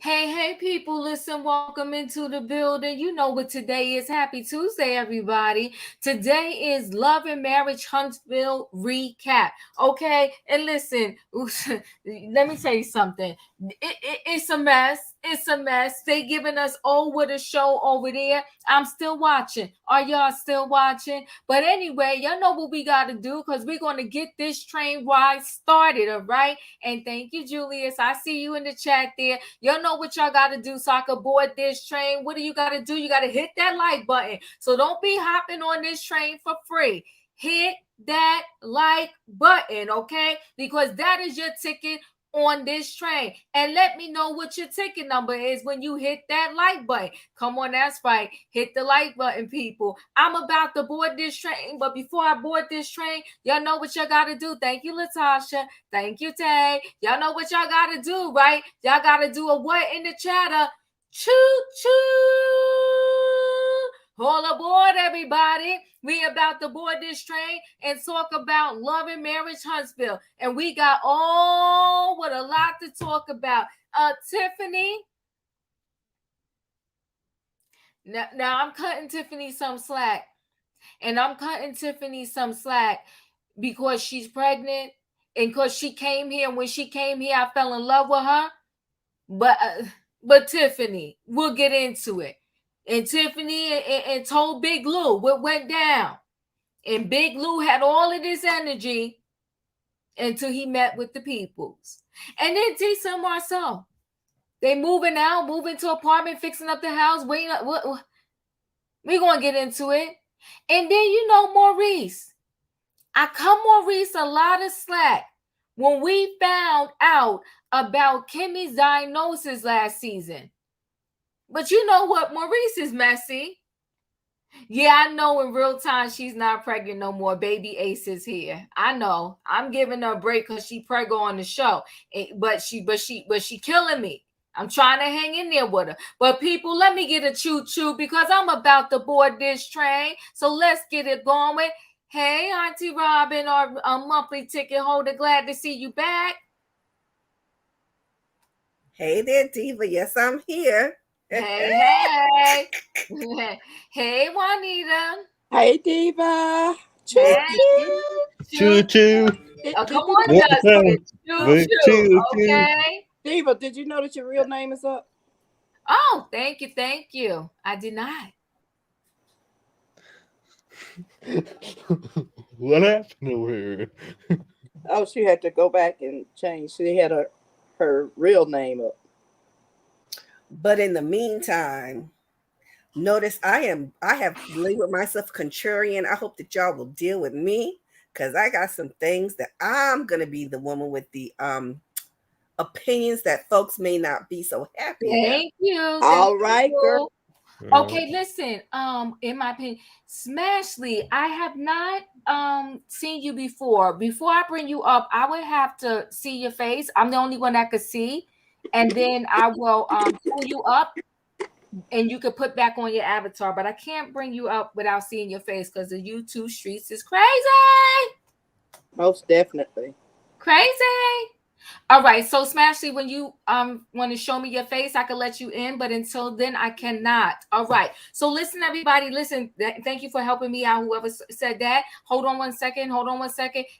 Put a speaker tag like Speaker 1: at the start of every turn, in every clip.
Speaker 1: Hey, people, listen, welcome into the building. You know what today is. Happy Tuesday, everybody. Today is Love and Marriage Huntsville recap. Okay, and listen, let me tell you something. It's a mess. It's a mess. They giving us what a show over there. I'm still watching. Are y'all still watching? But anyway, y'all know what we got to do because we're going to get this train ride started, all right? And thank you, Julius. I see you in the chat there. Y'all know what y'all got to do so I can board this train. What do you got to do? You got to hit that like button. So don't be hopping on this train for free. Hit that like button, okay? Because that is your ticket on this train. And let me know what your ticket number is when you hit that like button. Come on, that's right. Hit the like button, people. I'm about to board this train, but before I board this train, y'all know what y'all got to do. Thank you, Latasha. Thank you, Tay. Y'all know what y'all got to do, right? Y'all got to do a what in the chatter? Choo-choo! All aboard, everybody. We about to board this train and talk about Love and Marriage Huntsville. And we got what a lot to talk about. Tiffany. Now I'm cutting Tiffany some slack. And I'm cutting Tiffany some slack because she's pregnant and because she came here. When she came here, I fell in love with her. But Tiffany, we'll get into it. And Tiffany and told Big Lou what went down. And Big Lou had all of this energy until he met with the peoples. And then Tisha and Marsau. They moving to apartment, fixing up the house, waiting up. We're going to get into it. And then, Maurice. I cut Maurice a lot of slack when we found out about Kimmy's diagnosis last season. But you know what? Maurice is messy. Yeah, I know in real time she's not pregnant no more. Baby Ace is here. I know. I'm giving her a break because she preggo on the show. But she killing me. I'm trying to hang in there with her. But people, let me get a choo-choo because I'm about to board this train. So let's get it going. Hey, Auntie Robin, our monthly ticket holder. Glad to see you back.
Speaker 2: Hey there, Diva. Yes, I'm here.
Speaker 1: Hey. Hey, Juanita.
Speaker 3: Hey, Diva.
Speaker 4: Choo-choo.
Speaker 1: Oh, come on, Dustin. Choo-choo. Okay.
Speaker 3: Diva, did you know that your real name is up?
Speaker 1: Oh, thank you. I did not.
Speaker 4: What happened to her?
Speaker 3: Oh, she had to go back and change. She had her real name up.
Speaker 2: But in the meantime, notice I have labeled myself contrarian. I hope that y'all will deal with me because I got some things that I'm gonna be the woman with the opinions that folks may not be so happy about.
Speaker 1: Thank you.
Speaker 3: All right, girl.
Speaker 1: Okay, listen. In my opinion, Smashley, I have not seen you before. Before I bring you up, I would have to see your face. I'm the only one that could see, and then I will pull you up, and you could put back on your avatar. But I can't bring you up without seeing your face because the YouTube streets is crazy.
Speaker 3: Most definitely.
Speaker 1: Crazy. All right, so Smashley, when you want to show me your face, I can let you in, but until then, I cannot. All right, so listen, everybody, listen. Thank you for helping me out. Whoever said that. Hold on one second.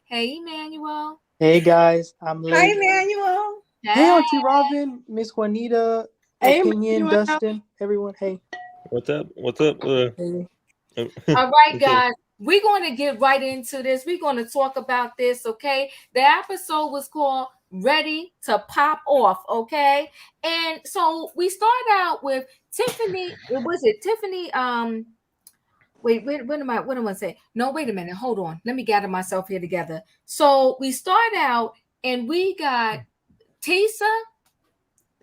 Speaker 1: Hey, Emmanuel.
Speaker 5: Hey guys, I'm late.
Speaker 2: Hi, Emmanuel.
Speaker 5: Hey, Auntie Robin, Miss Juanita,
Speaker 3: Hey,
Speaker 5: Opinion,
Speaker 3: Emmanuel.
Speaker 5: Dustin, everyone. Hey.
Speaker 4: What's up?
Speaker 5: Hey.
Speaker 1: All right, guys. We're going to get right into this. We're going to talk about this, okay? The episode was called Ready to Pop Off, okay? And so we start out with Tiffany. Was it Tiffany? Wait, what am I saying? No, wait a minute. Hold on. Let me gather myself here together. So we start out and we got Tisha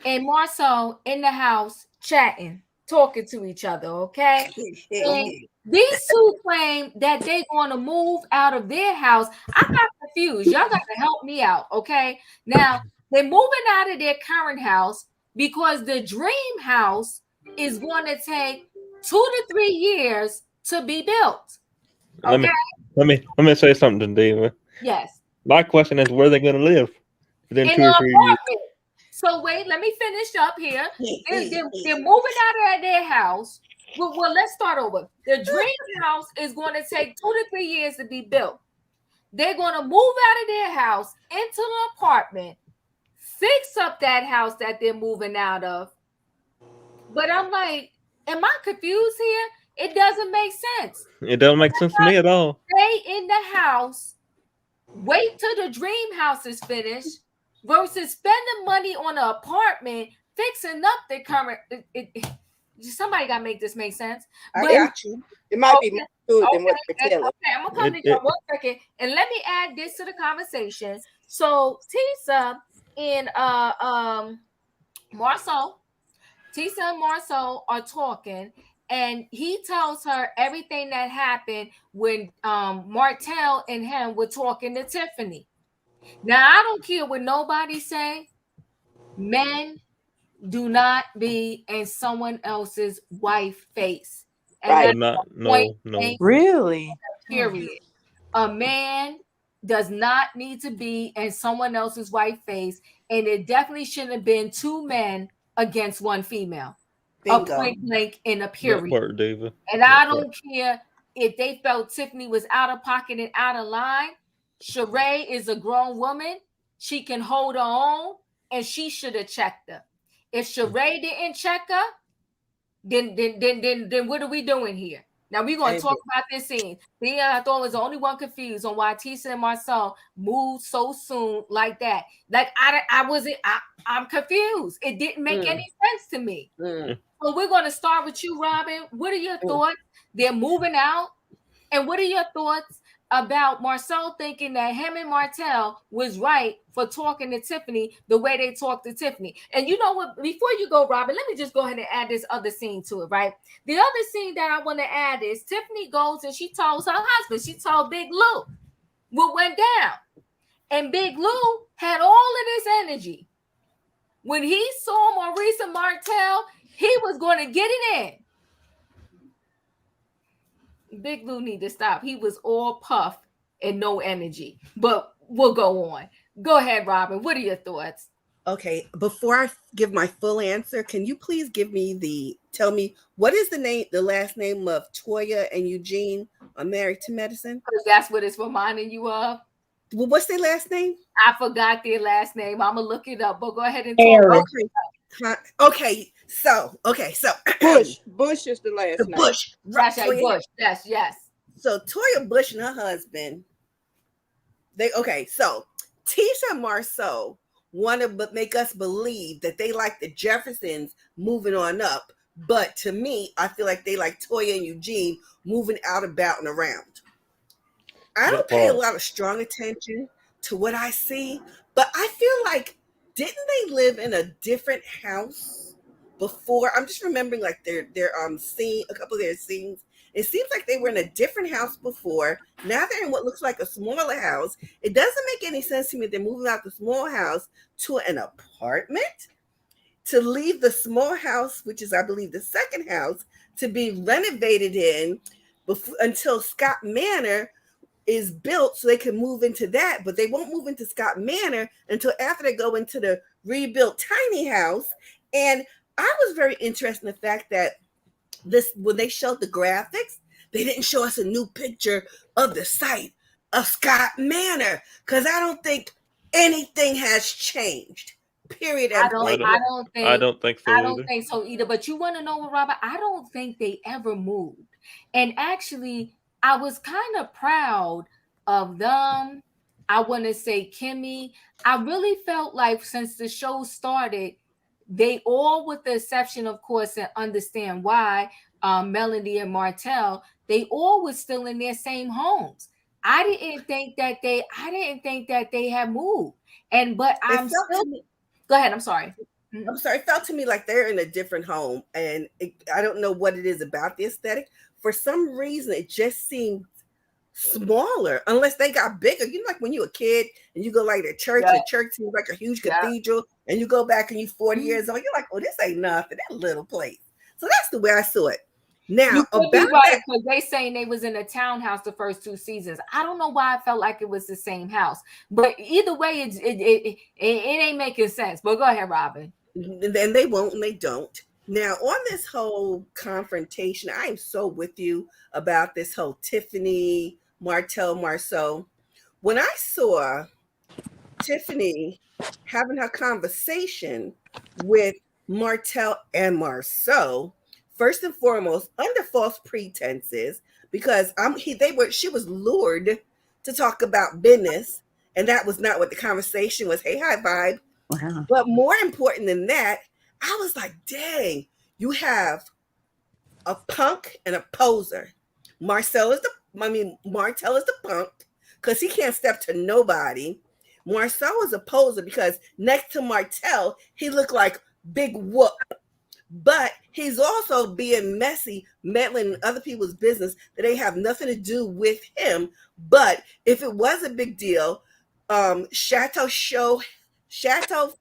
Speaker 1: and Marsau in the house chatting, talking to each other, okay? And these two claim that they're going to move out of their house. I got confused. Y'all got to help me out, okay? Now, they're moving out of their current house because the dream house is going to take 2 to 3 years to be built. Okay?
Speaker 4: Let me say something, Diva.
Speaker 1: Yes.
Speaker 4: My question is, where are they going to live?
Speaker 1: In an apartment. So wait, let me finish up here. They're moving out of their house. Well, let's start over. The dream house is going to take 2 to 3 years to be built. They're going to move out of their house into an apartment, fix up that house that they're moving out of. But I'm like, am I confused here? It doesn't make sense.
Speaker 4: It doesn't make sense to me at all.
Speaker 1: Stay in the house, wait till the dream house is finished, versus spending money on an apartment, fixing up the current. Somebody got to make this make sense.
Speaker 2: I
Speaker 1: But-
Speaker 2: got you.
Speaker 3: It might be more to it than what you're telling.
Speaker 1: Okay, I'm gonna come to you 1 second, and let me add this to the conversation. So Tisha and Marsau, Tisha and Marsau are talking, and he tells her everything that happened when Martell and him were talking to Tiffany. Now I don't care what nobody say. Men do not be in someone else's wife face. And
Speaker 3: Right.
Speaker 1: that's
Speaker 4: Not,
Speaker 1: the point
Speaker 4: no.
Speaker 1: blank,
Speaker 5: Really?
Speaker 1: period. A man does not need to be in someone else's wife face, and it definitely shouldn't have been 2 men against 1 female. A
Speaker 2: Bingo.
Speaker 1: point blank in a
Speaker 4: That
Speaker 1: period.
Speaker 4: part, Diva.
Speaker 1: And I don't care if they felt Tiffany was out of pocket and out of line. Sheree is a grown woman. She can hold her own, and she should have checked her. If Sheree didn't check her, then what are we doing here? Now we're gonna talk about this scene. Then I thought I was the only one confused on why Tisha and Marsau moved so soon like that. Like I'm confused. It didn't make any sense to me. So we're gonna start with you, Robin. What are your thoughts? They're moving out, and what are your thoughts about Marsau thinking that him and Martell was right for talking to Tiffany the way they talked to Tiffany? And you know what? Before you go, Robin, let me just go ahead and add this other scene to it, right? The other scene that I want to add is Tiffany goes and she tells her husband, she told Big Lou what went down. And Big Lou had all of this energy. When he saw Maurice and Martell, he was going to get it in. Big Lou need to stop. He was all puff and no energy. But we'll go on. Go ahead, Robin. What are your thoughts?
Speaker 2: Okay, before I give my full answer, can you please tell me what is the last name of Toya and Eugene on Married to Medicine?
Speaker 1: Because that's what it's reminding you of.
Speaker 2: Well, what's their last name?
Speaker 1: I forgot their last name. I'm gonna look it up, but go ahead and talk.
Speaker 2: Okay, so
Speaker 3: Bush is the last name.
Speaker 2: Bush.
Speaker 1: That's right, Bush. Yes.
Speaker 2: So Toya Bush and her husband, so Tisha and Marsau want to make us believe that they like the Jeffersons moving on up. But to me, I feel like they like Toya and Eugene moving out about and around. I don't pay a lot of strong attention to what I see, but I feel like, didn't they live in a different house before? I'm just remembering like their scene, a couple of their scenes. It seems like they were in a different house before. Now they're in what looks like a smaller house. It doesn't make any sense to me. They're moving out the small house to an apartment, to leave the small house, which is, I believe, the second house, to be renovated in until Scott Manor is built so they can move into that. But they won't move into Scott Manor until after they go into the rebuilt tiny house. And I was very interested in the fact that when they showed the graphics, they didn't show us a new picture of the site of Scott Manor, because I don't think anything has changed. Period.
Speaker 1: I don't think so either. But you want to know what, Robert? I don't think they ever moved. And actually, I was kind of proud of them. I want to say Kimmy. I really felt like since the show started, they all, with the exception, of course, and understand why, Melanie and Martell, they all were still in their same homes. I didn't think that they had moved. Go ahead. I'm sorry.
Speaker 2: It felt to me like they're in a different home, and I don't know what it is about the aesthetic. For some reason, it just seemed smaller, unless they got bigger. You know, like when you're a kid and you go like to church, the church seems like a huge cathedral, and you go back and you're 40 years old, you're like, oh, this ain't nothing, that little place. So that's the way I saw it. Now
Speaker 1: You could be
Speaker 2: about
Speaker 1: right
Speaker 2: that,
Speaker 1: because they saying they was in a townhouse the first 2 seasons. I don't know why I felt like it was the same house, but either way, it ain't making sense. But go ahead, Robin.
Speaker 2: and they won't and they don't. Now on this whole confrontation, I am so with you about this whole Tiffany, Marsau. When I saw Tiffany having her conversation with Martell and Marsau, first and foremost, under false pretenses, because she was lured to talk about business, and that was not what the conversation was. Hey, hi, vibe.
Speaker 6: Wow.
Speaker 2: But more important than that, I was like, dang, you have a punk and a poser. Martell is the punk because he can't step to nobody. Marsau is a poser because next to Martell, he looked like Big Whoop. But he's also being messy, meddling in other people's business that they have nothing to do with him. But if it was a big deal, Chateau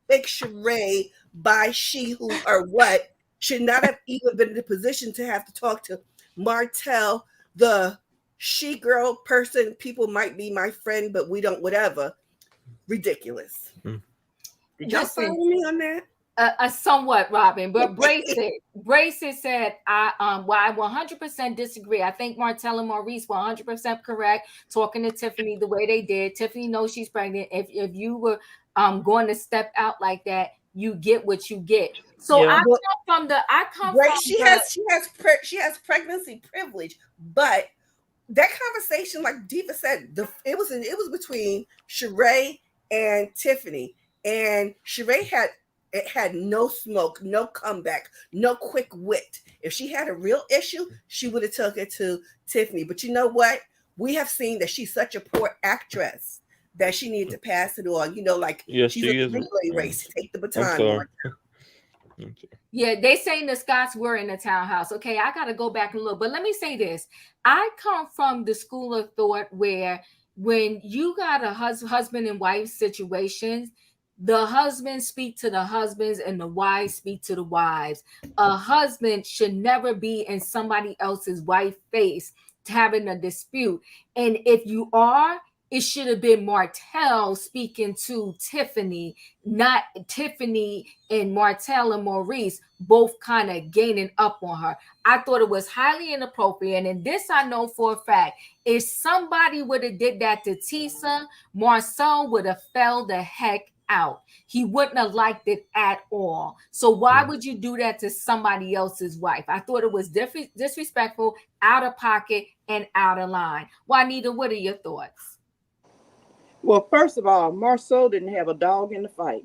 Speaker 2: Fake Charade by She Who or What should not have even been in the position to have to talk to Martell, the she girl person. People might be my friend, but we don't, whatever. Ridiculous.
Speaker 4: Mm.
Speaker 2: Did y'all
Speaker 1: Listen,
Speaker 2: follow me on that?
Speaker 1: Somewhat, Robin, but Brace said, I 100% disagree. I think Martell and Maurice were 100% correct talking to Tiffany the way they did. Tiffany knows she's pregnant. If you were going to step out like that, you get what you get. So
Speaker 5: Yeah.
Speaker 1: I come
Speaker 2: Right,
Speaker 1: from
Speaker 2: she has pregnancy privilege, but that conversation, like Diva said, it was between Sheree and Tiffany, and Sheree had no smoke, no comeback, no quick wit. If she had a real issue, she would have took it to Tiffany. But you know what? We have seen that she's such a poor actress that she needed to pass it on. Like
Speaker 4: Yes,
Speaker 2: she's
Speaker 4: she
Speaker 2: a
Speaker 4: is.
Speaker 2: relay race. Take the
Speaker 4: I'm
Speaker 2: baton.
Speaker 4: sorry.
Speaker 1: Yeah, they saying the Scots were in the townhouse. Okay, I got to go back and look. But let me say this. I come from the school of thought where when you got a husband and wife situations, the husbands speak to the husbands and the wives speak to the wives. A husband should never be in somebody else's wife face having a dispute. And if you are, it should have been Martell speaking to Tiffany, not Tiffany and Martell and Maurice both kind of gaining up on her. I thought it was highly inappropriate. And this I know for a fact. If somebody would have did that to Tisha, Marsau would have fell the heck out. He wouldn't have liked it at all. So why would you do that to somebody else's wife? I thought it was disrespectful, out of pocket, and out of line. Juanita, what are your thoughts?
Speaker 3: Well, first of all, Marsau didn't have a dog in the fight.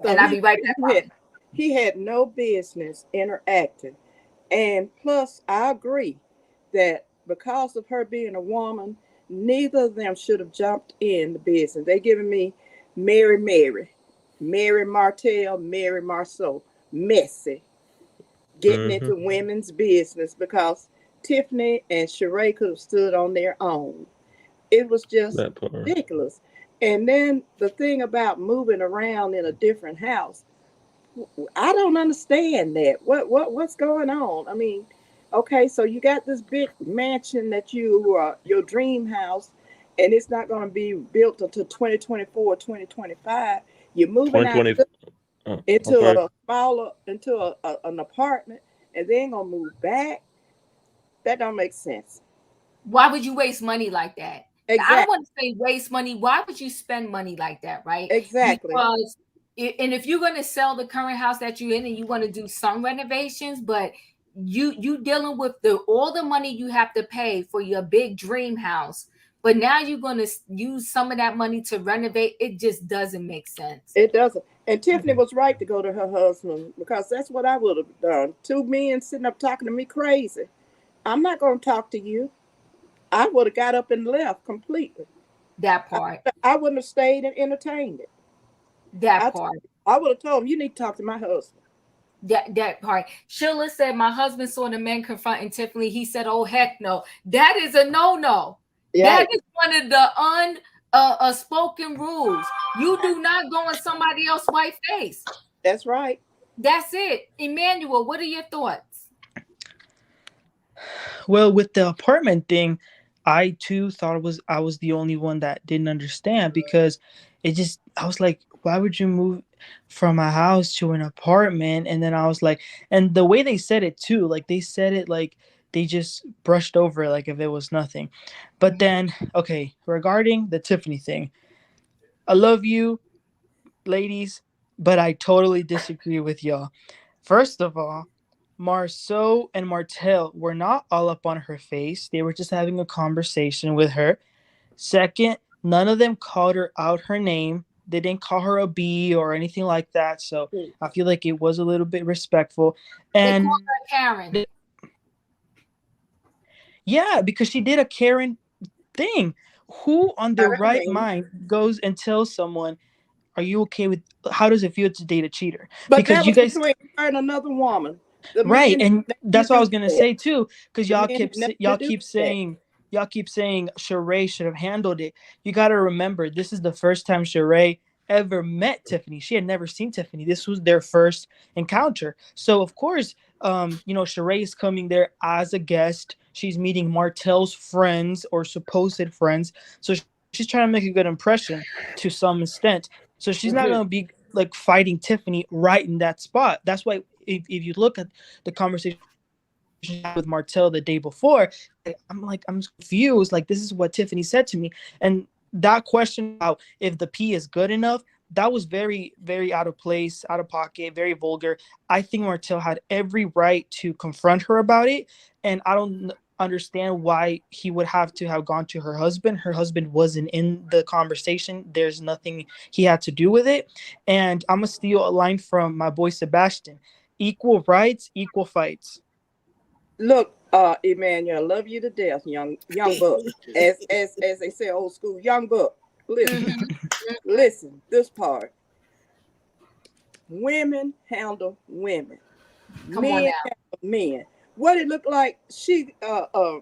Speaker 1: And I'll be right back.
Speaker 3: He had no business interacting. And plus, I agree that because of her being a woman, neither of them should have jumped in the business. They giving me Mary Martell, Mary Marsau, messy, getting into women's business because Tiffany and Sheree could have stood on their own. It was just ridiculous. And then the thing about moving around in a different house, I don't understand that. What's going on? I mean, okay, so you got this big mansion that your dream house, and it's not going to be built until 2024, 2025. You're moving out into an apartment, and then gonna move back. That don't make sense.
Speaker 1: Why would you waste money like that?
Speaker 3: Exactly.
Speaker 1: I don't want to say waste money. Why would you spend money like that, right?
Speaker 3: Exactly.
Speaker 1: Because if you're going to sell the current house that you're in and you want to do some renovations, but you dealing with all the money you have to pay for your big dream house, but now you're going to use some of that money to renovate, it just doesn't make sense.
Speaker 3: It doesn't. And Tiffany was right to go to her husband, because that's what I would have done. 2 men sitting up talking to me crazy. I'm not going to talk to you. I would have got up and left completely.
Speaker 1: That part.
Speaker 3: I wouldn't have stayed and entertained it.
Speaker 1: That part.
Speaker 3: I would have told him, you need to talk to my husband.
Speaker 1: That part. Sheila said, my husband saw the men confronting Tiffany. He said, oh, heck no. That is a no-no. Yeah. That is one of the unspoken rules. You do not go in somebody else's white face.
Speaker 3: That's right.
Speaker 1: That's it. Emmanuel, what are your thoughts?
Speaker 5: Well, with the apartment thing, I too thought I was the only one that didn't understand because I was like, why would you move from a house to an apartment? And then I was like, and the way they said it too, like they said it like they just brushed over it like if it was nothing. But then, okay, regarding the Tiffany thing, I love you, ladies, but I totally disagree with y'all. First of all, Marsau and Martell were not all up on her face. They were just having a conversation with her. Second, none of them called her out her name. They didn't call her a B or anything like that. So I feel like it was a little bit respectful.
Speaker 1: They
Speaker 5: And
Speaker 1: called her Karen.
Speaker 5: yeah, because she did a Karen thing. Who on their right mind goes and tells someone, are you okay with, how does it feel to date a cheater?
Speaker 3: But
Speaker 5: Because
Speaker 3: that
Speaker 5: you
Speaker 3: was
Speaker 5: guys,
Speaker 3: between her and another woman. The
Speaker 5: right,
Speaker 3: men
Speaker 5: and
Speaker 3: you
Speaker 5: that's what I
Speaker 3: do
Speaker 5: was gonna
Speaker 3: that.
Speaker 5: say too, because
Speaker 3: The men never do that.
Speaker 5: y'all keep saying Sheree should have handled it. You got to remember, this is the first time Sheree ever met Tiffany. She had never seen Tiffany. This was their first encounter. So of course, Sheree is coming there as a guest. She's meeting Martell's friends or supposed friends. So she's trying to make a good impression to some extent. So she's not gonna be like fighting Tiffany right in that spot. That's why if you look at the conversation with Martell the day before, I'm confused. Like, this is what Tiffany said to me. And that question about if the P is good enough, that was very, very out of place, out of pocket, very vulgar. I think Martell had every right to confront her about it. And I don't understand why he would have to have gone to her husband. Her husband wasn't in the conversation. There's nothing he had to do with it. And I'm going to steal a line from my boy Sebastian. Equal rights, equal fights.
Speaker 3: Look, Emmanuel, I love you to death, young buck. As they say, old school, young buck. Listen, this part. Women handle women.
Speaker 1: Come on
Speaker 3: Men
Speaker 1: now.
Speaker 3: handle men. What it looked like, her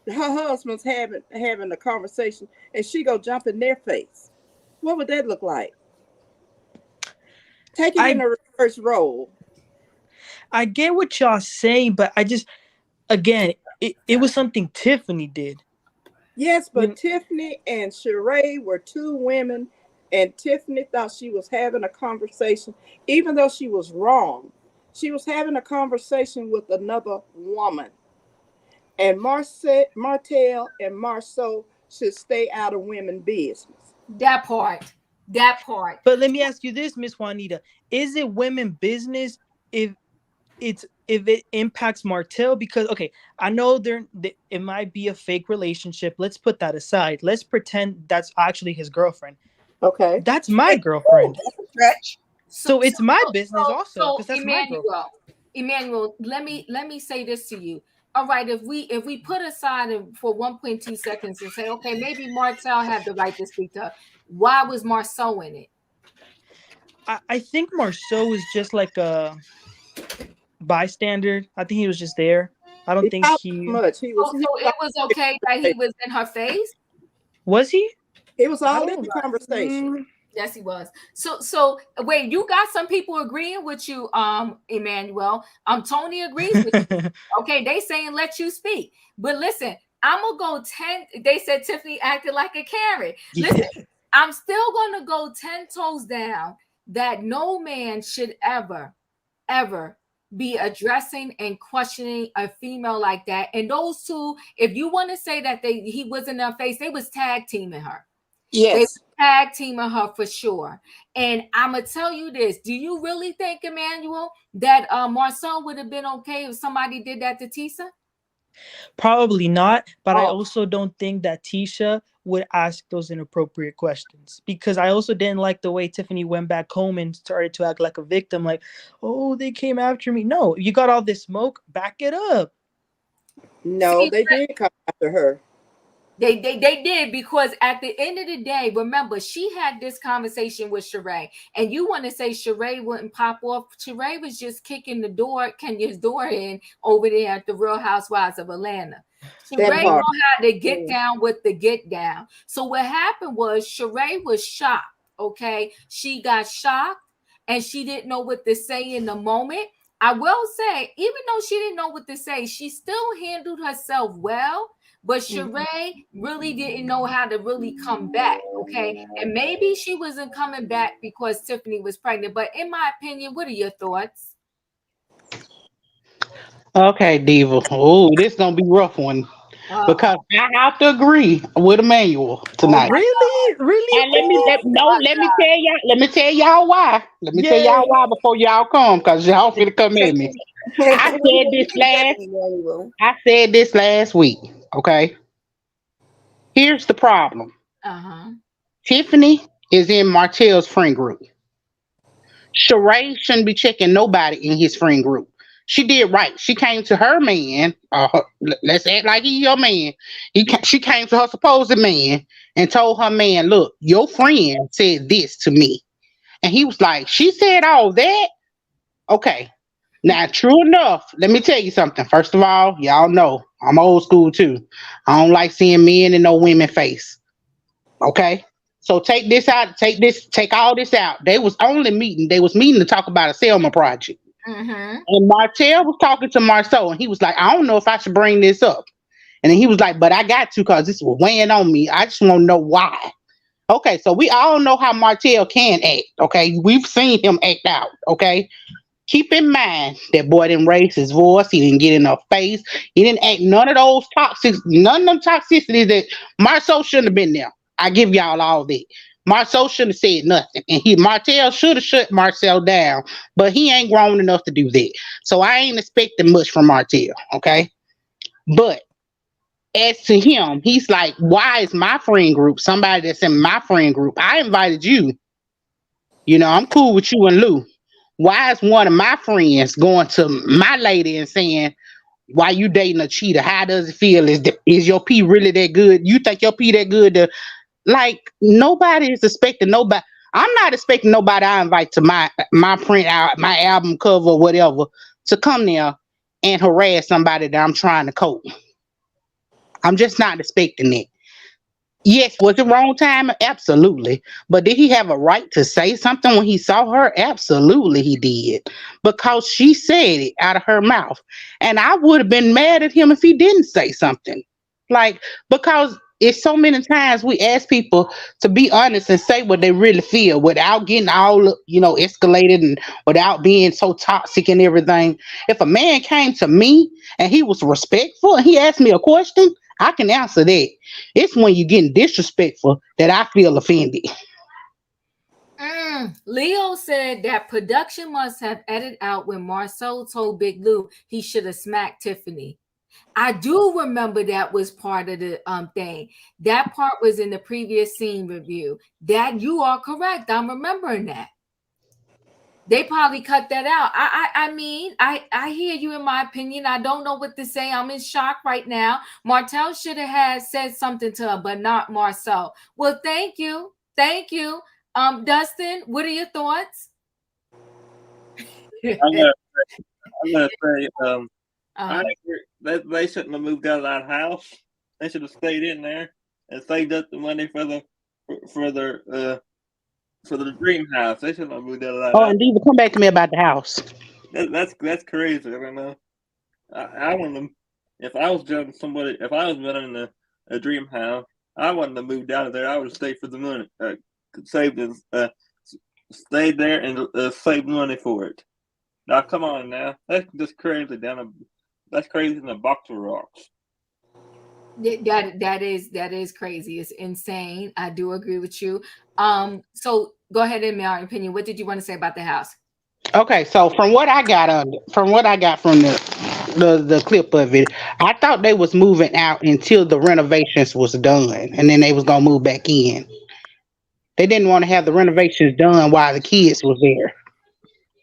Speaker 3: husband's having a conversation, and she go jump in their face. What would that look like? Take it in a reverse role.
Speaker 5: I get what y'all saying, but I just, again, it was something Tiffany did.
Speaker 3: Yes, but Tiffany and Sheree were two women, and Tiffany thought she was having a conversation, even though she was wrong. She was having a conversation with another woman. And Martell and Marsau should stay out of women's business.
Speaker 1: That part.
Speaker 5: But let me ask you this, Miss Juanita. Is it women business if it impacts Martell? Because okay, I know it might be a fake relationship. Let's put that aside. Let's pretend that's actually his girlfriend.
Speaker 3: Okay.
Speaker 5: That's my girlfriend.
Speaker 2: Stretch.
Speaker 5: So it's my business also, because that's my girlfriend.
Speaker 1: Emmanuel, let me say this to you. All right, if we put aside for 1.2 seconds and say, okay, maybe Martell had the right to speak to her. Why was Marsau in it?
Speaker 5: I think Marsau is just like a bystander. I think he was just there. I don't think he
Speaker 3: much. He was.
Speaker 1: So it was okay that he was in her face.
Speaker 5: Was he?
Speaker 3: It was all in the conversation.
Speaker 1: Yes, he was. So wait, you got some people agreeing with you, Emmanuel. Tony agrees with you. Okay, they saying let you speak. But listen, I'm gonna go 10. They said Tiffany acted like a Karen. Listen, I'm still gonna go 10 toes down that no man should ever be addressing and questioning a female like that. And those two, if you want to say that he was in their face, they was tag teaming her.
Speaker 3: Yes.
Speaker 1: They tag teaming her for sure. And I'm gonna tell you this: do you really think, Emmanuel, that Marsau would have been okay if somebody did that to Tisha?
Speaker 5: Probably not, but I also don't think that Tisha would ask those inappropriate questions, because I also didn't like the way Tiffany went back home and started to act like a victim, like, oh, they came after me. No, you got all this smoke, back it up.
Speaker 3: No, they did come after her.
Speaker 1: They did, because at the end of the day, remember, she had this conversation with Sheree, and you want to say Sheree wouldn't pop off. Sheree was just kicking Kenya's door in over there at the Real Housewives of Atlanta. Sheree know how to get down with the get down. So what happened was Sheree was shocked. Okay, she got shocked and she didn't know what to say in the moment. I will say, even though she didn't know what to say, she still handled herself well. But Sheree really didn't know how to really come back, okay? And maybe she wasn't coming back because Tiffany was pregnant. But in my opinion, what are your thoughts?
Speaker 6: Okay, Diva. Oh, this gonna be a rough one
Speaker 1: Uh-oh.
Speaker 6: because I have to agree with Emmanuel
Speaker 1: Oh
Speaker 6: tonight.
Speaker 1: my
Speaker 5: Really? Really,
Speaker 6: And let me
Speaker 5: opinion?
Speaker 6: let no,
Speaker 1: God.
Speaker 6: let me tell y'all why. Let me tell y'all
Speaker 5: Yay.
Speaker 6: why before y'all come, because y'all finna come at
Speaker 2: Take
Speaker 6: me.
Speaker 2: take
Speaker 6: I
Speaker 2: it
Speaker 6: said
Speaker 2: where you
Speaker 6: this
Speaker 2: get it,
Speaker 6: last
Speaker 2: Emmanuel.
Speaker 6: I said this last week. Okay. Here's the problem.
Speaker 1: Uh-huh.
Speaker 6: Tiffany is in Martell's friend group. Sheree shouldn't be checking nobody in his friend group. She did right. She came to her man. Let's act like he's your man. She came to her supposed man and told her man, "Look, your friend said this to me," and he was like, "She said all that." Okay. Now, true enough, let me tell you something. First of all, y'all know I'm old school too. I don't like seeing men and no women face. Okay. So take this out, take all this out. They was meeting to talk about a Selma project.
Speaker 1: Mm-hmm.
Speaker 6: And Martell was talking to Marsau, and he was like, I don't know if I should bring this up. And then he was like, but I got to because this was weighing on me. I just want to know why. Okay, so we all know how Martell can act. Okay, we've seen him act out. Okay, keep in mind that boy didn't raise his voice. He didn't get in her face. He didn't act none of them toxicities that Marsau shouldn't have been there. I give y'all all that. Marsau shouldn't have said nothing. And Martell should have shut Marcel down, but he ain't grown enough to do that. So I ain't expecting much from Martell, okay? But as to him, he's like, why is my friend group, somebody that's in my friend group, I invited you. I'm cool with you and Lou. Why is one of my friends going to my lady and saying, why you dating a cheater? How does it feel? Is your pee really that good? You think your pee that good to like nobody is expecting nobody. I'm not expecting nobody I invite to my print out, my album cover, whatever, to come there and harass somebody that I'm trying to cope. I'm just not expecting it. Yes, was it wrong time? Absolutely. But did he have a right to say something when he saw her? Absolutely, he did. Because she said it out of her mouth. And I would have been mad at him if he didn't say something. Like, because it's so many times we ask people to be honest and say what they really feel without getting all, escalated and without being so toxic and everything. If a man came to me and he was respectful and he asked me a question, I can answer that. It's when you're getting disrespectful that I feel offended.
Speaker 1: Leo said that production must have edited out when Marsau told Big Lou he should have smacked Tiffany. I do remember that was part of the thing. That part was in the previous scene review. That you are correct. I'm remembering that. They probably cut that out. I mean, I hear you in my opinion. I don't know what to say. I'm in shock right now. Martell should have had said something to her, but not Marsau. Well, thank you. Thank you. Dustin, what are your thoughts?
Speaker 4: I'm gonna say, I agree that they shouldn't have moved out of that house. They should have stayed in there and saved up the money for the dream house. They shouldn't have moved out of that
Speaker 6: Oh,
Speaker 4: house.
Speaker 6: and Diva, come back to me about the house.
Speaker 4: That's crazy. I don't know. I want them. If I was judging somebody, if I was running a dream house, I wouldn't have moved out of there. I would have stayed for the money, stayed there and saved money for it. Now, come on, now that's just crazy. That's crazy in a box of rocks.
Speaker 1: That is crazy. It's insane. I do agree with you. So go ahead and my opinion. What did you want to say about the house?
Speaker 6: Okay, so from what I got from the clip of it, I thought they was moving out until the renovations was done, and then they was gonna move back in. They didn't want to have the renovations done while the kids was there.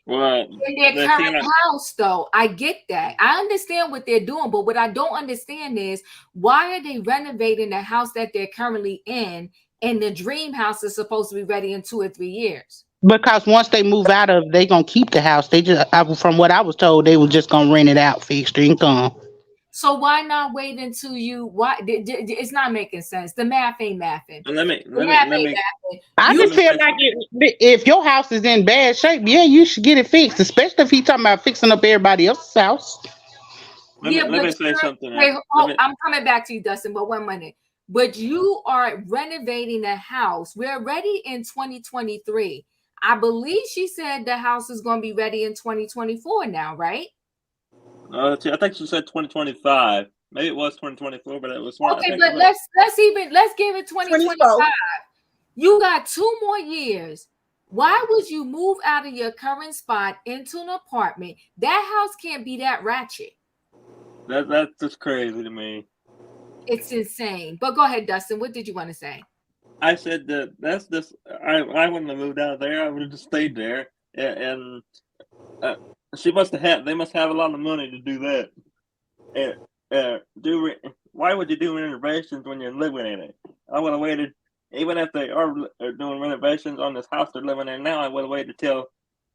Speaker 4: Well,
Speaker 1: In their current house, though, I get that. I understand what they're doing, but what I don't understand is why are they renovating the house that they're currently in, and the dream house is supposed to be ready in 2 or 3 years?
Speaker 6: Because once they move out of, they gonna keep the house. From what I was told, they were just gonna rent it out for extra income.
Speaker 1: So why not wait until you? Why it's not making sense? The math ain't mathing.
Speaker 4: Let me.
Speaker 6: I just feel like if your house is in bad shape, yeah, you should get it fixed. Especially if he talking about fixing up everybody else's house.
Speaker 4: Let me say something.
Speaker 1: Wait, I'm coming back to you, Dustin. But 1 minute. But you are renovating a house. We're ready in 2023. I believe she said the house is going to be ready in 2024 now, right?
Speaker 4: I think she said 2025. Maybe it was 2024, but it was one.
Speaker 1: Okay, but let's give it 2025. You got 2 more years. Why would you move out of your current spot into an apartment? That house can't be that ratchet.
Speaker 4: That's just crazy to me.
Speaker 1: It's insane. But go ahead, Dustin. What did you want to say?
Speaker 4: I said that that's just. I wouldn't have moved out there. I would have just stayed there. And she must have had. They must have a lot of money to do that. And why would you do renovations when you're living in it? I would have waited. Even if they are doing renovations on this house they're living in now, I would have waited till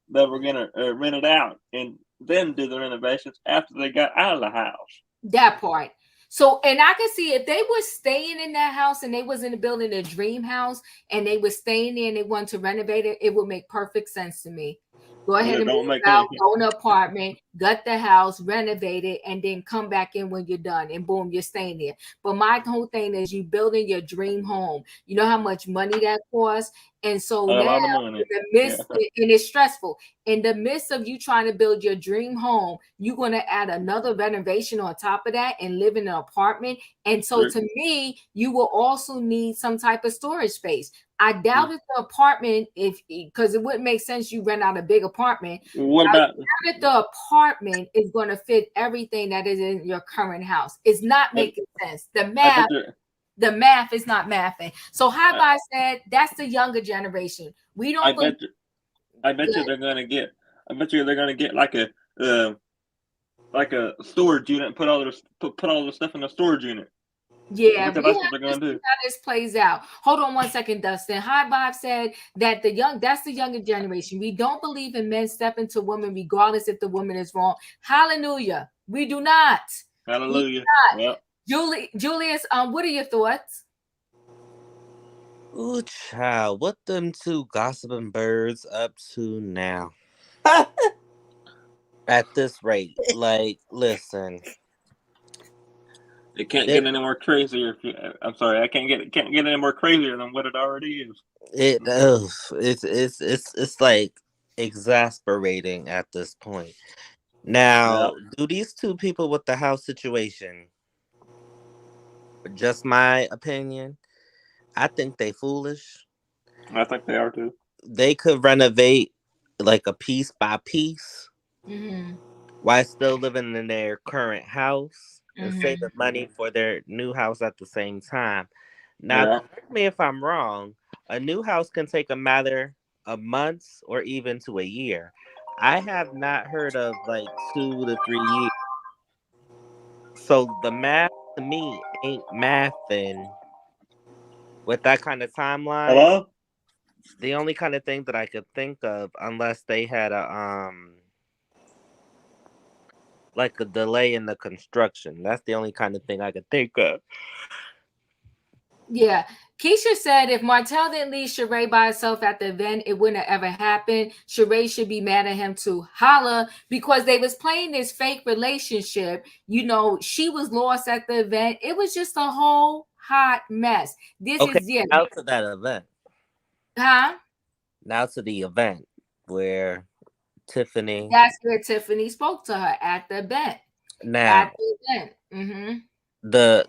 Speaker 4: they were gonna rent it out and then do the renovations after they got out of the house.
Speaker 1: That part. So, and I can see if they were staying in that house and they was in the building a dream house and they were staying there and they wanted to renovate it, it would make perfect sense to me. Go ahead and move out, go in an apartment, gut the house, renovate it, and then come back in when you're done. And boom, you're staying there. But my whole thing is you building your dream home. You know how much money that costs? And so now in the midst, and it's stressful. In the midst of you trying to build your dream home, you're going to add another renovation on top of that and live in an apartment. And so to me, you will also need some type of storage space. I doubt if the apartment, because it wouldn't make sense you rent out a big apartment.
Speaker 4: What about
Speaker 1: if the apartment is going to fit everything that is in your current house? It's not making sense. The math is not mathing. So High Five said that's the younger generation. We don't.
Speaker 4: I bet you they're gonna get. I bet you they're gonna get like a storage unit and put all the stuff in the storage unit.
Speaker 1: Yeah, that's what they're gonna do. How this plays out. Hold on 1 second, Dustin. High Bob said that that's the younger generation. We don't believe in men stepping to women regardless if the woman is wrong. Hallelujah. We do not.
Speaker 4: Hallelujah.
Speaker 1: Yep. Julius, what are your thoughts?
Speaker 7: Ooh, child, what them two gossiping birds up to now? At this rate, like, listen.
Speaker 4: It can't get any more crazier. I'm sorry, I can't get any more crazier than what it already is.
Speaker 7: It's like exasperating at this point. Now, do these two people with the house situation, just my opinion, I think they foolish.
Speaker 4: I think they are too.
Speaker 7: They could renovate like a piece by piece while still living in their current house and saving money for their new house at the same time. Now, correct me if I'm wrong, a new house can take a matter of months or even to a year. I have not heard of like 2 to 3 years. So the math to me ain't mathing with that kind of timeline.
Speaker 4: Hello?
Speaker 7: The only kind of thing that I could think of, unless they had a like a delay in the construction. That's the only kind of thing I could think of.
Speaker 1: Yeah. Keisha said if Martell didn't leave Sheree by herself at the event, it wouldn't have ever happened. Sheree should be mad at him too. Holla, because they was playing this fake relationship. You know, she was lost at the event. It was just a whole hot mess.
Speaker 7: Now to that event.
Speaker 1: Huh?
Speaker 7: Now to the event where Tiffany.
Speaker 1: That's where Tiffany spoke to her at the event.
Speaker 7: Now.
Speaker 1: At the event.
Speaker 7: The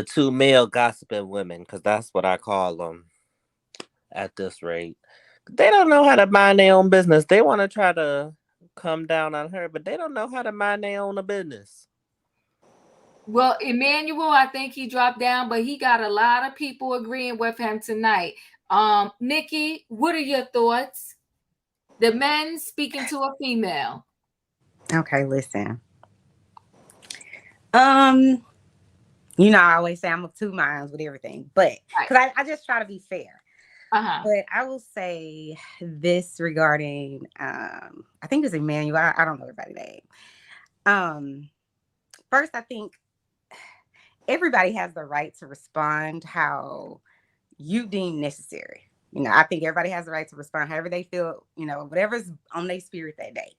Speaker 7: two male gossiping women, because that's what I call them at this rate. They don't know how to mind their own business. They want to try to come down on her, but they don't know how to mind their own business.
Speaker 1: Well, Emmanuel, I think he dropped down, but he got a lot of people agreeing with him tonight. Nikki, what are your thoughts? The men speaking to a female.
Speaker 8: Okay, listen. You know, I always say I'm of two minds with everything, but because I just try to be fair. But I will say this regarding, I think it's Emmanuel. I don't know everybody's name. first, I think everybody has the right to respond how you deem necessary. I think everybody has the right to respond however they feel, whatever's on their spirit that day.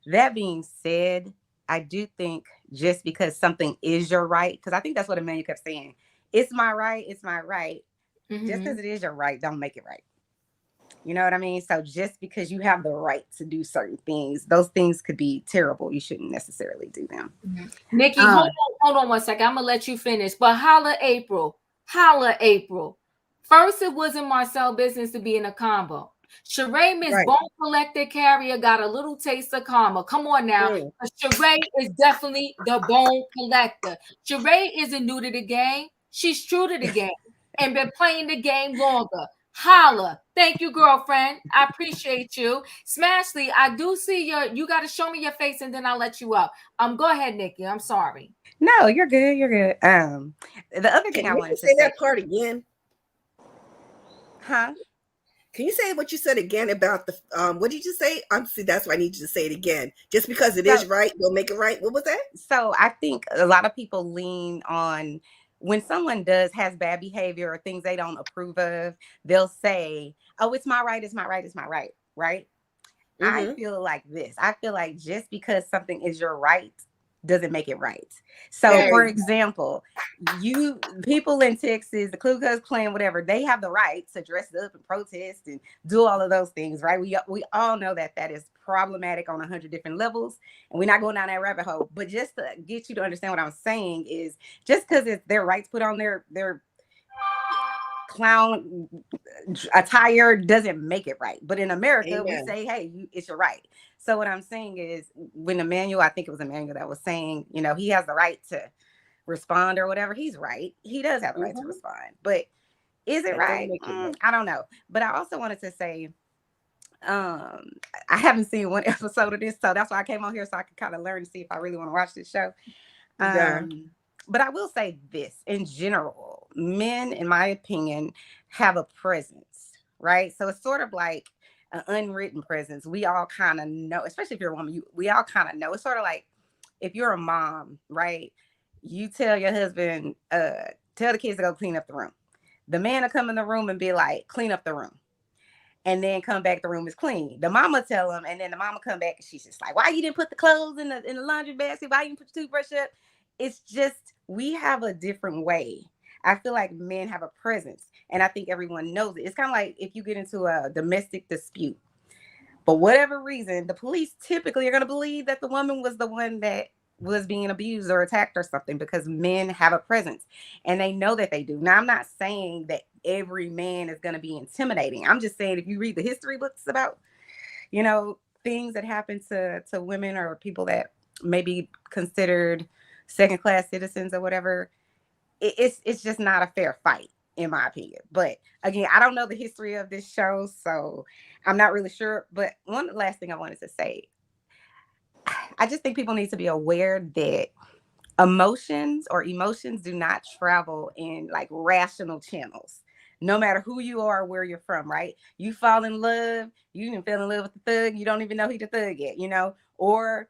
Speaker 8: That being said, I do think just because something is your right, because I think that's what Emmanuel kept saying. It's my right. It's my right. Mm-hmm. Just because it is your right, don't make it right. You know what I mean? So just because you have the right to do certain things, those things could be terrible. You shouldn't necessarily do them.
Speaker 1: Mm-hmm. Nikki, hold on 1 second. I'm going to let you finish. But holla, April. First, it wasn't Marsau's business to be in a combo. Sheree, Miss Bone Collector Carrier, got a little taste of karma. Come on now. Sheree is definitely the bone collector. Sheree isn't new to the game. She's true to the game and been playing the game longer. Holla. Thank you, girlfriend. I appreciate you. Smashley, I do see you got to show me your face and then I'll let you up. Go ahead, Nikki. I'm sorry.
Speaker 8: No, you're good. You're good. The other thing I wanted to say
Speaker 2: that part again.
Speaker 8: Huh?
Speaker 2: Can you say what you said again about the what did you say? See, that's why I need you to say it again. Just because it is right, don't make it right. What was that?
Speaker 8: So I think a lot of people lean on when someone has bad behavior or things they don't approve of, they'll say, oh, it's my right, it's my right, it's my right, right? Mm-hmm. I feel like this. I feel like just because something is your right doesn't make it right. So, for example, people in Texas, the Ku Klux Klan, whatever, they have the right to dress up and protest and do all of those things, right? We all know that is problematic on 100 different levels, and we're not going down that rabbit hole. But just to get you to understand what I'm saying is, just because it's their rights put on their clown attire doesn't make it right. But in America, we say, hey, it's your right. So what I'm saying is, when Emmanuel, I think it was Emmanuel that was saying, he has the right to respond or whatever. He's right. He does have the right to respond. But is it right? I don't know. But I also wanted to say, I haven't seen one episode of this, so that's why I came on here so I could kind of learn to see if I really want to watch this show. But I will say this, in general, men, in my opinion, have a presence, right? So it's sort of like an unwritten presence. We all kind of know, especially if you're a woman, we all kind of know. It's sort of like if you're a mom, right? You tell your husband, tell the kids to go clean up the room. The man will come in the room and be like, clean up the room. And then come back, the room is clean. The mama tell him, and then the mama come back and she's just like, why you didn't put the clothes in the laundry basket? Why you didn't put the toothbrush up? It's just, we have a different way. I feel like men have a presence, and I think everyone knows it. It's kind of like if you get into a domestic dispute, for whatever reason, the police typically are going to believe that the woman was the one that was being abused or attacked or something, because men have a presence and they know that they do. Now, I'm not saying that every man is going to be intimidating. I'm just saying, if you read the history books about, things that happen to women or people that may be considered second-class citizens or whatever, it's just not a fair fight, in my opinion. But again, I don't know the history of this show, so I'm not really sure. But one last thing I wanted to say, I just think people need to be aware that emotions do not travel in like rational channels. No matter who you are, where you're from, right? You fall in love, you even fell in love with the thug, you don't even know he's the thug yet, or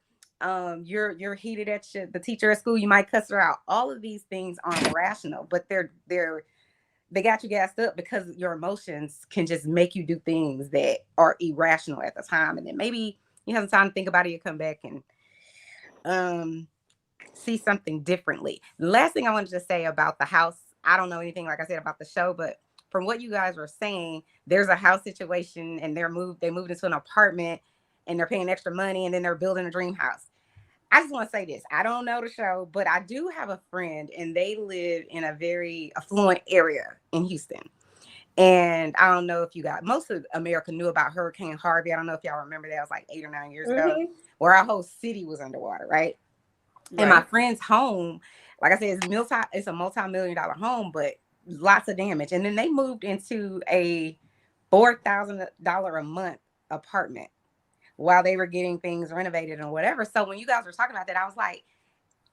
Speaker 8: you're heated at the teacher at school, you might cuss her out. All of these things aren't rational, but they got you gassed up because your emotions can just make you do things that are irrational at the time, and then maybe you have some time to think about it, you come back and see something differently. The last thing I wanted to say about the house, I don't know anything, like I said, about the show, but from what you guys were saying, there's a house situation and they moved into an apartment and they're paying extra money and then they're building a dream house. I just want to say this. I don't know the show, but I do have a friend and they live in a very affluent area in Houston. And I don't know if most of America knew about Hurricane Harvey. I don't know if y'all remember that. It was like 8 or 9 years ago, where our whole city was underwater, right? And my friend's home, like I said, it's a multi-million-dollar home, but lots of damage. And then they moved into a $4,000 a month apartment while they were getting things renovated and whatever. So when you guys were talking about that, I was like,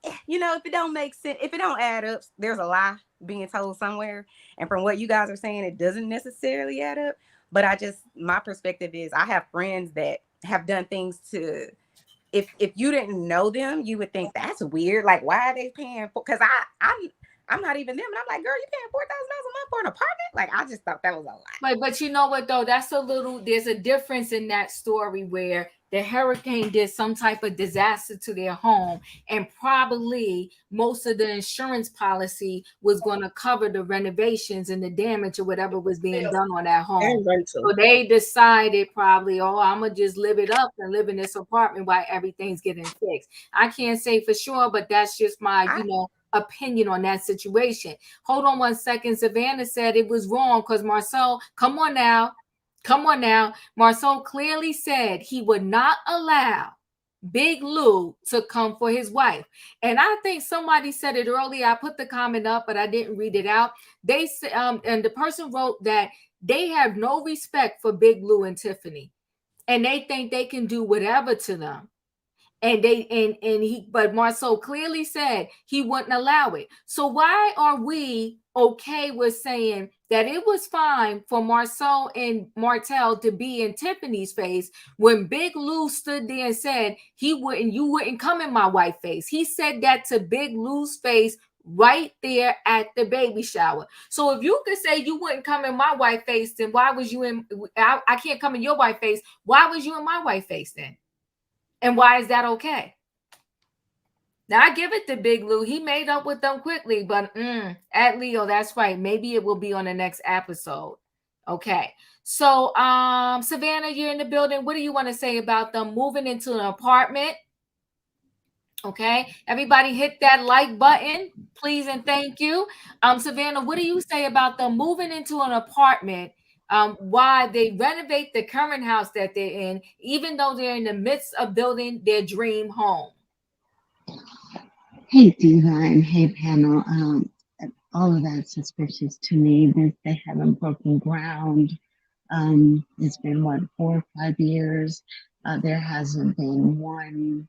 Speaker 8: if it don't make sense, if it don't add up, there's a lie being told somewhere. And from what you guys are saying, it doesn't necessarily add up. But my perspective is, I have friends that have done things to if you didn't know them, you would think that's weird. Like, why are they paying for? Because I'm not even them, and I'm like, girl, you paying $4,000 a month for an apartment? Like, I just thought that was a lot.
Speaker 1: But you know what though? There's a difference in that story where the hurricane did some type of disaster to their home, and probably most of the insurance policy was going to cover the renovations and the damage or whatever was being done on that home. So they decided probably, oh, I'm gonna just live it up and live in this apartment while everything's getting fixed. I can't say for sure, but that's just my, opinion on that situation. Hold on 1 second. Savannah said it was wrong because Marsau, come on now. Marsau clearly said he would not allow Big Lou to come for his wife. And I think somebody said it earlier. I put the comment up, but I didn't read it out. They said, and the person wrote that they have no respect for Big Lou and Tiffany, and they think they can do whatever to them. And but Marsau clearly said he wouldn't allow it. So why are we okay with saying that it was fine for Marsau and Martell to be in Tiffany's face when Big Lou stood there and said you wouldn't come in my wife's face? He said that to Big Lou's face right there at the baby shower. So if you could say you wouldn't come in my wife's face, then why was you in? I can't come in your wife's face. Why was you in my wife's face then? And why is that okay? Now I give it to Big Lou. He made up with them quickly, but at Leo, that's right. Maybe it will be on the next episode. Okay. So Savannah, you're in the building. What do you want to say about them moving into an apartment? Okay. Everybody hit that like button, please and thank you. Savannah, what do you say about them moving into an apartment? Why they renovate the current house that they're in, even though they're in the midst of building their dream home.
Speaker 9: Hey, Diva, and hey, panel. All of that's suspicious to me. They haven't broken ground. It's been, 4 or 5 years. There hasn't been one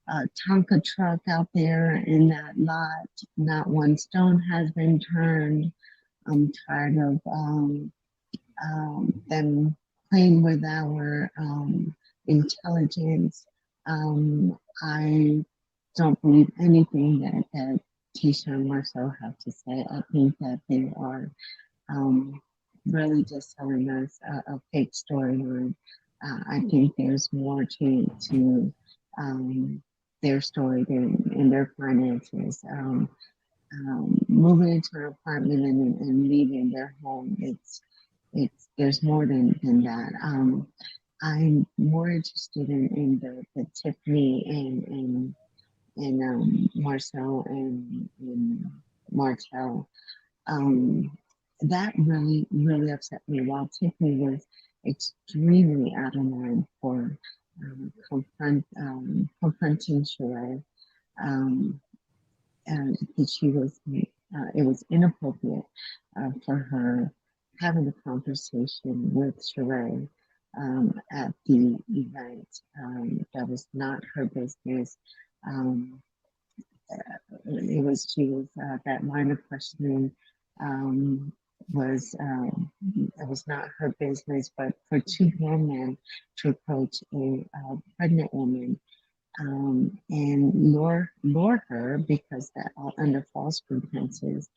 Speaker 9: Tonka truck out there in that lot. Not one stone has been turned. I'm tired of them playing with our intelligence. I don't believe anything that Tisha and Marsau have to say. I think that they are really just telling us a fake storyline. I think there's more to their story and their finances. Moving into an apartment and leaving their home, there's more than that. I'm more interested in the Tiffany and Marsau and Martell. That really upset me. While Tiffany was extremely out of line for confronting Sheree, and she was it was inappropriate for her having a conversation with Sheree at the event. That was not her business. She was that line of questioning it was not her business, but for 2 young men to approach a pregnant woman and lure her because that under false pretenses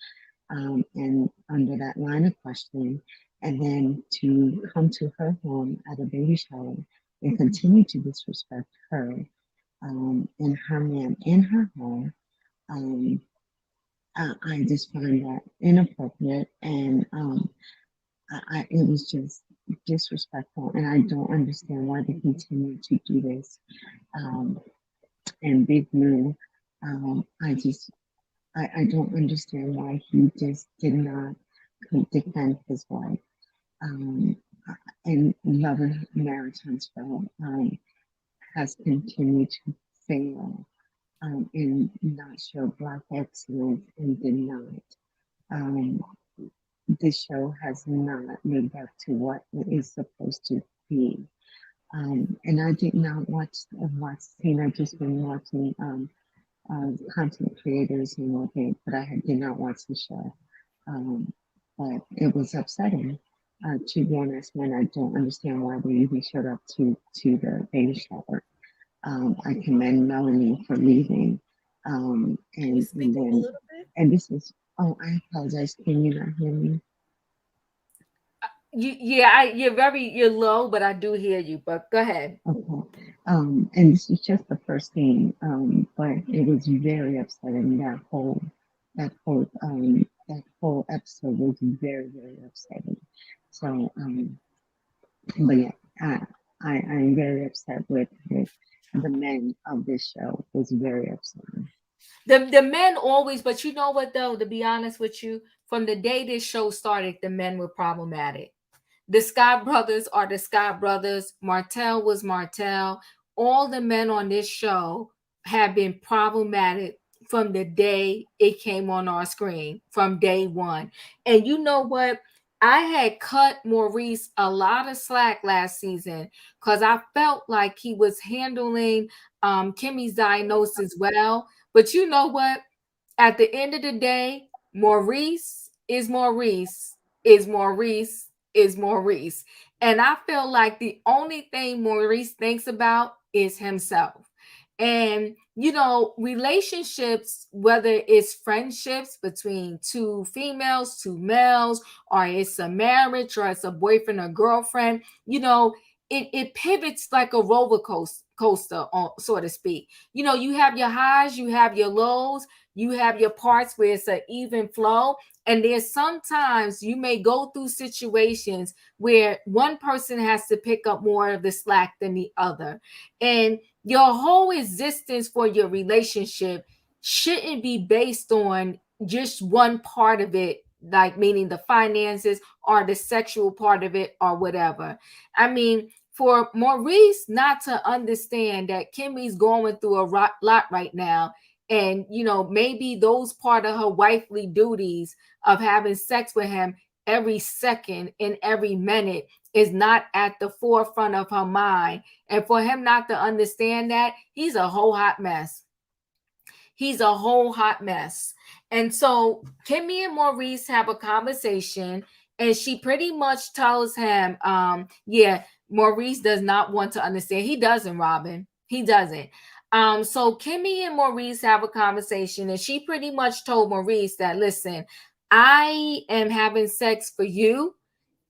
Speaker 9: and under that line of questioning, and then to come to her home at a baby shower and continue to disrespect her and her man in her home. I just find that inappropriate, and it was just disrespectful, and I don't understand why they continue to do this. And Big Lou, I don't understand why he just did not defend his wife. And Love and Marriage Huntsville has continued to fail and not show Black excellence and did not. This show has not lived up to what it is supposed to be. And I did not watch scene. I've just been watching content creators and what but I did not watch the show. But it was upsetting. To be honest, man, I don't understand why they even showed up to the baby shower. I commend Melanie for leaving. And then, and this is, oh, I apologize. Can you not hear me?
Speaker 1: You're low, but I do hear you. But go ahead.
Speaker 9: Okay. And this is just the first thing, but it was very upsetting. That whole episode was very, very upsetting. So, but yeah, I'm very upset with the men of this show. It was very upsetting.
Speaker 1: The men always, but you know what though, to be honest with you, from the day this show started, the men were problematic. The Scott brothers are the Scott brothers. Martell was Martell. All the men on this show have been problematic from the day it came on our screen, from day one. And you know what? I had cut Maurice a lot of slack last season because I felt like he was handling Kimmy's diagnosis well. But you know what? At the end of the day, Maurice is Maurice is Maurice is Maurice. And I feel like the only thing Maurice thinks about is himself. And, you know, relationships, whether it's friendships between two females, two males, or it's a marriage or it's a boyfriend or girlfriend, you know, it pivots like a roller coaster, so to speak. You know, you have your highs, you have your lows, you have your parts where it's an even flow. And there's sometimes you may go through situations where one person has to pick up more of the slack than the other. And your whole existence for your relationship shouldn't be based on just one part of it, like meaning the finances or the sexual part of it or whatever. I mean, for Maurice not to understand that Kimmy's going through a lot right now, and you know, maybe those part of her wifely duties of having sex with him every second and every minute is not at the forefront of her mind. And for him not to understand that, he's a whole hot mess. He's a whole hot mess. And so Kimmy and Maurice have a conversation, and she pretty much tells him, yeah, Maurice does not want to understand. He doesn't, Robin. He doesn't. So Kimmy and Maurice have a conversation, and she pretty much told Maurice that, listen, I am having sex for you.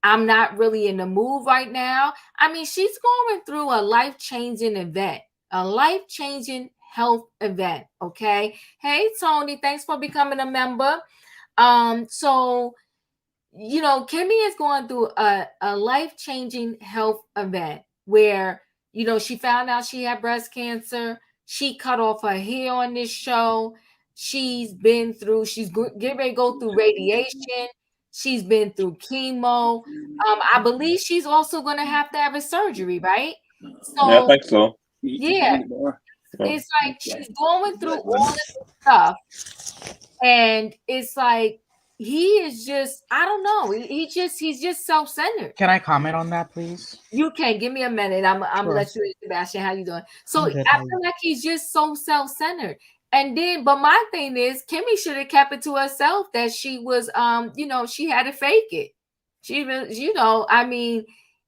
Speaker 1: I'm not really in the mood right now. I mean, she's going through a life-changing event, a life-changing health event. Okay. Hey, Tony, thanks for becoming a member. So, you know, Kimmy is going through a life-changing health event where, you know, she found out she had breast cancer. She cut off her hair on this show. She's getting ready to go through radiation. She's been through chemo. I believe she's also going to have a surgery, right? So,
Speaker 4: yeah, I think so.
Speaker 1: Yeah. It's like she's going through all of this stuff. And it's like, he is just, I don't know. He's just self-centered.
Speaker 10: Can I comment on that, please?
Speaker 1: You can. Give me a minute. I'm gonna let you in, Sebastian. How you doing? So I feel like he's just so self-centered. And then, but my thing is, Kimmy should have kept it to herself that she was, you know, she had to fake it. She was, you know, I mean,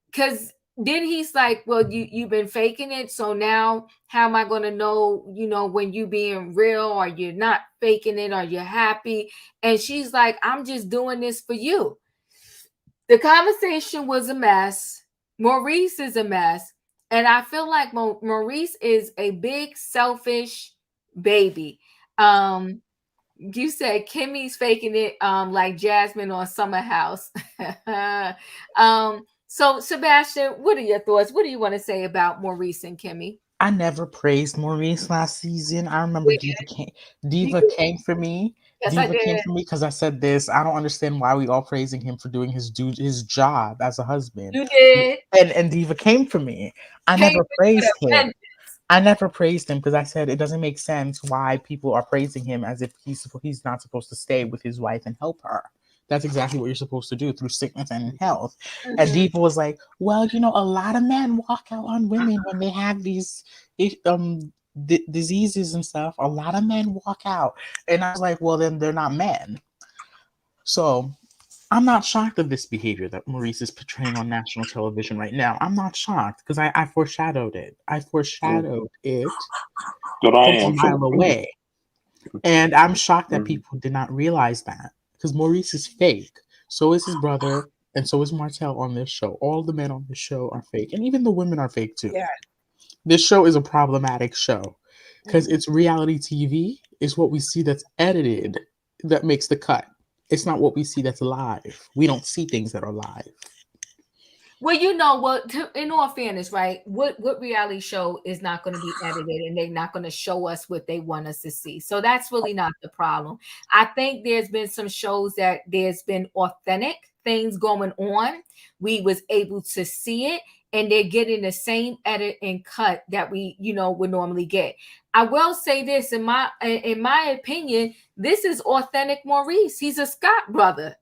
Speaker 1: because then he's like, well, you've been faking it, so now how am I going to know, you know, when you being real or you're not faking it or you're happy? And she's like, I'm just doing this for you. The conversation was a mess. Maurice is a mess. And I feel like Maurice is a big selfish baby. You said Kimmy's faking it like Jasmine on Summer House. So Sebastian, what are your thoughts? What do you want to say about Maurice and Kimmy?
Speaker 10: I never praised Maurice last season. I remember Diva came for me.
Speaker 1: Yes,
Speaker 10: Diva came for me because I said this. I don't understand why we all praising him for doing his job as a husband.
Speaker 1: You did.
Speaker 10: And Diva came for me. I never praised him. I never praised him because I said it doesn't make sense why people are praising him as if he's not supposed to stay with his wife and help her. That's exactly what you're supposed to do through sickness and health. Mm-hmm. And Diva was like, well, you know, a lot of men walk out on women when they have these diseases and stuff. A lot of men walk out. And I was like, well, then they're not men. So I'm not shocked of this behavior that Maurice is portraying on national television right now. I'm not shocked because I foreshadowed it. I foreshadowed it
Speaker 4: But
Speaker 10: from
Speaker 4: I
Speaker 10: a
Speaker 4: am
Speaker 10: mile away. And I'm shocked that people did not realize that because Maurice is fake. So is his brother, and so is Martell on this show. All the men on this show are fake, and even the women are fake too.
Speaker 2: Yeah.
Speaker 10: This show is a problematic show because it's reality TV. It's what we see that's edited that makes the cut. It's not what we see that's live. We don't see things that are live.
Speaker 1: Well, you know what? In all fairness, right? What reality show is not going to be edited, and they're not going to show us what they want us to see? So that's really not the problem. I think there's been some shows that there's been authentic things going on. We was able to see it, and they're getting the same edit and cut that we, would normally get. I will say this, in my opinion, this is authentic Maurice. He's a Scott brother.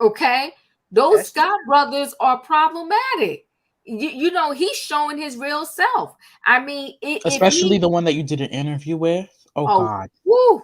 Speaker 1: Okay. Those Scott brothers are problematic. He's showing his real self. I mean,
Speaker 10: especially the one that you did an interview with. Oh God.
Speaker 1: Woo.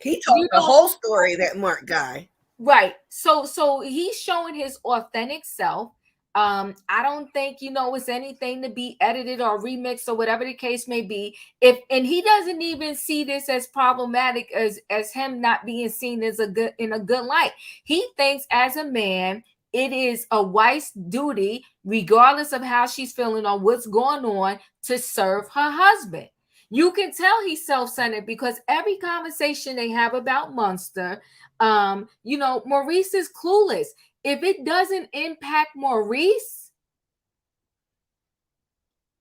Speaker 2: He told the whole story, that Mark guy.
Speaker 1: Right. So he's showing his authentic self. I don't think it's anything to be edited or remixed or whatever the case may be. And he doesn't even see this as problematic as him not being seen as in a good light. He thinks as a man, it is a wife's duty, regardless of how she's feeling or what's going on, to serve her husband. You can tell he's self-centered because every conversation they have about Munster, Maurice is clueless. If it doesn't impact Maurice,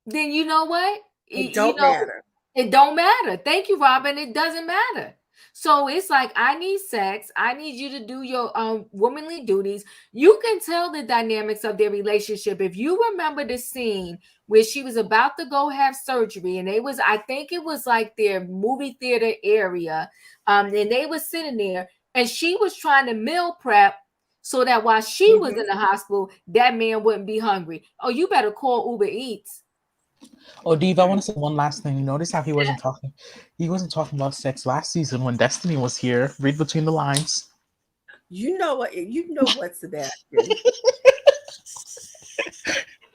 Speaker 1: then you know what?
Speaker 2: It don't matter.
Speaker 1: It don't matter. Thank you, Robin. It doesn't matter. So it's like, I need sex. I need you to do your womanly duties. You can tell the dynamics of their relationship. If you remember the scene where she was about to go have surgery, and I think it was like their movie theater area, and they were sitting there, and she was trying to meal prep so that while she was in the hospital, that man wouldn't be hungry. Oh, you better call Uber Eats.
Speaker 10: Oh, Diva, I want to say one last thing. You notice how he wasn't talking? He wasn't talking about sex last season when Destiny was here. Read between the lines.
Speaker 2: You know what, Sebastian.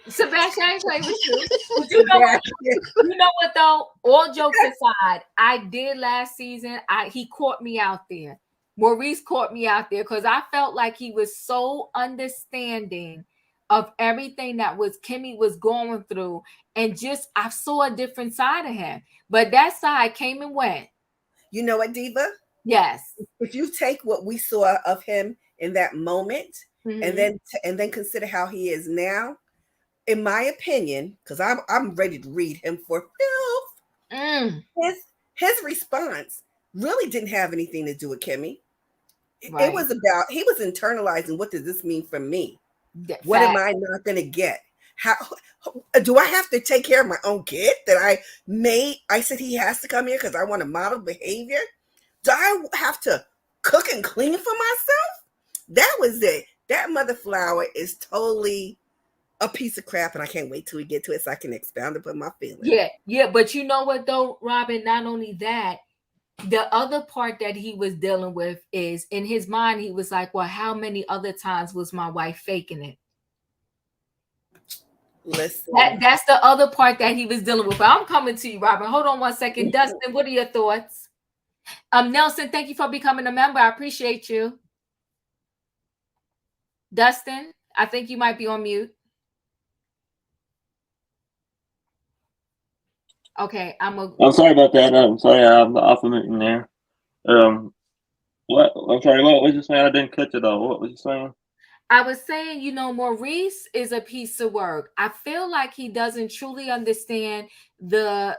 Speaker 1: Sebastian, I ain't playing with you. You know what though? All jokes aside, I did last season. He caught me out there. Maurice caught me out there because I felt like he was so understanding of everything that Kimmy was going through, and just I saw a different side of him. But that side came and went.
Speaker 2: You know what, Diva?
Speaker 1: Yes.
Speaker 2: If you take what we saw of him in that moment, and then consider how he is now, in my opinion, because I'm ready to read him for filth. His response really didn't have anything to do with Kimmy. Right. It was about, he was internalizing, what does this mean for me? What am I not going to get? How do I have to take care of my own kid that I said he has to come here because I want to model behavior? Do I have to cook and clean for myself? That was it. That mother flower is totally a piece of crap, and I can't wait till we get to it so I can expound upon my feelings.
Speaker 1: Yeah. But you know what though, Robin? Not only that, the other part that he was dealing with is, in his mind, he was like, well, how many other times was my wife faking it?
Speaker 2: Listen.
Speaker 1: That's the other part that he was dealing with. I'm coming to you, Robin. Hold on one second. Dustin, what are your thoughts? Nelson, thank you for becoming a member. I appreciate you. Dustin, I think you might be on mute. Okay, I'm
Speaker 4: sorry about that. I'm sorry, I'm off of it in there. What? I'm sorry. What was you saying? I didn't catch it all. What was you saying?
Speaker 1: I was saying, Maurice is a piece of work. I feel like he doesn't truly understand the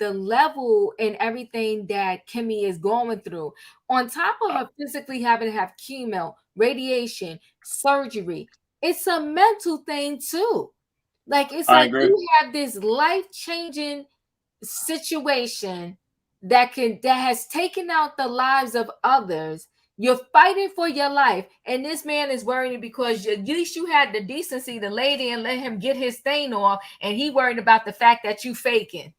Speaker 1: level and everything that Kimmy is going through. On top of her physically having to have chemo, radiation, surgery, it's a mental thing too. Like, it's like you have this life-changing situation that has taken out the lives of others. You're fighting for your life, and this man is worried because at least you had the decency to lay there and let him get his stain off, and he worried about the fact that you faking.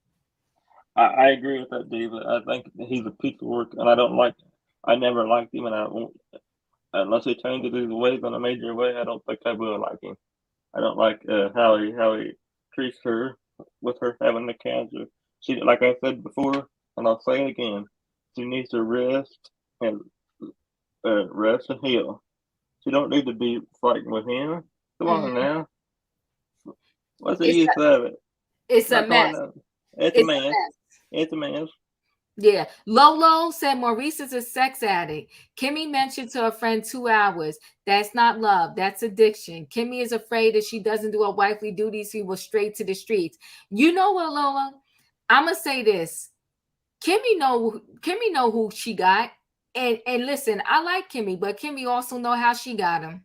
Speaker 4: I agree with that, David. I think he's a piece of work, and I never liked him, and unless he changes his ways in a major way, I don't think I will like him. I don't like how he treats her with her having the cancer. She, like I said before, and I'll say it again, she needs to rest and heal. She don't need to be fighting with him. Come on now. What's the use of it?
Speaker 1: It's a mess.
Speaker 4: It's a mess. It's a mess.
Speaker 1: Yeah. Lolo said Maurice is a sex addict. Kimmy mentioned to her friend 2 hours. That's not love. That's addiction. Kimmy is afraid that she doesn't do her wifely duties. He will straight to the streets. You know what, Lola? I'm gonna say this. Kimmy know who she got. And listen, I like Kimmy, but Kimmy also know how she got him.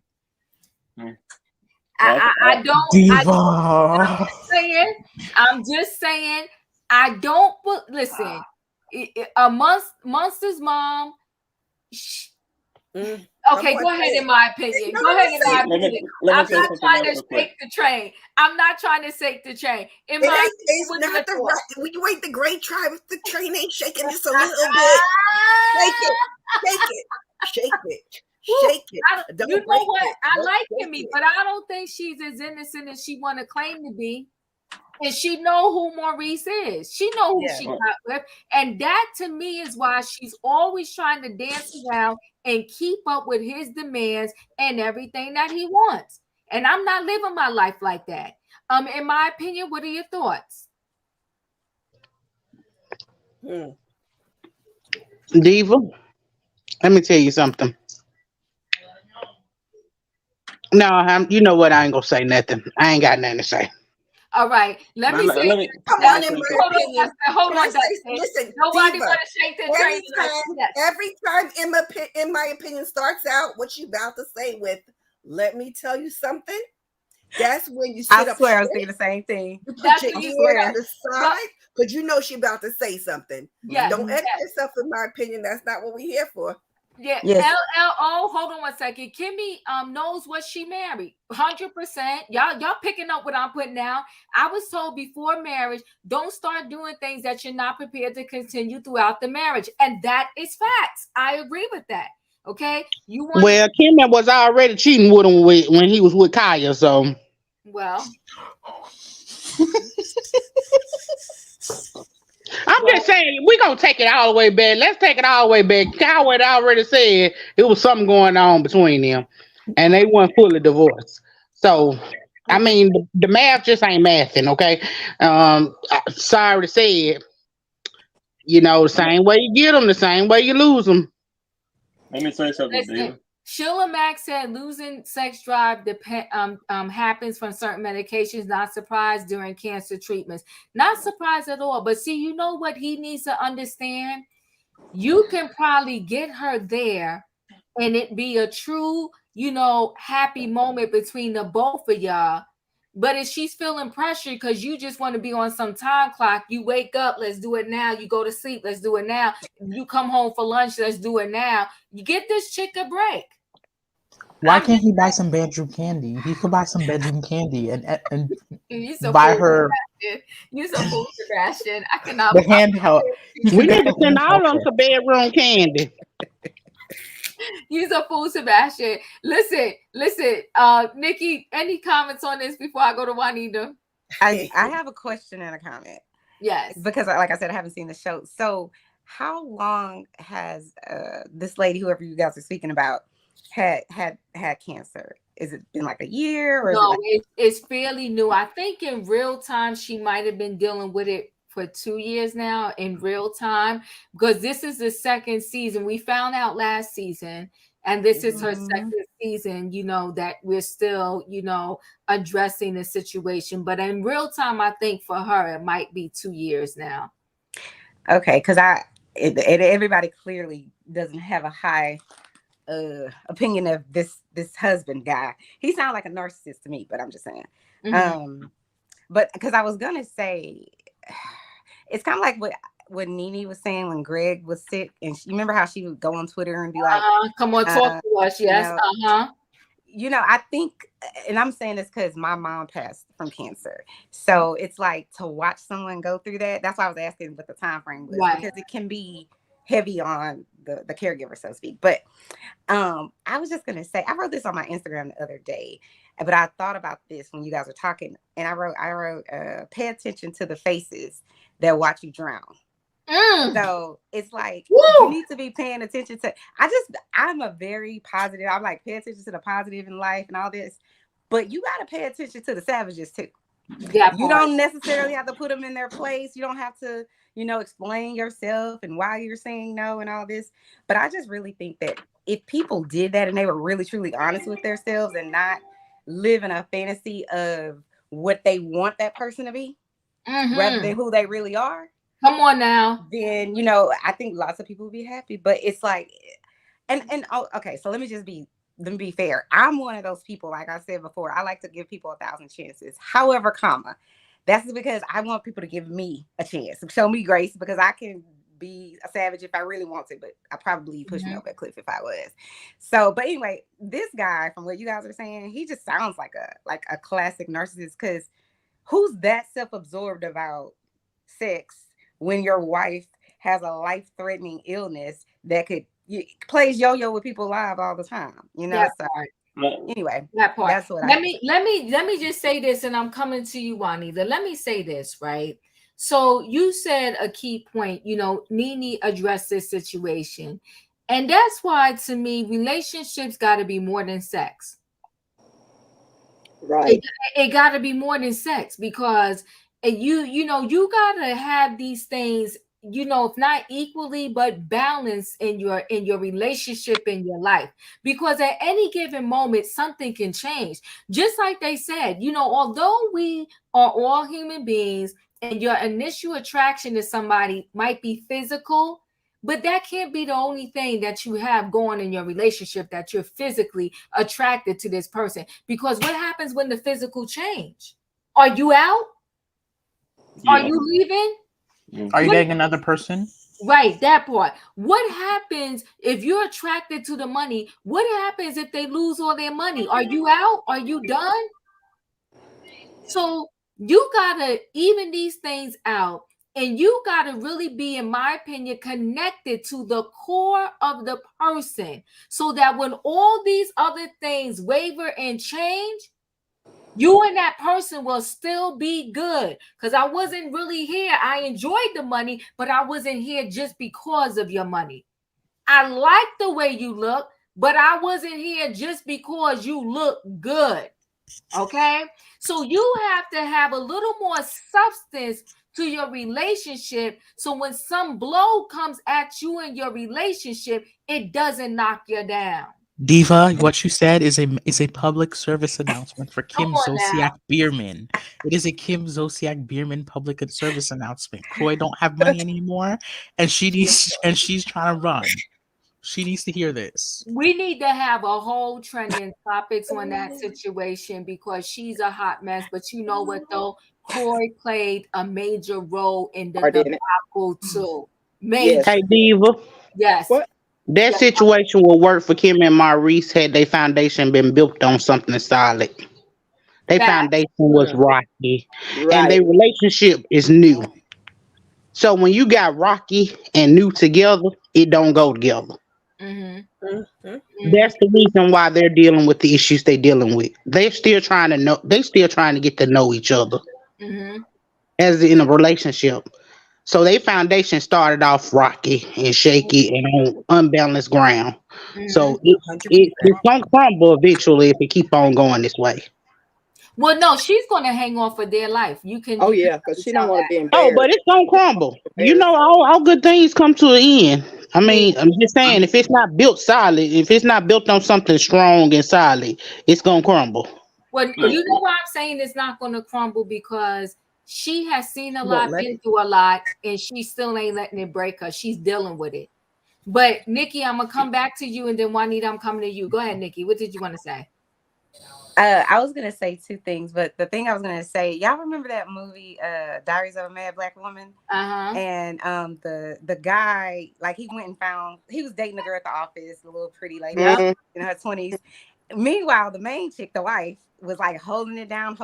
Speaker 1: I don't.
Speaker 10: Diva.
Speaker 1: I'm just saying. I don't. Listen. Monster's mom. Okay, go ahead. In my opinion, go ahead. In my opinion, I'm not trying to shake the train. I'm not trying to shake the train. In my
Speaker 2: it's not the right. When you wait the great try, if the train ain't shaking just a little bit, shake it.
Speaker 1: You know what? I like Kimmy, but I don't think she's as innocent as she want to claim to be. And she know who Maurice is. She know who she got with. And that to me is why she's always trying to dance around and keep up with his demands and everything that he wants. And I'm not living my life like that. In my opinion, what are your thoughts?
Speaker 6: Diva, let me tell you something. No, you know what? I ain't gonna say nothing. I ain't got nothing to say.
Speaker 1: All right, let me say.
Speaker 2: Come on, in my opinion.
Speaker 1: Hold on.
Speaker 2: Listen,
Speaker 1: nobody want to shake the train.
Speaker 2: Every time, in my opinion, starts out what you about to say with, "Let me tell you something." That's when you sit up.
Speaker 8: I swear, I was thinking the same thing.
Speaker 2: You put your ear on the side because you know she about to say something. Don't edit yourself. In my opinion, that's not what we're here for.
Speaker 1: Yeah. LLO, hold on one second. Kimmy knows what she married. 100%. Y'all picking up what I'm putting down. I was told before marriage, don't start doing things that you're not prepared to continue throughout the marriage. And that is facts. I agree with that. Okay.
Speaker 6: Well, Kimmy was already cheating with him when he was with Kaya, so
Speaker 1: well.
Speaker 6: I'm just saying, we're going to take it all the way back. Let's take it all the way back. Coward already said it was something going on between them, and they weren't fully divorced. So, I mean, the math just ain't mathing, okay? Sorry to say it. You know, the same way you get them, the same way you lose them.
Speaker 4: Let me say something, dude.
Speaker 1: Sheila Mack said losing sex drive happens from certain medications. Not surprised during cancer treatments. Not surprised at all. But see, you know what he needs to understand? You can probably get her there and it be a true, happy moment between the both of y'all. But if she's feeling pressure because you just want to be on some time clock, you wake up, let's do it now. You go to sleep, let's do it now. You come home for lunch, let's do it now. You get this chick a break.
Speaker 10: Why can't he buy some bedroom candy? He could buy some bedroom candy and buy her.
Speaker 1: You're so fool, Sebastian. I cannot.
Speaker 10: The handheld.
Speaker 6: We need to send all of them to bedroom candy.
Speaker 1: You're a fool, Sebastian. Listen. Nikki, any comments on this before I go to Juanita?
Speaker 8: I have a question and a comment.
Speaker 1: Yes.
Speaker 8: Because, like I said, I haven't seen the show. So, how long has this lady, whoever you guys are speaking about, had cancer? Is it been like a year? Or
Speaker 1: no, it's fairly new. I think in real time she might have been dealing with it for 2 years now in real time, because this is the second season. We found out last season, and this is her second season, that we're still, addressing the situation. But in real time, I think for her, it might be 2 years now.
Speaker 8: Okay, because everybody clearly doesn't have a high opinion of this husband guy. He sounds like a narcissist to me, but I'm just saying. But because I was gonna say, it's kind of like what Nene was saying when Greg was sick, and you remember how she would go on Twitter and be like,
Speaker 1: "Come on, talk to us." Yes,
Speaker 8: I think, and I'm saying this because my mom passed from cancer, so it's like to watch someone go through that. That's why I was asking what the time frame was, because it can be heavy on the caregiver, so to speak. But I was just gonna say, I wrote this on my Instagram the other day, but I thought about this when you guys were talking, and I wrote, pay attention to the faces that watch you drown. So it's like you need to be paying attention to. I'm a very positive. I'm like, pay attention to the positive in life and all this, but you got to pay attention to the savages too. You don't necessarily have to put them in their place. You don't have to, explain yourself and why you're saying no and all this. But I just really think that if people did that and they were really truly honest with themselves and not live in a fantasy of what they want that person to be, rather than who they really are.
Speaker 1: Come on now.
Speaker 8: Then, I think lots of people will be happy, but it's like, okay, so let me be fair. I'm one of those people, like I said before, I like to give people 1,000 chances. However, that's because I want people to give me a chance, show me grace, because I can be a savage if I really want to, but I probably push me over a cliff if I was. So, but anyway, this guy, from what you guys are saying, he just sounds like a classic narcissist, because who's that self-absorbed about sex when your wife has a life-threatening illness that plays yo-yo with people live all the time, Anyway,
Speaker 1: that part.
Speaker 8: That's what
Speaker 1: let me just say this, and I'm coming to you, Juanita. Let me say this, right? So you said a key point, Nene addressed this situation. And that's why, to me, relationships got to be more than sex.
Speaker 3: Right.
Speaker 1: It got to be more than sex, because you got to have these things, if not equally, but balance in your relationship, in your life, because at any given moment, something can change. Just like they said, although we are all human beings and your initial attraction to somebody might be physical, but that can't be the only thing that you have going in your relationship, that you're physically attracted to this person. Because what happens when the physical change? Are you out? Yeah. Are you leaving?
Speaker 10: Are you getting another person?
Speaker 1: Right, that part. What happens if you're attracted to the money? What happens if they lose all their money? Are you out? Are you done? So you gotta even these things out. And you got to really be, in my opinion, connected to the core of the person, so that when all these other things waver and change, you and that person will still be good. Because I wasn't really here. I enjoyed the money, but I wasn't here just because of your money. I like the way you look, but I wasn't here just because you look good. Okay? So you have to have a little more substance to your relationship, so when some blow comes at you in your relationship, it doesn't knock you down.
Speaker 10: Diva, what you said is a public service announcement for Kim Zolciak Bierman. It is a Kim Zolciak Bierman public service announcement. Kroy don't have money anymore, and she's trying to run. She needs to hear this.
Speaker 1: We need to have a whole trending topics on that situation, because she's a hot mess. But you know what though? Kroy played a major role in the debacle too. Major.
Speaker 6: Hey, Diva.
Speaker 1: Yes.
Speaker 6: What? That situation will work for Kim and Maurice had their foundation been built on something solid. Their foundation was rocky, and their relationship is new. So when you got rocky and new together, it don't go together. That's the reason why they're dealing with the issues they're dealing with. They're still trying to know. They still trying to get to know each other as in a relationship. So their foundation started off rocky and shaky and on unbalanced ground. So it's gonna crumble eventually if it keep on going this way.
Speaker 1: Well, no, she's gonna hang on for dear life. You can.
Speaker 3: Oh yeah, because she don't want to be embarrassed.
Speaker 6: Oh, but it's gonna crumble. All good things come to an end. I mean, I'm just saying, if it's not built solid, if it's not built on something strong and solid, it's gonna crumble.
Speaker 1: Well, you know why I'm saying it's not gonna crumble, because she has seen a lot, been through a lot, and she still ain't letting it break her. She's dealing with it. But Nikki, I'm gonna come back to you, and then Juanita, I'm coming to you. Go ahead, Nikki. What did you want to say?
Speaker 8: I was gonna say two things, but the thing I was gonna say, y'all remember that movie, Diaries of a Mad Black Woman? And the guy, like, he went and found, he was dating a girl at the office, a little pretty lady in her 20s. Meanwhile, the main chick, the wife, was like holding him down,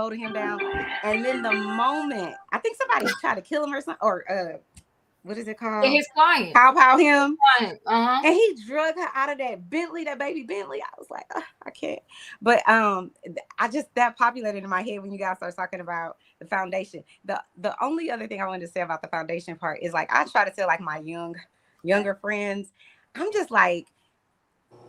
Speaker 8: and then the moment I think somebody tried to kill him or something, or what is it called?
Speaker 1: His client.
Speaker 8: Pow him.
Speaker 1: Uh-huh.
Speaker 8: And he drug her out of that Bentley, that baby Bentley. I was like, I can't. But I just, that populated in my head when you guys start talking about the foundation. The only other thing I wanted to say about the foundation part is like, I try to tell like my younger friends, I'm just like,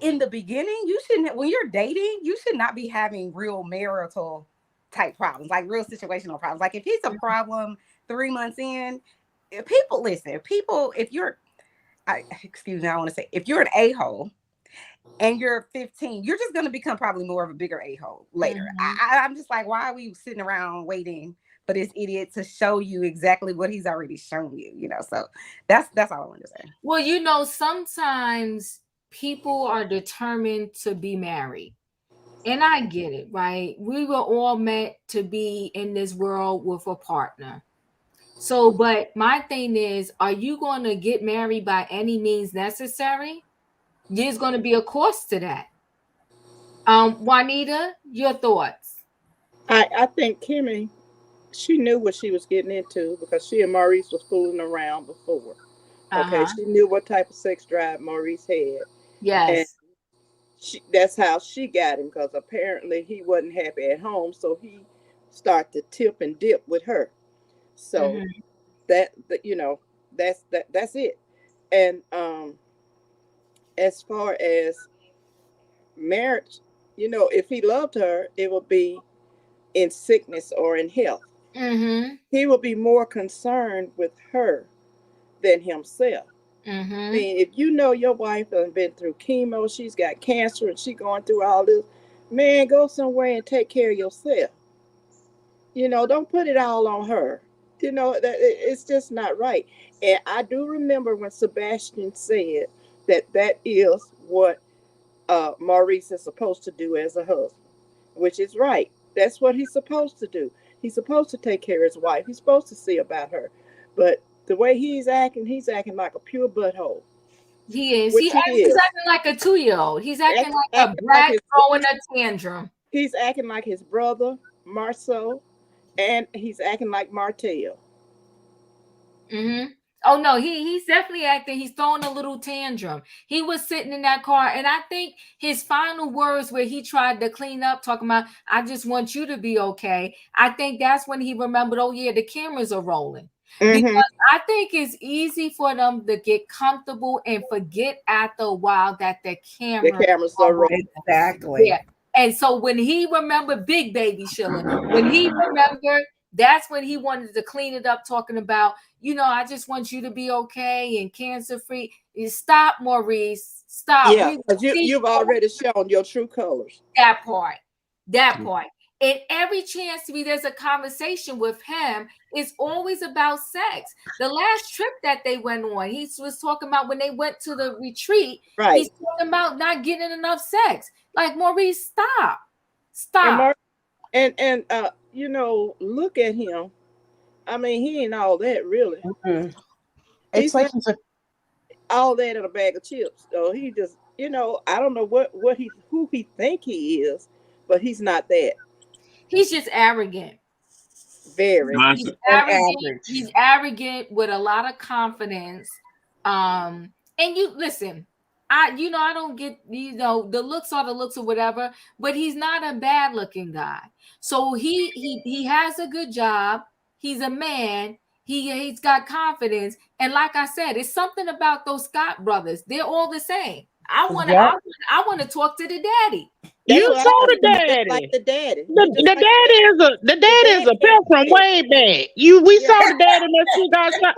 Speaker 8: in the beginning, you shouldn't, when you're dating, you should not be having real marital type problems, like real situational problems. Like if he's a problem 3 months in, people, if you're, excuse me, I want to say, if you're an a-hole and you're 15, you're just going to become probably more of a bigger a-hole later. I'm just like, why are we sitting around waiting for this idiot to show you exactly what he's already shown you, you know? So that's all I wanted to say.
Speaker 1: Well, you know, sometimes people are determined to be married. And I get it, right? We were all meant to be in this world with a partner. So, but my thing is, are you going to get married by any means necessary? There's going to be a cost to that. Juanita, your thoughts?
Speaker 3: I think Kimmy, she knew what she was getting into because she and Maurice was fooling around before. Okay, she knew what type of sex drive Maurice had.
Speaker 1: Yes.
Speaker 3: And that's how she got him, because apparently he wasn't happy at home, so he started to tip and dip with her. So that you know, that's it. And as far as marriage, you know, if he loved her, it would be in sickness or in health. He would be more concerned with her than himself. I mean, if you know your wife has been through chemo, she's got cancer, and she's going through all this, man, go somewhere and take care of yourself. You know, don't put it all on her. You know, it's just not right. And I do remember when Sebastian said that is what Maurice is supposed to do as a husband, which is right. That's what he's supposed to do. He's supposed to take care of his wife. He's supposed to see about her. But the way he's acting like a pure butthole.
Speaker 1: He is. He's acting like a 2-year-old. He's acting like a brat throwing a tantrum.
Speaker 3: He's acting like his brother, Marsau, and he's acting like Martell.
Speaker 1: Oh no, he's definitely acting. He's throwing a little tantrum. He was sitting in that car, and I think his final words where he tried to clean up, talking about, I just want you to be okay. I think that's when he remembered, oh yeah, the cameras are rolling. Because I think it's easy for them to get comfortable and forget after a while that the cameras
Speaker 3: are rolling.
Speaker 2: Exactly.
Speaker 1: Yeah. And so when he remembered Big Baby Shilla, when he remembered, that's when he wanted to clean it up, talking about, you know, I just want you to be okay and cancer free. Stop, Maurice. Stop.
Speaker 3: Yeah, because you've already shown your true colors.
Speaker 1: That part. And every chance there's a conversation with him, it's always about sex. The last trip that they went on, he was talking about when they went to the retreat.
Speaker 3: Right.
Speaker 1: He's talking about not getting enough sex. Like, Maurice, stop.
Speaker 3: And you know, look at him. I mean, he ain't all that really.
Speaker 10: It's like
Speaker 3: all that in a bag of chips. So he just, you know, I don't know who he think he is, but he's not that.
Speaker 1: He's just arrogant.
Speaker 3: Very.
Speaker 1: He's arrogant. He's arrogant with a lot of confidence. And you listen, I don't get, you know, the looks are the looks or whatever, but he's not a bad looking guy. So he has a good job. He's a man. He's got confidence. And like I said, it's something about those Scott brothers. They're all the same. I want to talk to the daddy.
Speaker 6: You saw the daddy.
Speaker 3: Like the daddy.
Speaker 6: The daddy is a pimp from way back. We saw the daddy in that shit got shot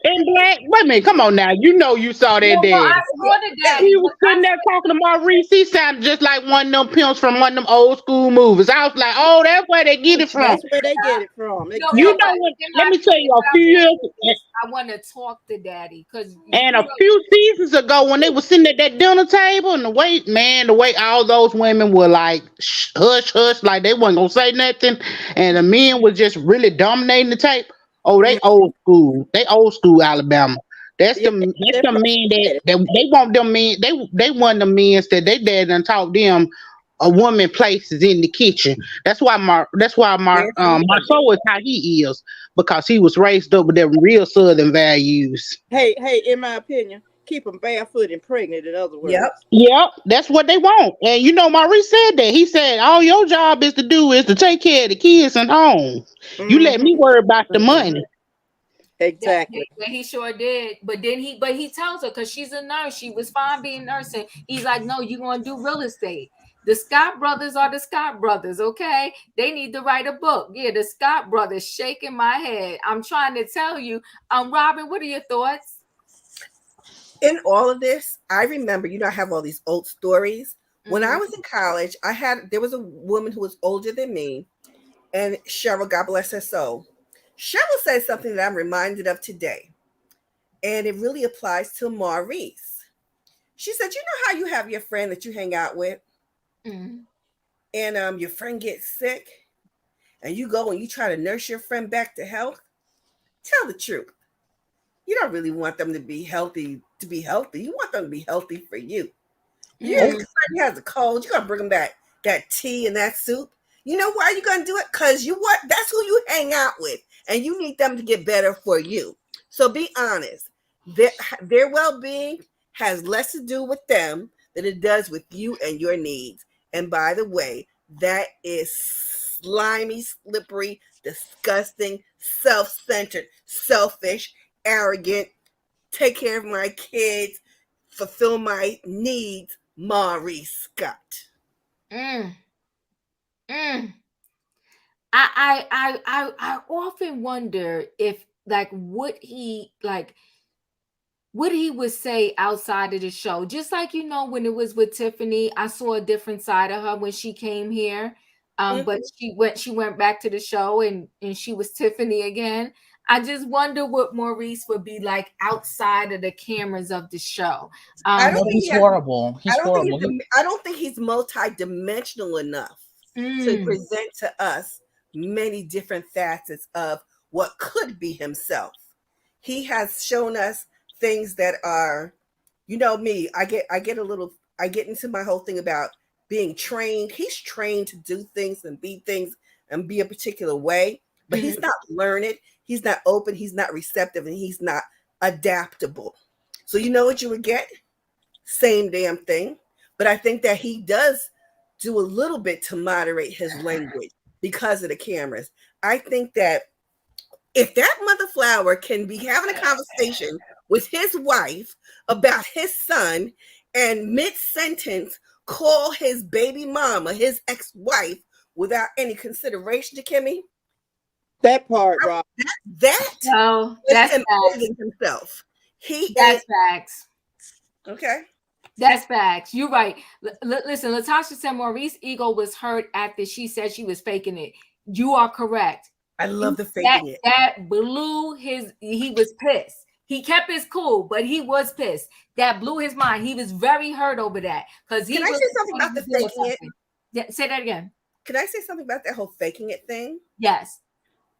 Speaker 6: in black. Wait a minute, come on now. You know you saw that daddy.
Speaker 1: I saw the daddy.
Speaker 6: He was sitting there talking to Maurice. He sounded just like one of them pimps from one of them old school movies. I was like, oh, that's where they get it from.
Speaker 3: That's where they get it from.
Speaker 6: You know what? Let me tell you, a few years
Speaker 1: I want to talk to daddy
Speaker 6: and a few seasons ago when they were sitting at that dinner table and the way all those women were like hush hush, like they wasn't gonna say nothing, and the men was just really dominating the tape. Oh, they old school Alabama. That's the men that they want them men. They want the men that they dad done taught them a woman places in the kitchen. That's why Marceau is how he is, because he was raised up with them real Southern values.
Speaker 3: Hey, in my opinion, keep them barefoot and pregnant, in other words.
Speaker 6: Yep, that's what they want. And Maurice said that. He said, all your job is to take care of the kids and home. You let me worry about the money.
Speaker 3: Exactly.
Speaker 1: Yeah, he sure did. But he tells her, because she's a nurse, she was fine being nursing. He's like, no, you're going to do real estate. The Scott brothers are the Scott brothers, okay? They need to write a book. Yeah, the Scott brothers, shaking my head. I'm trying to tell you. Robin, what are your thoughts?
Speaker 2: In all of this, I remember, I have all these old stories. When I was in college, there was a woman who was older than me, and Cheryl, God bless her soul. Cheryl said something that I'm reminded of today, and it really applies to Maurice. She said, you know how you have your friend that you hang out with, and your friend gets sick, and you go and you try to nurse your friend back to health? Tell the truth. You don't really want them to be healthy. You want them to be healthy for you. If somebody has a cold, you're going to bring them that tea and that soup. You know why you're going to do it? Because that's who you hang out with, and you need them to get better for you. So be honest. Their well-being has less to do with them than it does with you and your needs. And by the way, that is slimy, slippery, disgusting, self-centered, selfish, arrogant, take care of my kids, fulfill my needs, Maurice Scott.
Speaker 1: I often wonder if what he would say outside of the show. Just like, when it was with Tiffany, I saw a different side of her when she came here. But she went back to the show and she was Tiffany again. I just wonder what Maurice would be like outside of the cameras of the show.
Speaker 10: He's horrible. He's horrible.
Speaker 2: I don't think he's multidimensional enough to present to us many different facets of what could be himself. He has shown us things that are, me, I get into my whole thing about being trained. He's trained to do things and be a particular way, but he's not learned. He's not open. He's not receptive, and he's not adaptable. So you know what you would get? Same damn thing. But I think that he does do a little bit to moderate his language because of the cameras. I think that if that mother flower can be having a conversation with his wife about his son and mid-sentence call his baby mama, his ex-wife, without any consideration to Kimmy.
Speaker 3: That part, Rob.
Speaker 2: That's himself.
Speaker 1: That's facts.
Speaker 2: Okay.
Speaker 1: That's facts. You're right. Listen, Latasha said Maurice's ego was hurt after she said she was faking it. You are correct.
Speaker 2: I love the faking it.
Speaker 1: That blew he was pissed. He kept his cool, but he was pissed. That blew his mind. He was very hurt over that. Can I
Speaker 2: say something about the faking it?
Speaker 1: Yeah, say that again.
Speaker 2: Can I say something about that whole faking it thing?
Speaker 1: Yes.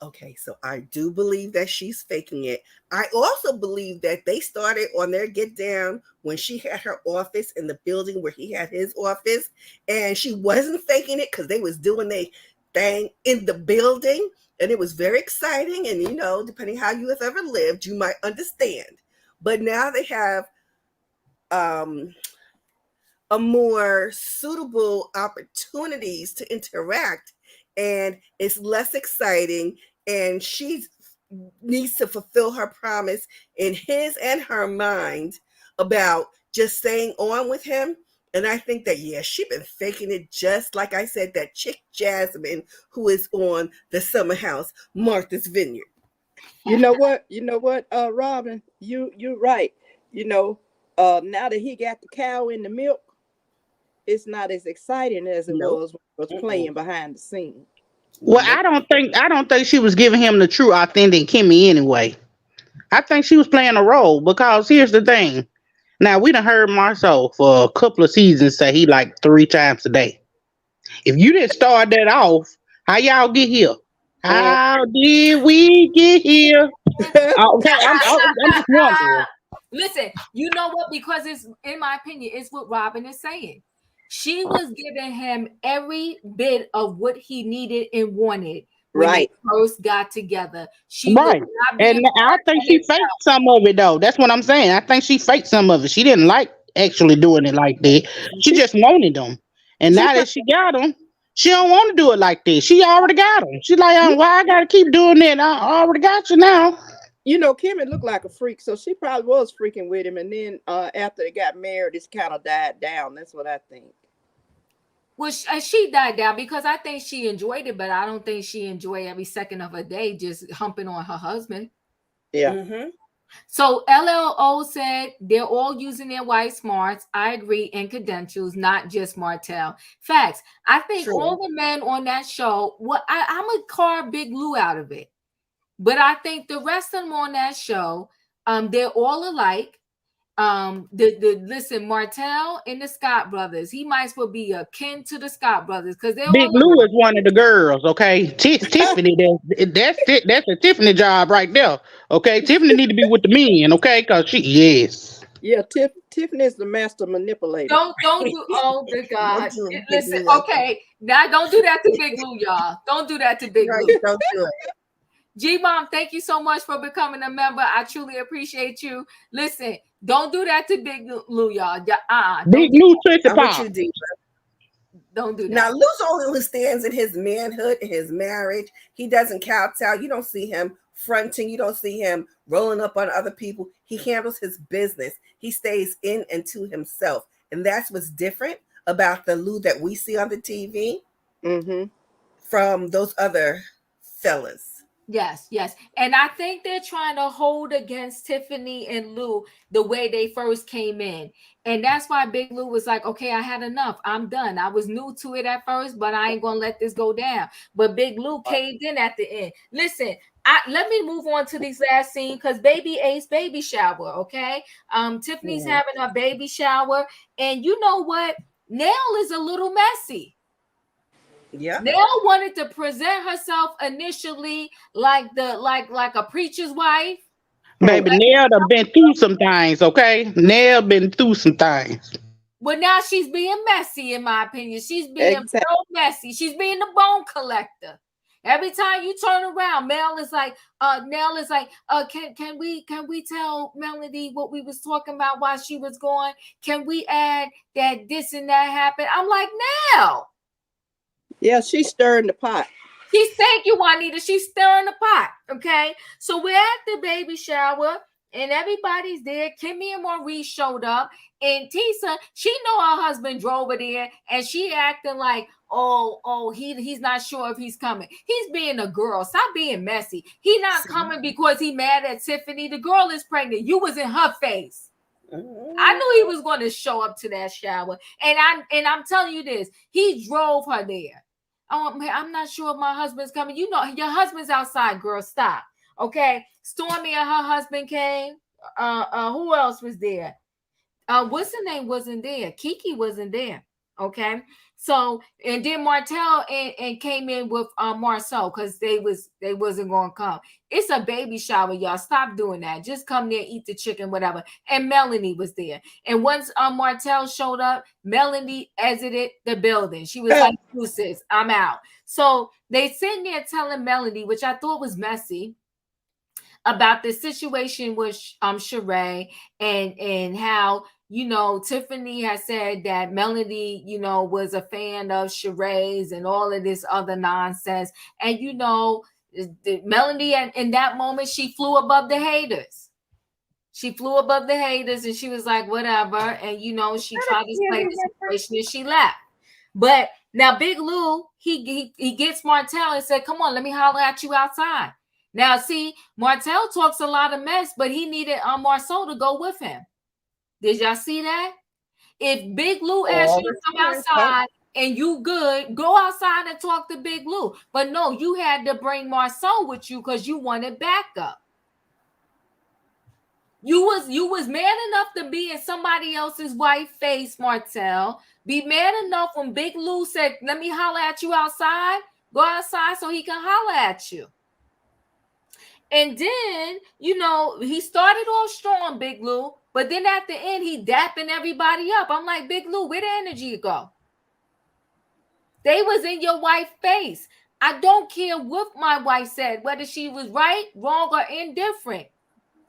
Speaker 2: Okay, so I do believe that she's faking it. I also believe that they started on their get down when she had her office in the building where he had his office, and she wasn't faking it because they was doing their thing in the building, and it was very exciting. And depending how you have ever lived, you might understand. But now they have a more suitable opportunities to interact, and it's less exciting, and she needs to fulfill her promise in his and her mind about just staying on with him. And I think that, she been faking it, just like I said, that chick Jasmine who is on the Summer House, Martha's Vineyard.
Speaker 3: You know what, Robin, you're right. Now that he got the cow in the milk, it's not as exciting as it was when it was playing behind the scenes.
Speaker 6: Well, I don't think she was giving him the true authentic Kimmy anyway. I think she was playing a role, because here's the thing. Now, we done heard Marsau for a couple of seasons say he like 3 times a day. If you didn't start that off, how y'all get here? How did we get here? Okay, I'm just wondering.
Speaker 1: Listen, you know what? Because it's, in my opinion, it's what Robin is saying. She was giving him every bit of what he needed and wanted when they first got together. She was not being.
Speaker 6: And I think she faked some of it though. That's what I'm saying. I think she faked some of it. She didn't like actually doing it like that. She just wanted them. And now that she got them, she don't want to do it like this. She already got them. She's like, why I gotta keep doing it? I already got you now.
Speaker 3: You know, Kimmy looked like a freak, so she probably was freaking with him. And then after they got married, it's kind of died down. That's what I think.
Speaker 1: Well, she died down because I think she enjoyed it, but I don't think she enjoyed every second of her day just humping on her husband.
Speaker 3: Yeah.
Speaker 2: Mm-hmm.
Speaker 1: So LLO said they're all using their white smarts. I agree, and credentials, not just Martell. Facts. I think all the men on that show, I'm gonna carve Big Lou out of it, but I think the rest of them on that show, they're all alike. Listen, Martell and the Scott brothers, he might as well be akin to the Scott brothers because they're
Speaker 6: Big
Speaker 1: all
Speaker 6: Lou is one of the girls, okay? Tiffany, that's it. That's a Tiffany job right there, okay? Tiffany need to be with the men, okay? Because
Speaker 3: yeah, Tiffany is the master manipulator.
Speaker 1: Don't do. Oh the God! Listen, okay, now don't do that to Big Lou, y'all. Don't do that to Big Lou.
Speaker 2: Don't do it.
Speaker 1: G-Mom, thank you so much for becoming a member. I truly appreciate you. Listen, don't do that to Big Lou, y'all.
Speaker 6: Big Lou Twisted Pop.
Speaker 1: Don't do that.
Speaker 2: Now, Lou's only who stands in his manhood, in his marriage. He doesn't kowtow. You don't see him fronting. You don't see him rolling up on other people. He handles his business. He stays in and to himself. And that's what's different about the Lou that we see on the TV from those other fellas.
Speaker 1: Yes. And I think they're trying to hold against Tiffany and Lou the way they first came in. And that's why Big Lou was like, okay, I had enough. I'm done. I was new to it at first, but I ain't going to let this go down. But Big Lou caved in at the end. Listen, let me move on to this last scene because baby Ace baby shower, okay? Tiffany's having a baby shower. And you know what? Nell is a little messy.
Speaker 2: Yeah.
Speaker 1: Nell wanted to present herself initially like a preacher's wife.
Speaker 6: Baby, Nell done been through some things, okay? Nell been through some things.
Speaker 1: But now she's being messy, in my opinion. She's being so messy. She's being the bone collector. Every time you turn around, Nell is like, can we tell Melody what we was talking about while she was gone? Can we add that this and that happened? I'm like, Nell.
Speaker 3: Yeah, she's stirring the pot.
Speaker 1: Thank you, Juanita. She's stirring the pot. Okay. So we're at the baby shower and everybody's there. Kimmy and Maurice showed up. And Tisha, she know her husband drove her there and she acting like, he's not sure if he's coming. He's being a girl. Stop being messy. He not coming because he mad at Tiffany. The girl is pregnant. You was in her face. I knew he was going to show up to that shower. And I'm telling you this, he drove her there. I'm not sure if my husband's coming. You know, your husband's outside, girl. Stop. Okay. Stormy and her husband came. Who else was there? What's her name wasn't there? Kiki wasn't there. Okay. So, and then Martell and came in with Marsau because they wasn't going to come. It's a baby shower, y'all. Stop doing that. Just come there, eat the chicken, whatever. And Melanie was there. And once Martell showed up, Melanie exited the building. She was like, "Sis, I'm out." So they sitting there telling Melanie, which I thought was messy, about the situation with Sheree and how, you know, Tiffany has said that Melody, you know, was a fan of Sheree's and all of this other nonsense. And, you know, Melody, in that moment, she flew above the haters. She flew above the haters and she was like, whatever. And, you know, she tried to explain the situation and she left. But now Big Lou, he gets Martell and said, come on, let me holler at you outside. Now, see, Martell talks a lot of mess, but he needed Marsau to go with him. Did y'all see that? If Big Lou asked you to come outside and you good, go outside and talk to Big Lou. But no, you had to bring Marsau with you because you wanted backup. You was man enough to be in somebody else's wife face, Martell. Be man enough when Big Lou said, let me holler at you outside. Go outside so he can holler at you. And then, you know, he started off strong, Big Lou, but then at the end, he dapping everybody up. I'm like, Big Lou, where the energy go? They was in your wife's face. I don't care what my wife said, whether she was right, wrong, or indifferent.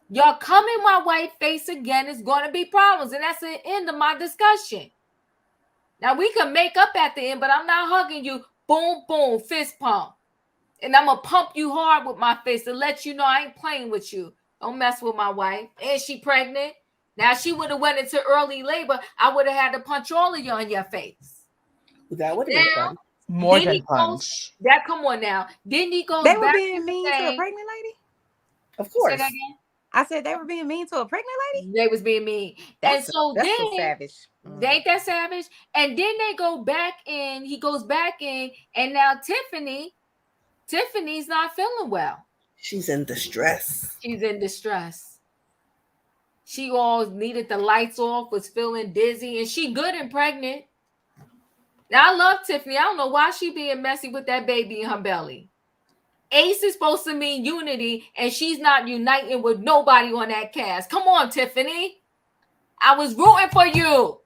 Speaker 1: Y'all come in my wife's face again, it's going to be problems. And that's the end of my discussion. Now, we can make up at the end, but I'm not hugging you. Boom, boom, fist pump. And I'm going to pump you hard with my fist to let you know I ain't playing with you. Don't mess with my wife. And she pregnant. Now, if she would have went into early labor, I would have had to punch all of you in your face.
Speaker 2: That would have been fun.
Speaker 10: More than punch.
Speaker 1: Come on now. Didn't he go
Speaker 8: They were
Speaker 1: back
Speaker 8: being mean to a pregnant lady?
Speaker 2: Of course.
Speaker 1: Say that again?
Speaker 8: I said they were being mean to a pregnant lady?
Speaker 1: They was being mean.
Speaker 8: That's
Speaker 1: so
Speaker 8: savage.
Speaker 1: Ain't that savage? And then they go back in. He goes back in. And now Tiffany's not feeling well.
Speaker 2: She's in distress.
Speaker 1: She all needed the lights off, was feeling dizzy, and she good and pregnant. Now, I love Tiffany. I don't know why she being messy with that baby in her belly. Ace is supposed to mean unity, and she's not uniting with nobody on that cast. Come on, Tiffany. I was rooting for you.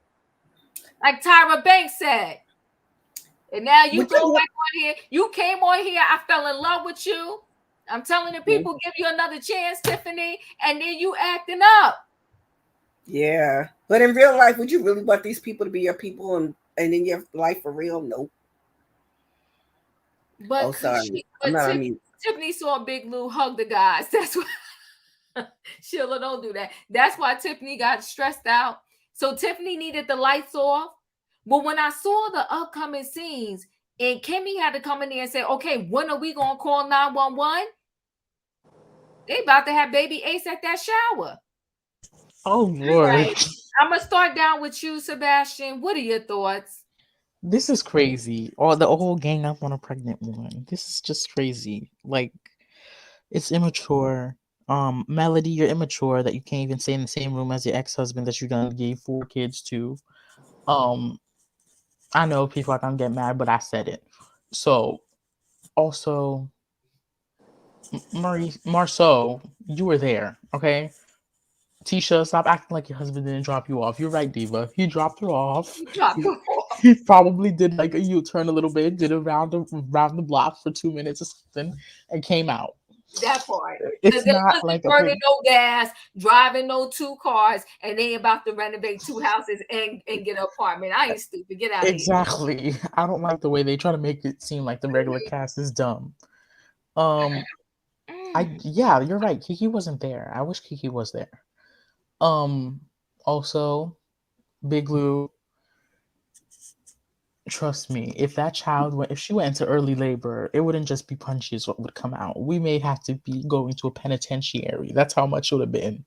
Speaker 1: Like Tyra Banks said. And now you go back on here. You came on here. I fell in love with you. I'm telling the people, give you another chance, Tiffany, and then you acting up.
Speaker 2: Yeah. But in real life, would you really want these people to be your people and in your life for real? Nope.
Speaker 1: But
Speaker 2: sorry.
Speaker 1: Tiffany saw Big Lou hug the guys. That's why Sheila, don't do that. That's why Tiffany got stressed out. So Tiffany needed the lights off. But when I saw the upcoming scenes, and Kimmy had to come in there and say, okay, when are we going to call 911? They about to have baby Ace at that shower.
Speaker 10: Oh, Lord.
Speaker 1: Right. I'm going to start down with you, Sebastian. What are your thoughts?
Speaker 10: This is crazy. Or the whole gang up on a pregnant woman. This is just crazy. Like, it's immature. Melody, you're immature that you can't even stay in the same room as your ex-husband that you done gave 4 kids to. I know people are gonna get mad, but I said it. So, also, Maurice, Marsau, you were there, okay? Tisha, stop acting like your husband didn't drop you off. You're right, Diva. He dropped her off. He probably did like a U-turn a little bit, did a round the block for 2 minutes or something, and came out.
Speaker 1: That part.
Speaker 10: It's not like
Speaker 1: burning no gas, driving no 2 cars, and they about to renovate 2 houses and get an apartment. I ain't stupid. Get out of here.
Speaker 10: Exactly. I don't like the way they try to make it seem like the regular cast is dumb. Yeah, you're right. Kiki wasn't there. I wish Kiki was there. Also, Big Lou, trust me, if that child if she went into early labor, it wouldn't just be punches what would come out. We may have to be going to a penitentiary. That's how much it would have been.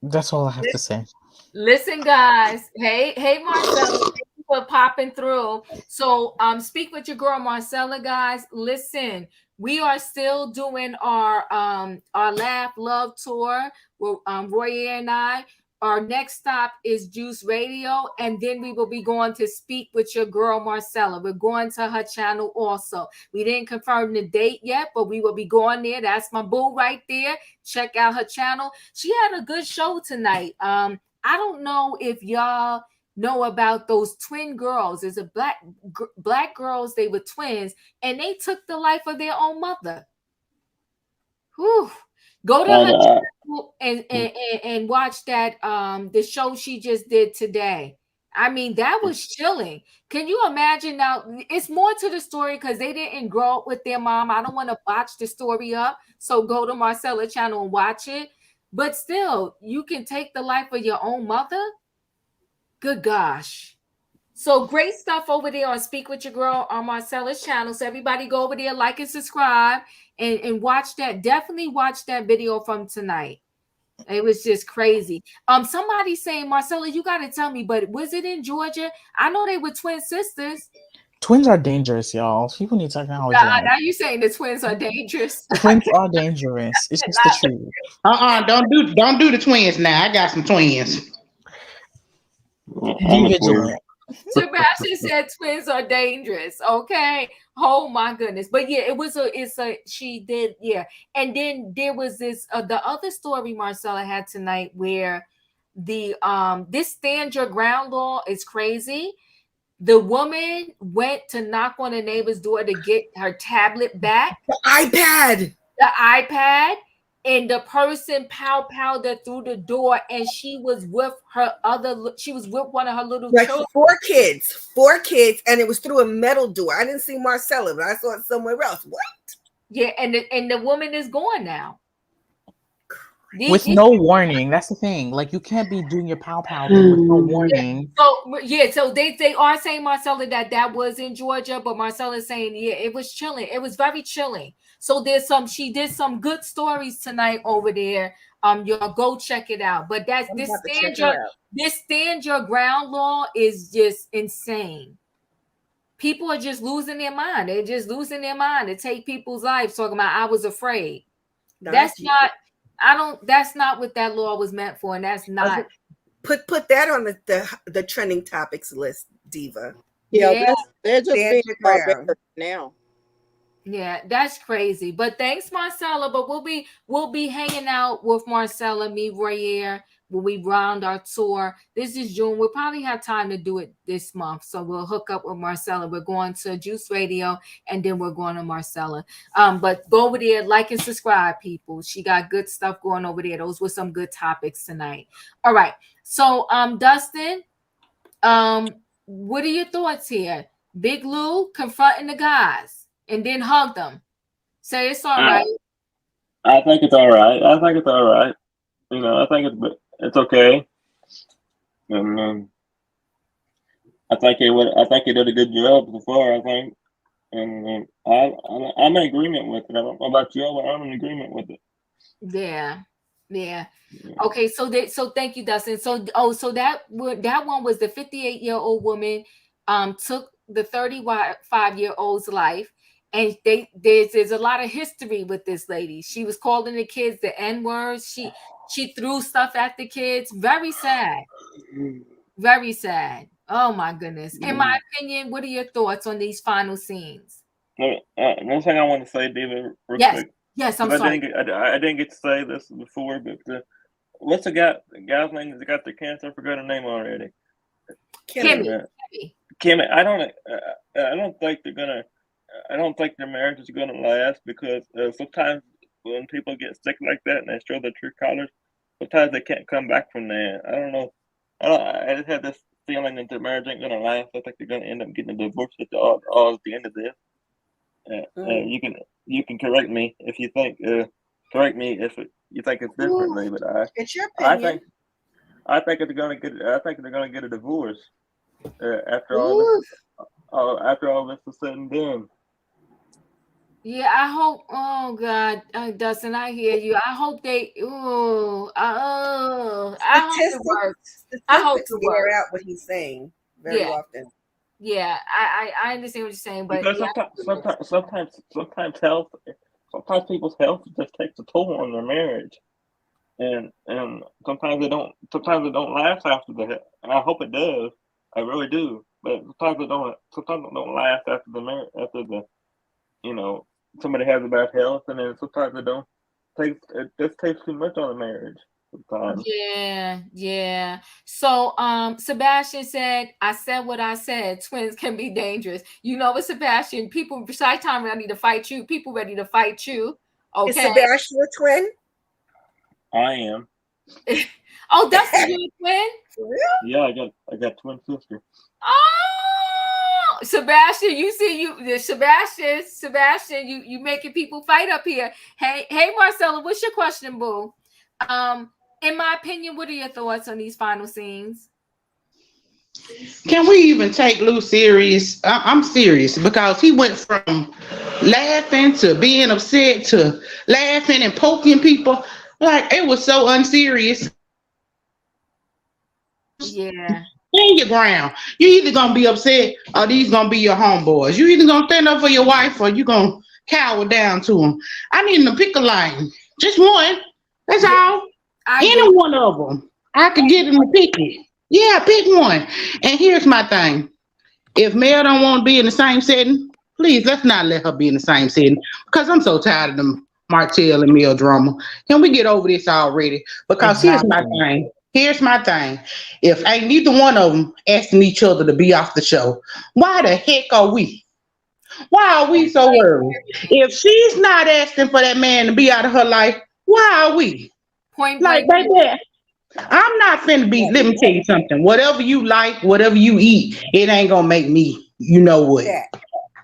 Speaker 10: That's all I have to say.
Speaker 1: Listen, guys. Hey, Marcella, thank you for popping through. So, speak with your girl Marcella, guys. Listen, we are still doing our Laugh Love tour with Royer and I. Our next stop is Juice Radio, and then we will be going to Speak with Your Girl Marcella. We're going to her channel also. We didn't confirm the date yet, but we will be going there. That's my boo right there. Check out her channel. She had a good show tonight. I don't know if y'all know about those twin girls. There's a black girls. They were twins, and they took the life of their own mother. Whew. Go to her channel and watch that the show she just did today. I mean, that was chilling. Can you imagine? Now, it's more to the story because they didn't grow up with their mom. I don't want to botch the story up. So go to Marcella's channel and watch it. But still, you can take the life of your own mother? Good gosh. So great stuff over there on Speak with Your Girl on Marcella's channel. So everybody go over there, like and subscribe, and watch that. Definitely watch that video from tonight. It was just crazy. Somebody saying, Marcella, you got to tell me, but was it in Georgia? I know they were twin sisters.
Speaker 10: Twins are dangerous, y'all. People need technology.
Speaker 1: Now you saying the twins are dangerous?
Speaker 10: Twins are dangerous. It's just the truth.
Speaker 6: Don't do the twins now. I got some twins.
Speaker 10: Be vigilant.
Speaker 1: Sebastian said twins are dangerous. Okay. Oh my goodness. But yeah, she did. Yeah. And then there was this, the other story Marcella had tonight where the, this stand your ground law is crazy. The woman went to knock on the neighbor's door to get her tablet back.
Speaker 2: The iPad.
Speaker 1: And the person powwowed her through the door, and she was with one of her little children.
Speaker 2: 4 kids, and it was through a metal door. I didn't see Marcella, but I saw it somewhere else. What?
Speaker 1: Yeah, and the woman is gone now.
Speaker 10: With no warning. That's the thing. Like, you can't be doing your pow thing with no warning.
Speaker 1: So they are saying, Marcella, that was in Georgia, but Marcella's saying, yeah, it was chilling. It was very chilling. So she did some good stories tonight over there. Y'all go check it out. But this stand your ground law is just insane. People are just losing their mind. They're just losing their mind to take people's lives, talking about I was afraid. That's not what that law was meant for, and that's not.
Speaker 2: Put that on the trending topics list, Diva.
Speaker 3: Yeah. They're just being better now.
Speaker 1: Yeah, that's crazy. But thanks, Marcella. But we'll be hanging out with Marcella, me, Royer, when we round our tour. This is June. We'll probably have time to do it this month. So we'll hook up with Marcella. We're going to Juice Radio, and then we're going to Marcella. But go over there, like and subscribe, people. She got good stuff going over there. Those were some good topics tonight. All right. So Dustin, what are your thoughts here? Big Lou confronting the guys and then hug them. Say it's all right.
Speaker 4: I think it's all right. You know, I think it's okay. And I think he did a good job so far. I think, and I'm in agreement with it. I don't know about you, but I'm in agreement with it.
Speaker 1: Yeah. Okay, so thank you, Dustin. So that one was the 58-year-old woman took the 35-year-old's life. And there's a lot of history with this lady. She was calling the kids the N-words. She threw stuff at the kids. Very sad. Very sad. Oh my goodness. In my opinion, what are your thoughts on these final scenes?
Speaker 4: One thing I want to say, David, real quick.
Speaker 1: Yes, I'm sorry.
Speaker 4: I didn't get to say this before, but what's the guy's name that got the cancer? I forgot her name already.
Speaker 1: Kimmy.
Speaker 4: Kimmy. I don't think they're gonna. I don't think their marriage is going to last because sometimes when people get sick like that and they show their true colors, sometimes they can't come back from that. I don't know. I just have this feeling that their marriage ain't going to last. I think they're going to end up getting a divorce at the end of this. You can correct me if you think you think it's differently, but
Speaker 2: it's your opinion.
Speaker 4: I think they're going to get a divorce after all this is said and done.
Speaker 1: Yeah, I hope. Oh God, Dustin, I hear you. I hope they. I hope it works. I hope it works.
Speaker 2: Out what he's saying very often.
Speaker 1: Yeah, I understand what you're saying, but
Speaker 4: sometimes people's health just takes a toll on their marriage, and sometimes it don't last after the. I hope it does. I really do, but sometimes it don't last after the marriage, after the, somebody has a bad health, and then sometimes it don't take. It just takes too much on a marriage. Sometimes.
Speaker 1: Yeah. So, Sebastian said, "I said what I said. Twins can be dangerous." You know what, Sebastian? People beside time ready to fight you. People ready to fight you. Okay.
Speaker 2: Is Sebastian a twin?
Speaker 4: I am.
Speaker 1: Oh, Dustin, you a twin?
Speaker 2: For real?
Speaker 4: Yeah, I got twin sister.
Speaker 1: Oh, Sebastian, Sebastian, you making people fight up here. Hey, Marcella, what's your question, boo? In my opinion, what are your thoughts on these final scenes?
Speaker 6: Can we even take Lou serious? I'm serious because he went from laughing to being upset to laughing and poking people. Like, it was so unserious.
Speaker 1: Yeah.
Speaker 6: Stand your ground. You either gonna be upset or these gonna be your homeboys. You either gonna stand up for your wife or you gonna cower down to them. I need them to pick a line. Just one. That's all. Any one of them. I could get them to pick it. Yeah, pick one. And here's my thing. If Mel don't want to be in the same setting, please let's not let her be in the same setting because I'm so tired of them Martell and Mel drama. Can we get over this already? Because here's my thing. Here's my thing. If ain't neither one of them asking each other to be off the show, why the heck are we? Why are we so worried? If she's not asking for that man to be out of her life, why are we?
Speaker 1: Point
Speaker 6: Like,
Speaker 1: blank.
Speaker 6: baby, I'm not finna be. Let me tell you something. Whatever you like, whatever you eat, it ain't gonna make me. You know what?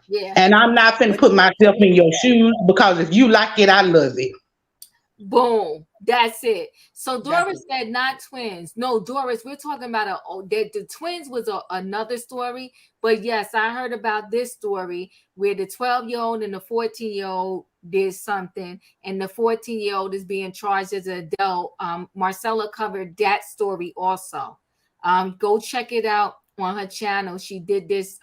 Speaker 1: Yeah.
Speaker 6: And I'm not finna put myself in your shoes because if you like it, I love it.
Speaker 1: Boom. That's it. So Doris said not twins. No, Doris, we're talking about the twins was another story. But yes, I heard about this story where the 12-year-old and the 14-year-old did something, and the 14-year-old is being charged as an adult. Marcella covered that story also. Go check it out on her channel. She did this.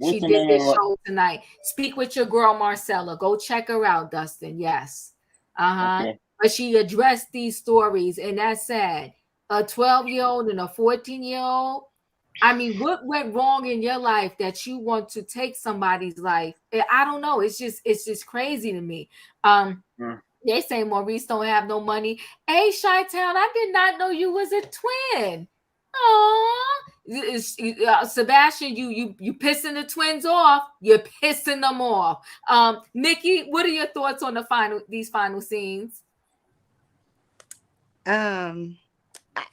Speaker 1: She did this show tonight. Speak with your girl Marcella. Go check her out, Dustin. Yes. Okay. But she addressed these stories, and that's sad. A 12-year-old and a 14-year-old. I mean, what went wrong in your life that you want to take somebody's life? I don't know. It's just crazy to me. They say Maurice don't have no money. Hey, Chi-Town, I did not know you was a twin. Aww. Sebastian, you pissing the twins off. You're pissing them off. Nikki, what are your thoughts on these final scenes?
Speaker 8: I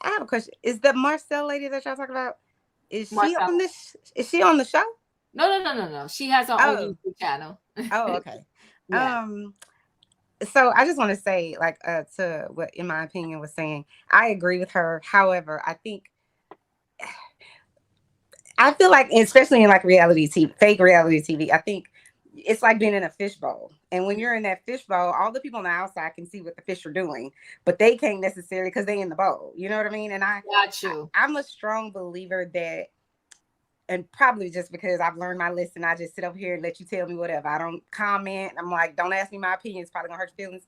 Speaker 8: have a question. Is the Marcel lady that y'all talking about? Is she on this? Is she on the show?
Speaker 1: No. She has her own YouTube channel.
Speaker 8: Oh, okay.
Speaker 1: Yeah.
Speaker 8: So I just want to say, like, to what, in my opinion, was saying, I agree with her. However, I feel like, especially in like reality TV, fake reality TV, I think it's like being in a fishbowl. And when you're in that fishbowl, all the people on the outside can see what the fish are doing, but they can't necessarily because they in the bowl. You know what I mean? And I'm a strong believer that, and probably just because I've learned my lesson, I just sit over here and let you tell me whatever. I don't comment. I'm like, don't ask me my opinion. It's probably gonna hurt your feelings.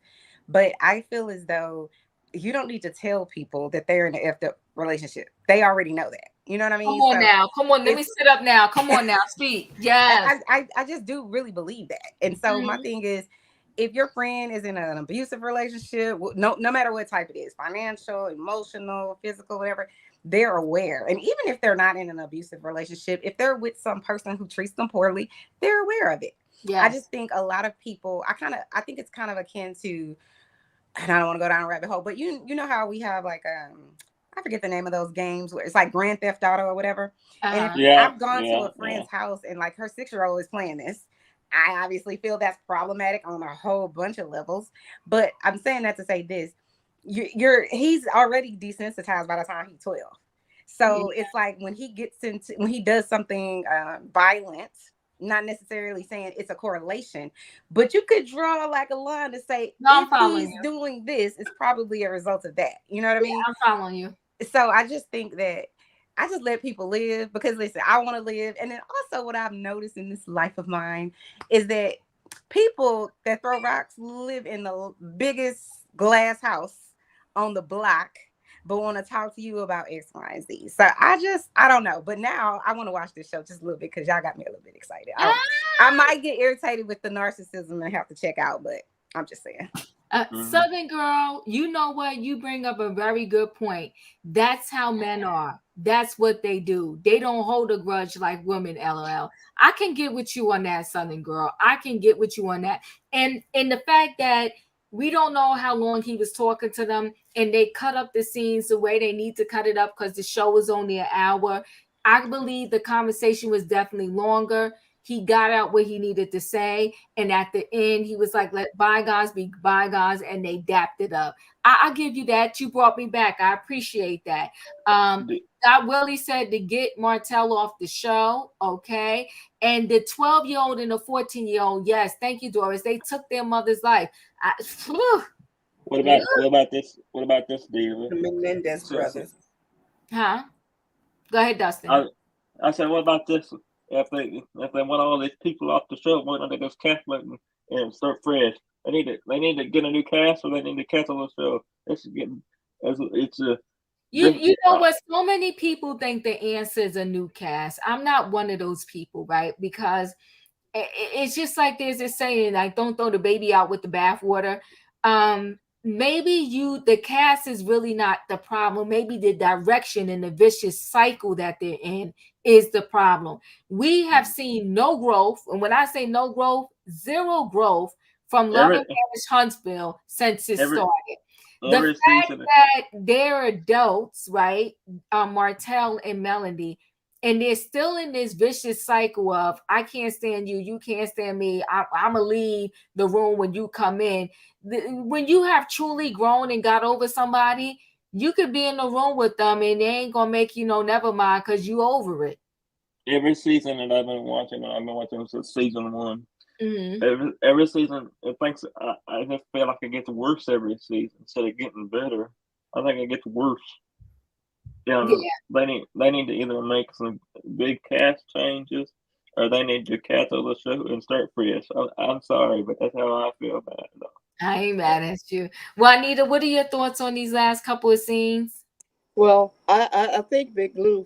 Speaker 8: But I feel as though you don't need to tell people that they're in an effed up relationship. They already know that. You know what I mean?
Speaker 1: Come on now. Come on. Let me sit up now. Come on now. Speak. Yes.
Speaker 8: I just do really believe that. And so my thing is, if your friend is in an abusive relationship, no matter what type it is, financial, emotional, physical, whatever, they're aware. And even if they're not in an abusive relationship, if they're with some person who treats them poorly, they're aware of it. Yes. I just think a lot of people, I think it's kind of akin to, and I don't want to go down a rabbit hole, but you know how we have like, I forget the name of those games where it's like Grand Theft Auto or whatever. And I've gone to a friend's house and like her 6-year-old is playing this. I obviously feel that's problematic on a whole bunch of levels, but I'm saying that to say this: he's already desensitized by the time he's 12. So it's like when he does something violent, not necessarily saying it's a correlation, but you could draw like a line to say if he's doing this, it's probably a result of that. You know what I mean?
Speaker 1: I'm following you.
Speaker 8: So I just think that I just let people live because listen, I want to live. And then also what I've noticed in this life of mine is that people that throw rocks live in the biggest glass house on the block, but want to talk to you about X, Y, and Z. So I don't know. But now I want to watch this show just a little bit because y'all got me a little bit excited. I might get irritated with the narcissism and have to check out, but I'm just saying.
Speaker 1: Southern girl, you know what? You bring up a very good point. That's how men are. That's what they do. They don't hold a grudge like women, LOL. I can get with you on that, Southern girl. I can get with you on that. And the fact that we don't know how long he was talking to them, and they cut up the scenes the way they need to cut it up because the show was only an hour. I believe the conversation was definitely longer. He got out what he needed to say. And at the end, he was like, let bygones be bygones. And they dapped it up. I'll give you that. You brought me back. I appreciate that. God Willie said to get Martell off the show. Okay. And the 12-year-old and the 14-year-old. Yes. Thank you, Doris. They took their mother's life.
Speaker 4: What about this? What about this, Diva?
Speaker 2: The Menendez brothers.
Speaker 1: Huh? Go ahead, Dustin.
Speaker 4: I said, what about this? If they want all these people off the show, why don't they just cancel it and start fresh? They need to get a new cast, or they need to cancel the show.
Speaker 1: You know what? So many people think the answer is a new cast. I'm not one of those people, right? Because it's just like there's this saying, like, don't throw the baby out with the bathwater. maybe the cast is really not the problem. Maybe the direction and the vicious cycle that they're in is the problem. We have seen no growth. And when I say no growth, zero growth from Love and Marriage Huntsville since it started. The fact that they're adults, right? Martell and Melody, and they're still in this vicious cycle of I can't stand you, you can't stand me. I'm gonna leave the room when you come in. When you have truly grown and got over somebody, you could be in the room with them and they ain't gonna make you know never mind because you over it.
Speaker 4: Every season that I've been watching since season 1. Mm-hmm. Every season, I just feel like it gets worse every season instead of getting better. I think it gets worse. Yeah. They need to either make some big cast changes or they need to cancel the show and start fresh. I'm sorry, but that's how I feel about it, though.
Speaker 1: I ain't mad at you. Juanita, what are your thoughts on these last couple of scenes?
Speaker 3: Well, I think Big Lou,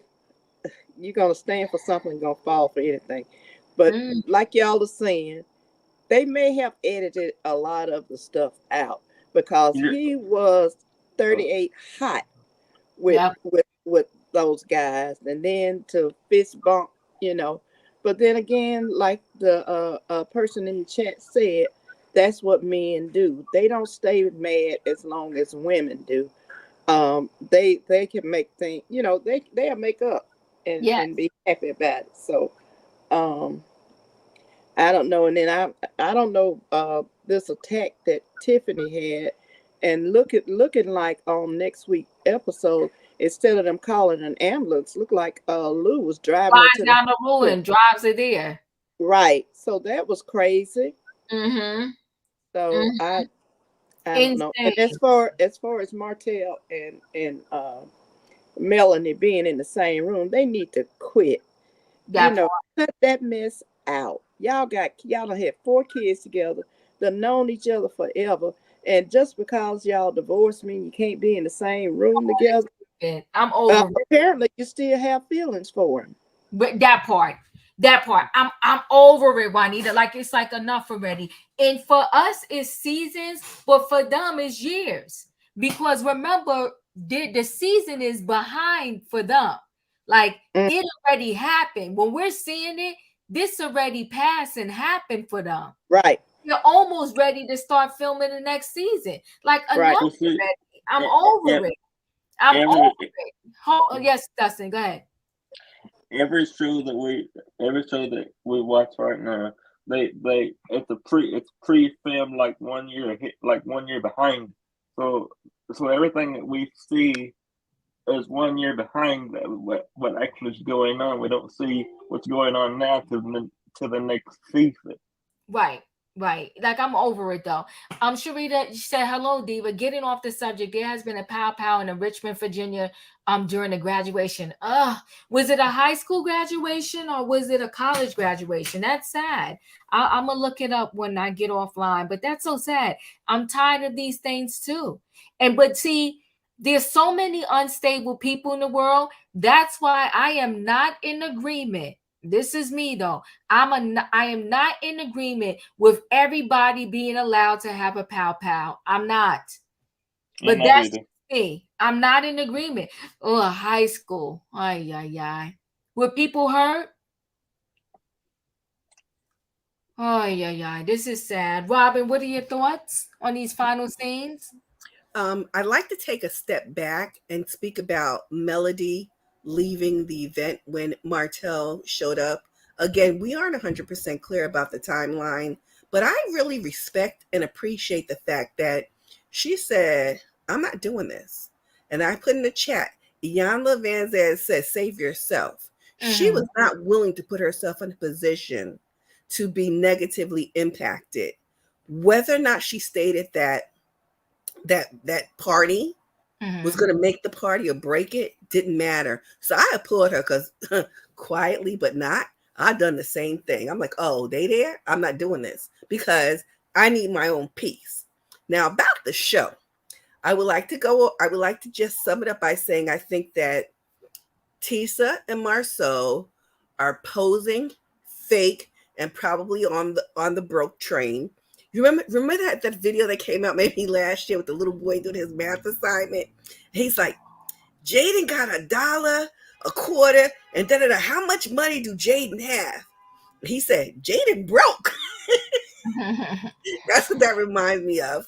Speaker 3: you're gonna stand for something and gonna fall for anything. But like y'all are saying, they may have edited a lot of the stuff out because he was 38 hot with those guys, and then to fist bump, But then again, like the person in the chat said, that's what men do. They don't stay mad as long as women do. They can make things, they'll make up and be happy about it. So I don't know. And then I don't know this attack that Tiffany had, and looking like on next week episode, instead of them calling an ambulance, looked like Lou was driving her to
Speaker 1: down the road and drives her there.
Speaker 3: Right. So that was crazy. Mm-hmm. So I don't know. And as far as Martell and Melanie being in the same room, they need to quit. Cut that mess out. Y'all done had 4 kids together, done known each other forever, and just because y'all divorced mean you can't be in the same room together.
Speaker 1: I'm over.
Speaker 3: Apparently, you still have feelings for him.
Speaker 1: But that part, I'm over it, Juanita. Like it's like enough already. And for us, it's seasons, but for them, it's years. Because remember, the season is behind for them. Like it already happened. When we're seeing it, this already passed and happened for them.
Speaker 3: Right.
Speaker 1: You're almost ready to start filming the next season. Like enough already. I'm over it. I'm over it. Yes, Dustin, go ahead.
Speaker 4: Every show that we watch right now, it's pre-filmed like 1 year behind. So everything that we see is 1 year behind what actually is going on. We don't see what's going on now to the next season.
Speaker 1: Right. Like I'm over it though. Sharita said, hello, Diva. Getting off the subject, there has been a pow in Richmond, Virginia during the graduation. Was it a high school graduation or was it a college graduation? That's sad. I'm gonna look it up when I get offline, but that's so sad. I'm tired of these things too. But see, there's so many unstable people in the world. That's why I am not in agreement. This is me though. I am not in agreement with everybody being allowed to have a pow. I'm not. But that's me. I'm not in agreement. Oh, high school. Ay. Were people hurt? Ay. This is sad. Robin, what are your thoughts on these final scenes?
Speaker 2: I'd like to take a step back and speak about Melody leaving the event when Martell showed up. Again, we aren't 100% clear about the timeline, but I really respect and appreciate the fact that she said, I'm not doing this. And I put in the chat, Iyanla Vanzant says, save yourself. Mm-hmm. She was not willing to put herself in a position to be negatively impacted. Whether or not she stated that party was going to make the party or break it, didn't matter. So I applaud her because quietly, but not, I've done the same thing. I'm like, oh, they there? I'm not doing this because I need my own peace. Now about the show, I would like to just sum it up by saying, I think that Tisha and Marsau are posing, fake, and probably on the broke train. You remember that video that came out maybe last year with the little boy doing his math assignment? He's like, Jaden got $1, a quarter, and da-da-da. How much money do Jaden have? He said, Jaden broke. That's what that reminds me of.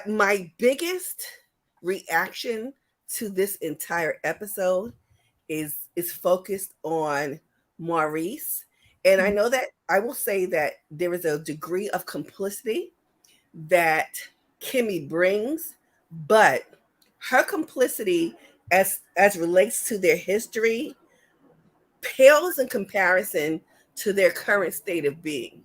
Speaker 2: My biggest reaction to this entire episode is focused on Maurice. And I know that I will say that there is a degree of complicity that Kimmy brings, but her complicity as relates to their history pales in comparison to their current state of being.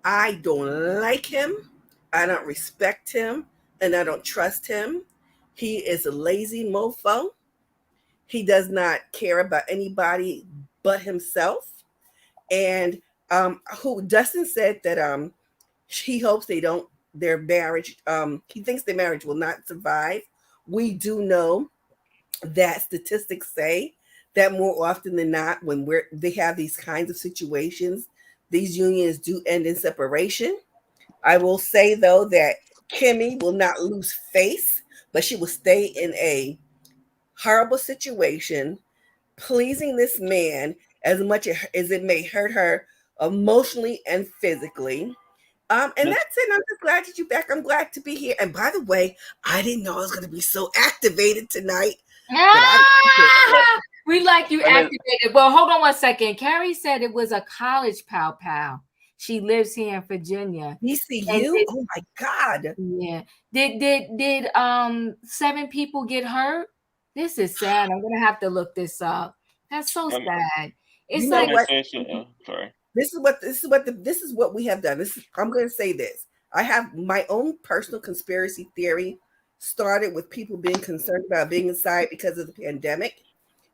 Speaker 2: I don't like him, I don't respect him, and I don't trust him. He is a lazy mofo. He does not care about anybody but himself. And who Dustin said that he hopes their marriage, he thinks their marriage will not survive. We do know that statistics say that more often than not, when they have these kinds of situations, these unions do end in separation. I will say though that Kimmy will not lose face, but she will stay in a horrible situation, pleasing this man as much as it may hurt her emotionally and physically. And that's it. I'm just glad that you're back. I'm glad to be here. And by the way, I didn't know I was going to be so activated tonight.
Speaker 1: We like you activated. Well, hold on one second. Carrie said it was a college pal. She lives here in Virginia.
Speaker 2: ECU? Oh my God.
Speaker 1: Yeah. Did 7 people get hurt? This is sad. I'm gonna have to look this up. That's so sad. It's like
Speaker 4: sorry.
Speaker 2: This is what we have done. I'm going to say this. I have my own personal conspiracy theory started with people being concerned about being inside because of the pandemic.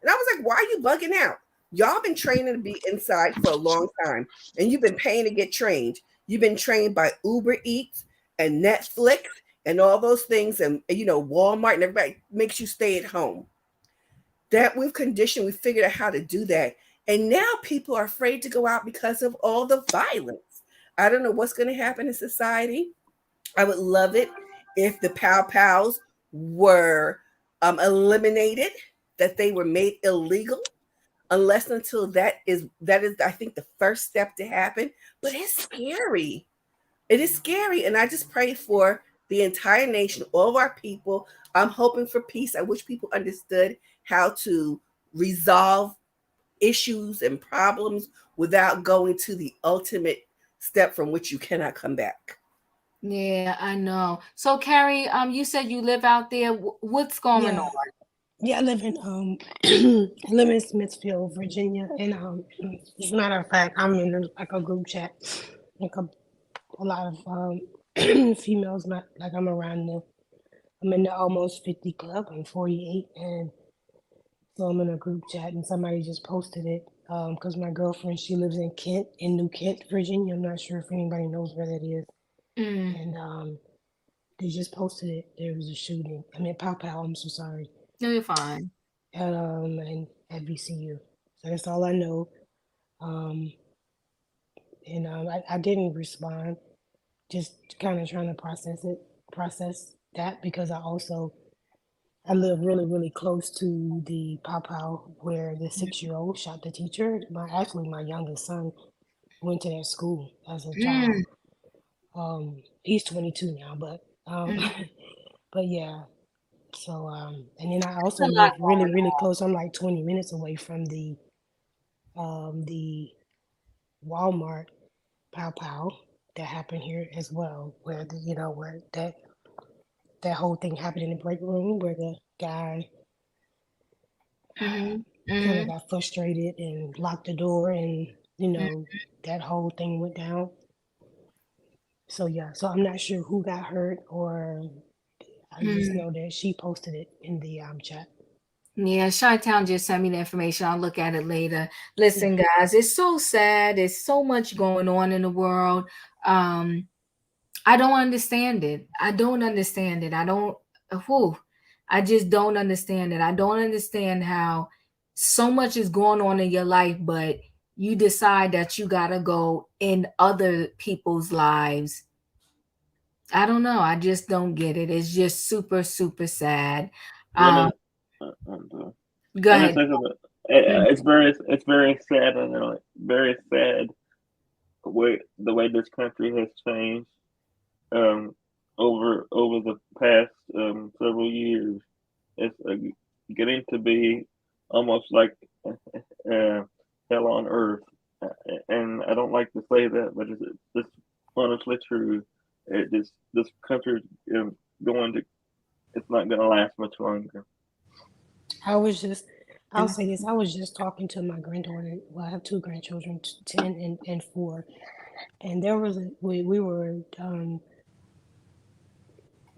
Speaker 2: And I was like, why are you bugging out? Y'all been training to be inside for a long time, and you've been paying to get trained. You've been trained by Uber Eats and Netflix and all those things, and Walmart, and everybody makes you stay at home. That we figured out how to do that. And now people are afraid to go out because of all the violence. I don't know what's going to happen in society. I would love it if the pals were eliminated, that they were made illegal, unless until that is I think the first step to happen. But it's scary. It is scary. And I just pray for the entire nation, all of our people. I'm hoping for peace. I wish people understood how to resolve issues and problems without going to the ultimate step from which you cannot come back.
Speaker 1: Yeah, I know. So Carrie, you said you live out there. What's going on?
Speaker 11: Yeah, I live in Smithfield, Virginia, and as a matter of fact, I'm in a group chat, like a lot of females. Not like I'm in the almost 50 club. I'm 48, and so I'm in a group chat, and somebody just posted it because my girlfriend, she lives in New Kent, Virginia. I'm not sure if anybody knows where that is, and they just posted it. There was a shooting. I mean, pow. I'm so sorry.
Speaker 1: No, you're fine.
Speaker 11: And at VCU. So that's all I know. I didn't respond, just kind of trying to process that because I live really, really close to the pow where the 6-year-old shot the teacher. My youngest son went to that school as a child. He's 22 now, but but yeah. So and then I also live really, really close. I'm like 20 minutes away from the Walmart pow that happened here as well, where where that whole thing happened in the break room where the guy kind of got frustrated and locked the door, and that whole thing went down. So yeah, so I'm not sure who got hurt, or I just know that she posted it in the chat.
Speaker 1: Yeah, Chi-Town just sent me the information. I'll look at it later. Listen, guys, it's so sad. There's so much going on in the world. I don't understand it. I just don't understand it. I don't understand how so much is going on in your life, but you decide that you gotta go in other people's lives. I don't know. I just don't get it. It's just super, super sad.
Speaker 4: Let
Speaker 1: Go
Speaker 4: me
Speaker 1: ahead.
Speaker 4: say something. It's very sad, and very sad the way this country has changed over the past several years. It's getting to be almost like hell on earth, and I don't like to say that, but it's honestly true. This country is going to it's not going to last much longer.
Speaker 11: I'll say this. I was just talking to my granddaughter. Well, I have two grandchildren, 10 and 4. And there was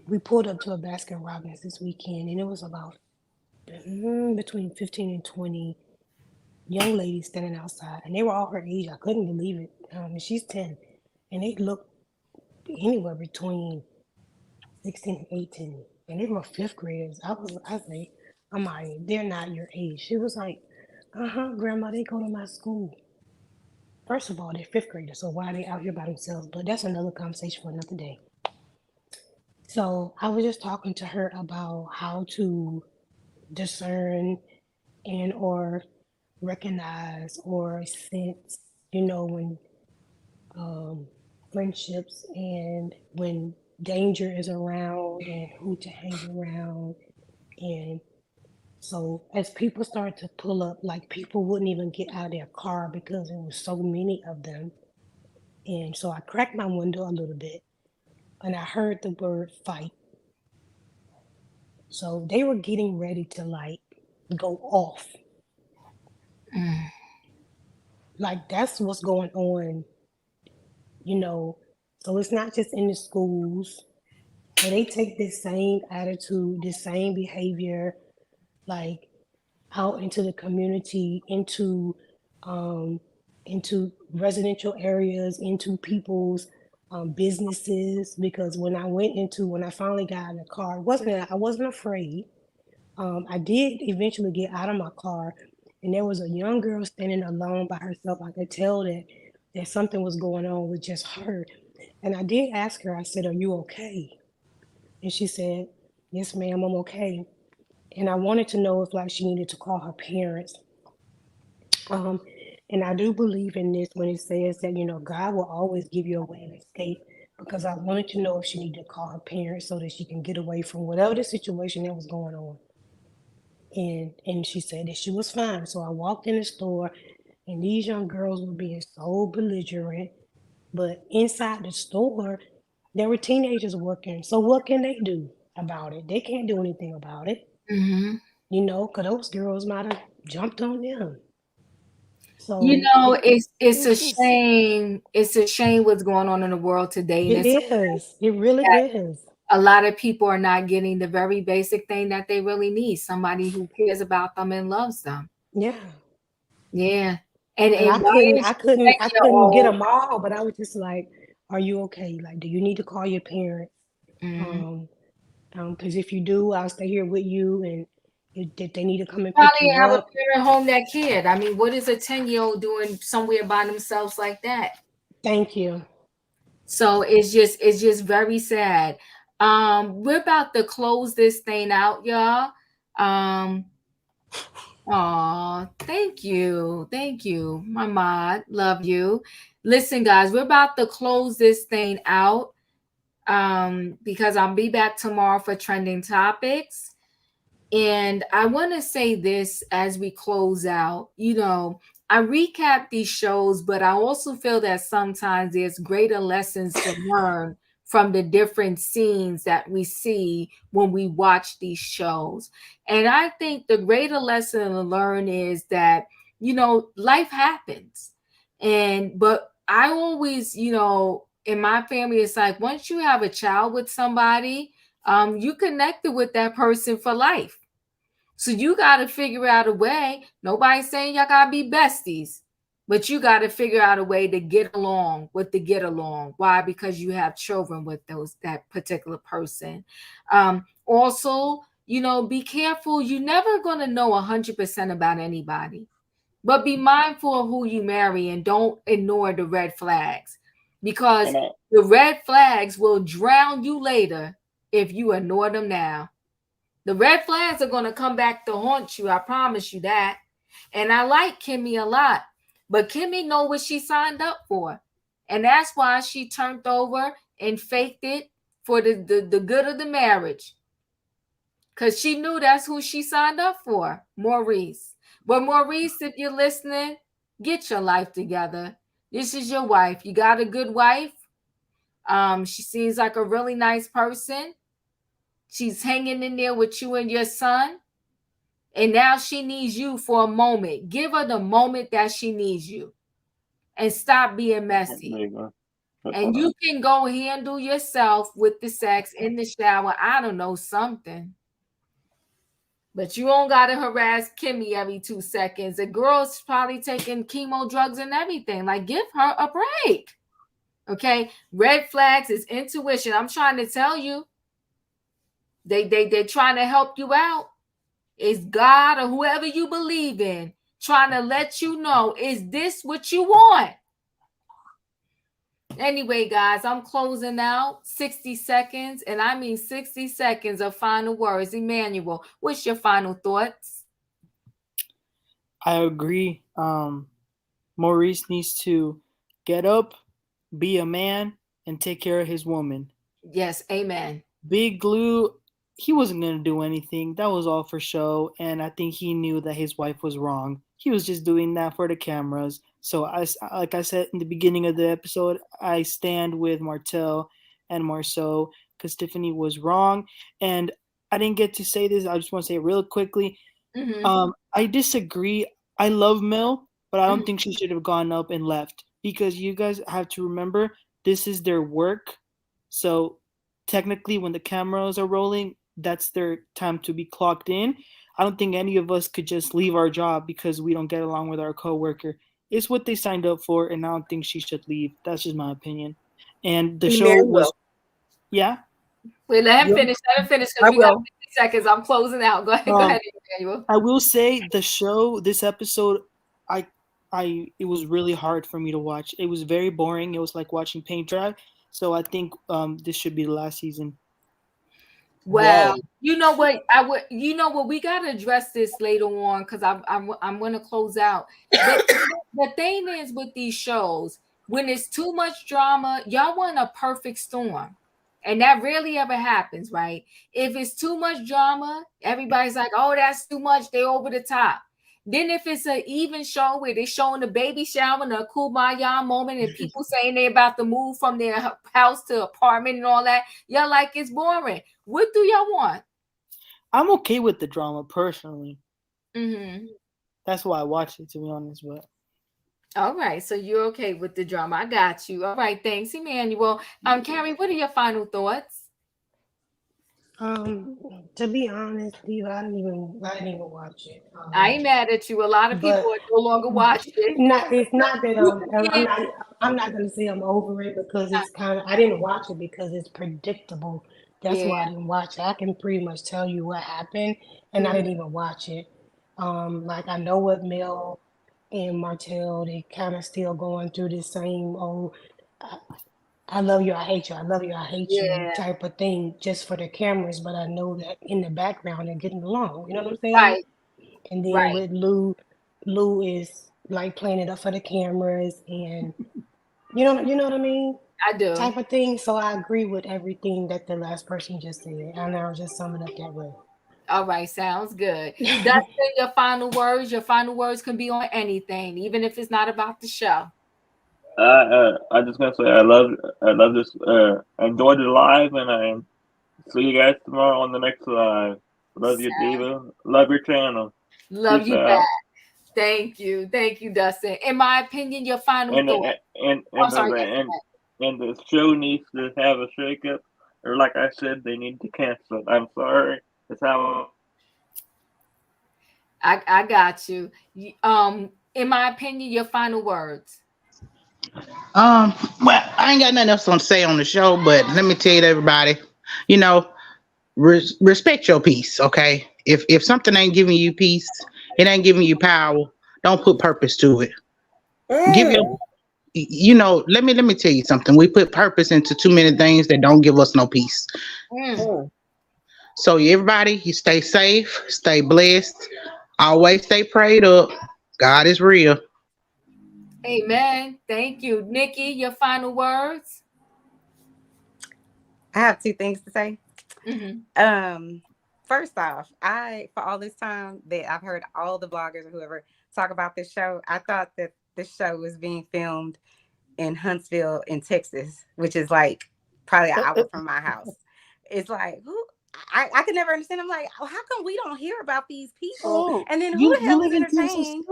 Speaker 11: we pulled up to a Baskin Robbins this weekend, and it was about between 15 and 20 young ladies standing outside, and they were all her age. I couldn't believe it. And she's 10, and they looked anywhere between 16 and 18, and they were fifth graders. I was like, I'm like, they're not your age. She was like, grandma, they go to my school. First of all, they're fifth graders, so why are they out here by themselves? But that's another conversation for another day. So I was just talking to her about how to discern and or recognize or sense, when friendships and when danger is around and who to hang around. And so as people started to pull up, like people wouldn't even get out of their car because there was so many of them. And so I cracked my window a little bit and I heard the word fight. So they were getting ready to like go off. Like that's what's going on, So it's not just in the schools. So they take this same attitude, this same behavior, like out into the community, into residential areas, into people's businesses. Because when I finally got in the car, I wasn't afraid. I did eventually get out of my car, and there was a young girl standing alone by herself. I could tell that something was going on with just her. And I did ask her, I said, "Are you okay?" And she said, "Yes, ma'am, I'm okay." And I wanted to know if like she needed to call her parents. Um, and I do believe in this when it says that, God will always give you a way of escape, because I wanted to know if she needed to call her parents so that she can get away from whatever the situation that was going on. And she said that she was fine. So I walked in the store, and these young girls were being so belligerent. But inside the store, there were teenagers working. So what can they do about it? They can't do anything about it.
Speaker 1: Mm-hmm.
Speaker 11: Because those girls might have jumped on them. So
Speaker 1: it's a shame. It's a shame what's going on in the world today. And
Speaker 11: it is. It really is.
Speaker 1: A lot of people are not getting the very basic thing that they really need. Somebody who cares about them and loves them.
Speaker 11: Yeah.
Speaker 1: Yeah. And
Speaker 11: I couldn't get them all, but I was just like, "Are you okay? Like, do you need to call your parents? Because if you do, I'll stay here with you, and if they need to come and pick
Speaker 1: probably
Speaker 11: you
Speaker 1: have
Speaker 11: up."
Speaker 1: a parent home that kid. I mean, what is a 10-year-old doing somewhere by themselves like that?
Speaker 11: Thank you.
Speaker 1: So it's just very sad. We're about to close this thing out, y'all. Thank you. Thank you. My mod, love you. Listen, guys, we're about to close this thing out. Because I'll be back tomorrow for trending topics. And I want to say this as we close out. I recap these shows, but I also feel that sometimes there's greater lessons to learn from the different scenes that we see when we watch these shows. And I think the greater lesson to learn is that, life happens. But I always, in my family, it's like once you have a child with somebody, you connected with that person for life. So you got to figure out a way. Nobody's saying y'all got to be besties, but you got to figure out a way to get along with the get along. Why? Because you have children with that particular person. Also, be careful. You're never going to know 100% about anybody. But be mindful of who you marry and don't ignore the red flags, because the red flags will drown you later if you ignore them now. The red flags are going to come back to haunt you. I promise you that. And I like Kimmy a lot, but Kimmy know what she signed up for. And that's why she turned over and faked it for the good of the marriage. Because she knew that's who she signed up for, Maurice. But Maurice, if you're listening, get your life together. This is your wife. You got a good wife. She seems like a really nice person. She's hanging in there with you and your son. And now she needs you for a moment. Give her the moment that she needs you. And stop being messy. And you can go handle yourself with the sex in the shower. I don't know, something. But you don't got to harass Kimmy every 2 seconds. The girl's probably taking chemo drugs and everything. Like, give her a break. Okay? Red flags is intuition. I'm trying to tell you. They're trying to help you out. It's God or whoever you believe in trying to let you know, is this what you want? Anyway, guys, I'm closing out 60 seconds, and I mean 60 seconds of final words. Emmanuel, what's your final thoughts?
Speaker 5: I agree. Maurice needs to get up, be a man, and take care of his woman.
Speaker 1: Yes, amen.
Speaker 5: Big Glue, he wasn't going to do anything. That was all for show, and I think he knew that his wife was wrong. He was just doing that for the cameras. So, like I said in the beginning of the episode, I stand with Martell and Marsau because Tiffany was wrong. And I didn't get to say this. I just want to say it real quickly. Mm-hmm. I disagree. I love Mel, but I don't think she should have gone up and left, because you guys have to remember, this is their work. So technically, when the cameras are rolling, that's their time to be clocked in. I don't think any of us could just leave our job because we don't get along with our coworker. It's what they signed up for, and I don't think she should leave. That's just my opinion. And the show was, yeah.
Speaker 1: Wait, let him finish. Let him finish, because we got 50 seconds. I'm closing out. Go ahead, Emmanuel.
Speaker 5: I will say the show, this episode, it was really hard for me to watch. It was very boring. It was like watching paint dry. So I think this should be the last season.
Speaker 1: Well, you know what? We got to address this later on, because I'm going to close out. The thing is with these shows, when it's too much drama, y'all want a perfect storm. And that rarely ever happens, right? If it's too much drama, everybody's like, oh, that's too much. They're over the top. Then if it's an even show where they're showing the baby shower and a kumbaya moment and people saying they're about to move from their house to apartment and all that, y'all like it's boring. What do y'all want?
Speaker 5: I'm okay with the drama personally.
Speaker 1: Mm-hmm.
Speaker 5: That's why I watch it, to be honest. But
Speaker 1: all right, so you're okay with the drama. I got you. All right, thanks, Emmanuel. Carrie, what are your final thoughts?
Speaker 11: To be honest, Steve, I didn't even watch it.
Speaker 1: I ain't mad at you. A lot of people are no longer watching it.
Speaker 11: It's not that I'm not gonna say I'm over it, because it's kind of, I didn't watch it because it's predictable. That's why I didn't watch it. I can pretty much tell you what happened, and I didn't even watch it. Like, I know what Mel and Martell, they kind of still going through the same old I love you, I hate you, I love you, I hate you type of thing, just for the cameras. But I know that in the background they're getting along. You know what I'm saying?
Speaker 1: Right.
Speaker 11: And then with Lou is like playing it up for the cameras, and you know what I mean?
Speaker 1: I do.
Speaker 11: Type of thing. So I agree with everything that the last person just said, and I'll just sum it up that way.
Speaker 1: All right, sounds good. That's your final words. Your final words can be on anything, even if it's not about the show.
Speaker 4: I just gonna say I love this. I enjoyed the live, and I see you guys tomorrow on the next live. Love you, Diva. Love your channel.
Speaker 1: Love you back. Thank you, Dustin. In my opinion, your final thought.
Speaker 4: And the show needs to have a shakeup, or like I said, they need to cancel it. I'm sorry. That's how.
Speaker 1: I got you. In my opinion, your final words.
Speaker 6: Well, I ain't got nothing else to say on the show, but let me tell you to everybody, respect your peace, okay? If something ain't giving you peace, it ain't giving you power, Don't put purpose to it. Give your, let me tell you something. We put purpose into too many things that don't give us no peace. So everybody, you stay safe, stay blessed, always stay prayed up. God is real.
Speaker 1: Amen. Thank you. Nikki, your final words?
Speaker 8: I have two things to say. First off, for all this time that I've heard all the bloggers or whoever talk about this show, I thought that this show was being filmed in Huntsville in Texas, which is like probably an hour from my house. It's like, I could never understand. I'm like, how come we don't hear about these people? And then who the hell is entertained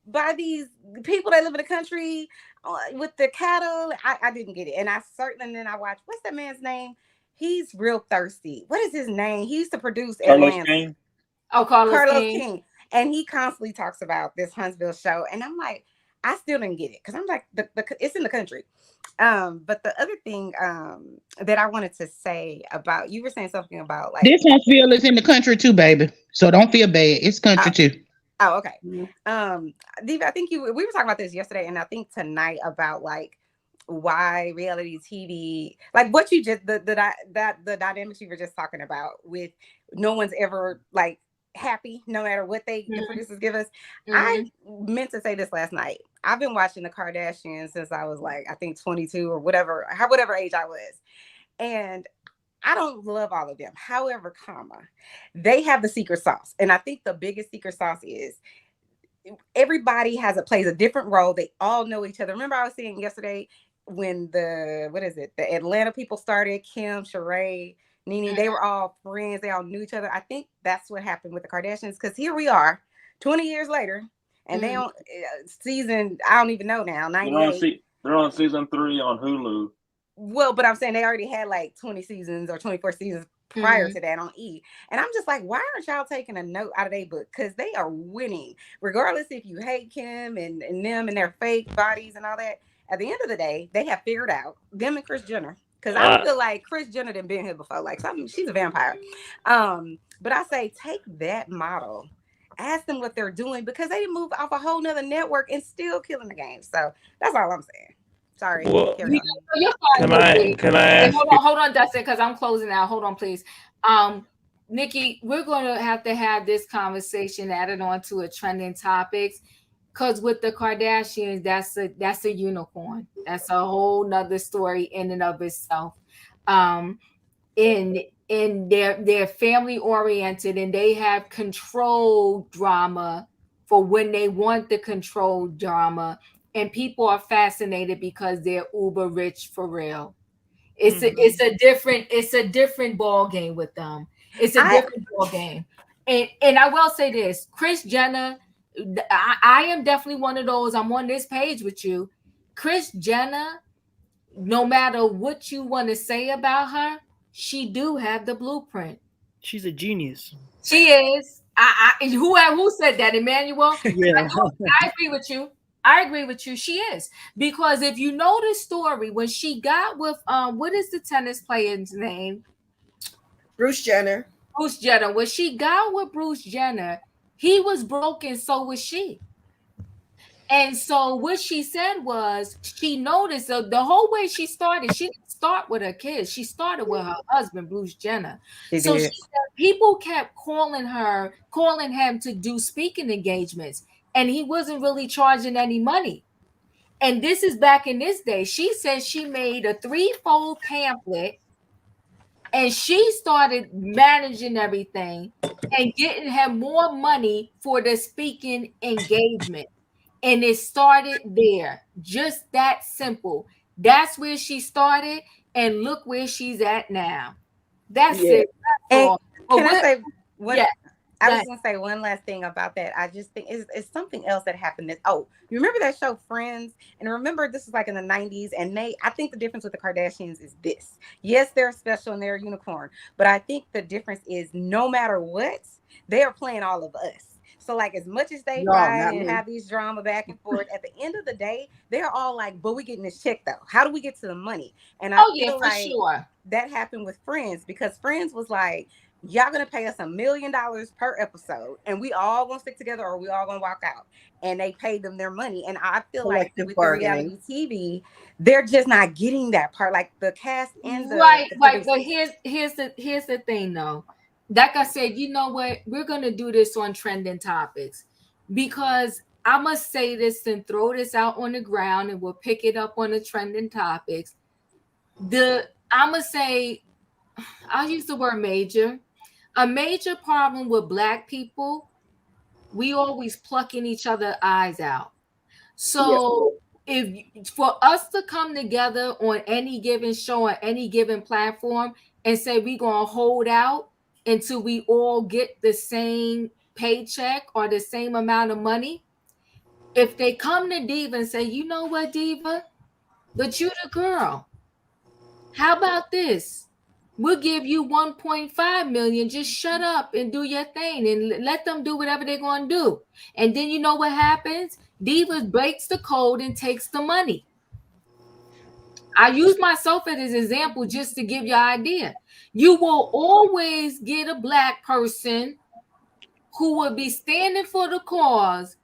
Speaker 8: by these people that live in the country with the cattle? I didn't get it. And then I watched, what's that man's name? He's real thirsty. What is his name? He used to produce Atlanta.
Speaker 4: King.
Speaker 1: Oh, Carlos King.
Speaker 8: And he constantly talks about this Huntsville show. And I'm like, I still didn't get it because I'm like, it's in the country. But the other thing that I wanted to say about, you were saying something about like
Speaker 6: this Huntsville is in the country too, baby. So don't feel bad. It's country too.
Speaker 8: Oh, okay. Diva, I think we were talking about this yesterday, and I think tonight about like why reality TV, like what you just the dynamics you were just talking about with no one's ever like happy no matter what the producers give us. I meant to say this last night. I've been watching the Kardashians since I was like, I think 22 or whatever age I was. And I don't love all of them. However, they have the secret sauce. And I think the biggest secret sauce is everybody plays a different role. They all know each other. Remember I was saying yesterday when the Atlanta people started, Kim, Sheree, Nene, they were all friends. They all knew each other. I think that's what happened with the Kardashians, because here we are 20 years later and they on season, I don't even know now, 98.
Speaker 4: They're on season 3 on Hulu.
Speaker 8: Well, but I'm saying they already had like 20 seasons or 24 seasons prior to that on E. And I'm just like, why aren't y'all taking a note out of their book? Because they are winning. Regardless if you hate Kim and them and their fake bodies and all that, at the end of the day, they have figured out, them and Kris Jenner. Because I feel like Kris Jenner done been here before. Like she's a vampire. But I say take that model. Ask them what they're doing, because they move off a whole nother network and still killing the game. So that's all I'm saying. Sorry.
Speaker 4: Well, can I ask?
Speaker 1: Hold on, Dustin, because I'm closing out. Hold on, please. Nikki, we're going to have this conversation added on to a trending topics, because with the Kardashians, that's a unicorn. That's a whole nother story in and of itself. In they're family oriented, and they have control drama for when they want the control drama, and people are fascinated because they're uber rich for real. It's a different ball game with them. It's a different ball game. And I will say this, Kris Jenner, I am definitely one of those. I'm on this page with you. Kris Jenner, no matter what you want to say about her, she do have the blueprint.
Speaker 5: She's a genius.
Speaker 1: She is. Who said that, Emmanuel?
Speaker 5: Yeah.
Speaker 1: I agree with you. I agree with you. She is. Because if you know the story, when she got with what is the tennis player's name?
Speaker 2: Bruce Jenner.
Speaker 1: Bruce Jenner. When she got with Bruce Jenner, he was broke and so was she. And so what she said was, she noticed the whole way she started, she didn't start with her kids. She started with her husband, Bruce Jenner. She said people kept calling him to do speaking engagements, and he wasn't really charging any money. And this is back in this day. She said she made a 3-fold pamphlet, and she started managing everything and getting him more money for the speaking engagement. And it started there. Just that simple. That's where she started, and look where she's at now. That's it. That's all.
Speaker 8: Can I say what? Yeah. I was going to say one last thing about that. I just think it's something else that happened. You remember that show Friends? And remember, this was like in the 90s. And I think the difference with the Kardashians is this. Yes, they're special and they're a unicorn. But I think the difference is no matter what, they are playing all of us. So like as much as they fight and have these drama back and forth, at the end of the day, they're all like, but we getting this check though. How do we get to the money? And I feel like that happened with Friends, because Friends was like, y'all gonna pay us $1 million per episode, and we all gonna stick together, or we all gonna walk out. And they paid them their money. And I feel
Speaker 2: Collective
Speaker 8: like with
Speaker 2: bargaining.
Speaker 8: the reality TV, they're just not getting that part. Like the cast and the
Speaker 1: right. But
Speaker 8: producers.
Speaker 1: here's the thing though. Like I said, you know what? We're gonna do this on trending topics because I must say this and throw this out on the ground, and we'll pick it up on the trending topics. I'm gonna say, I'll use the word major. A major problem with Black people, we always plucking each other's eyes out. So if for us to come together on any given show or any given platform and say we're gonna hold out until we all get the same paycheck or the same amount of money, if they come to Diva and say, you know what, Diva, but you the girl, how about this? We'll give you 1.5 million. Just shut up and do your thing and let them do whatever they're going to do. And then you know what happens? Diva breaks the code and takes the money. I use myself as an example just to give you an idea. You will always get a Black person who will be standing for the cause,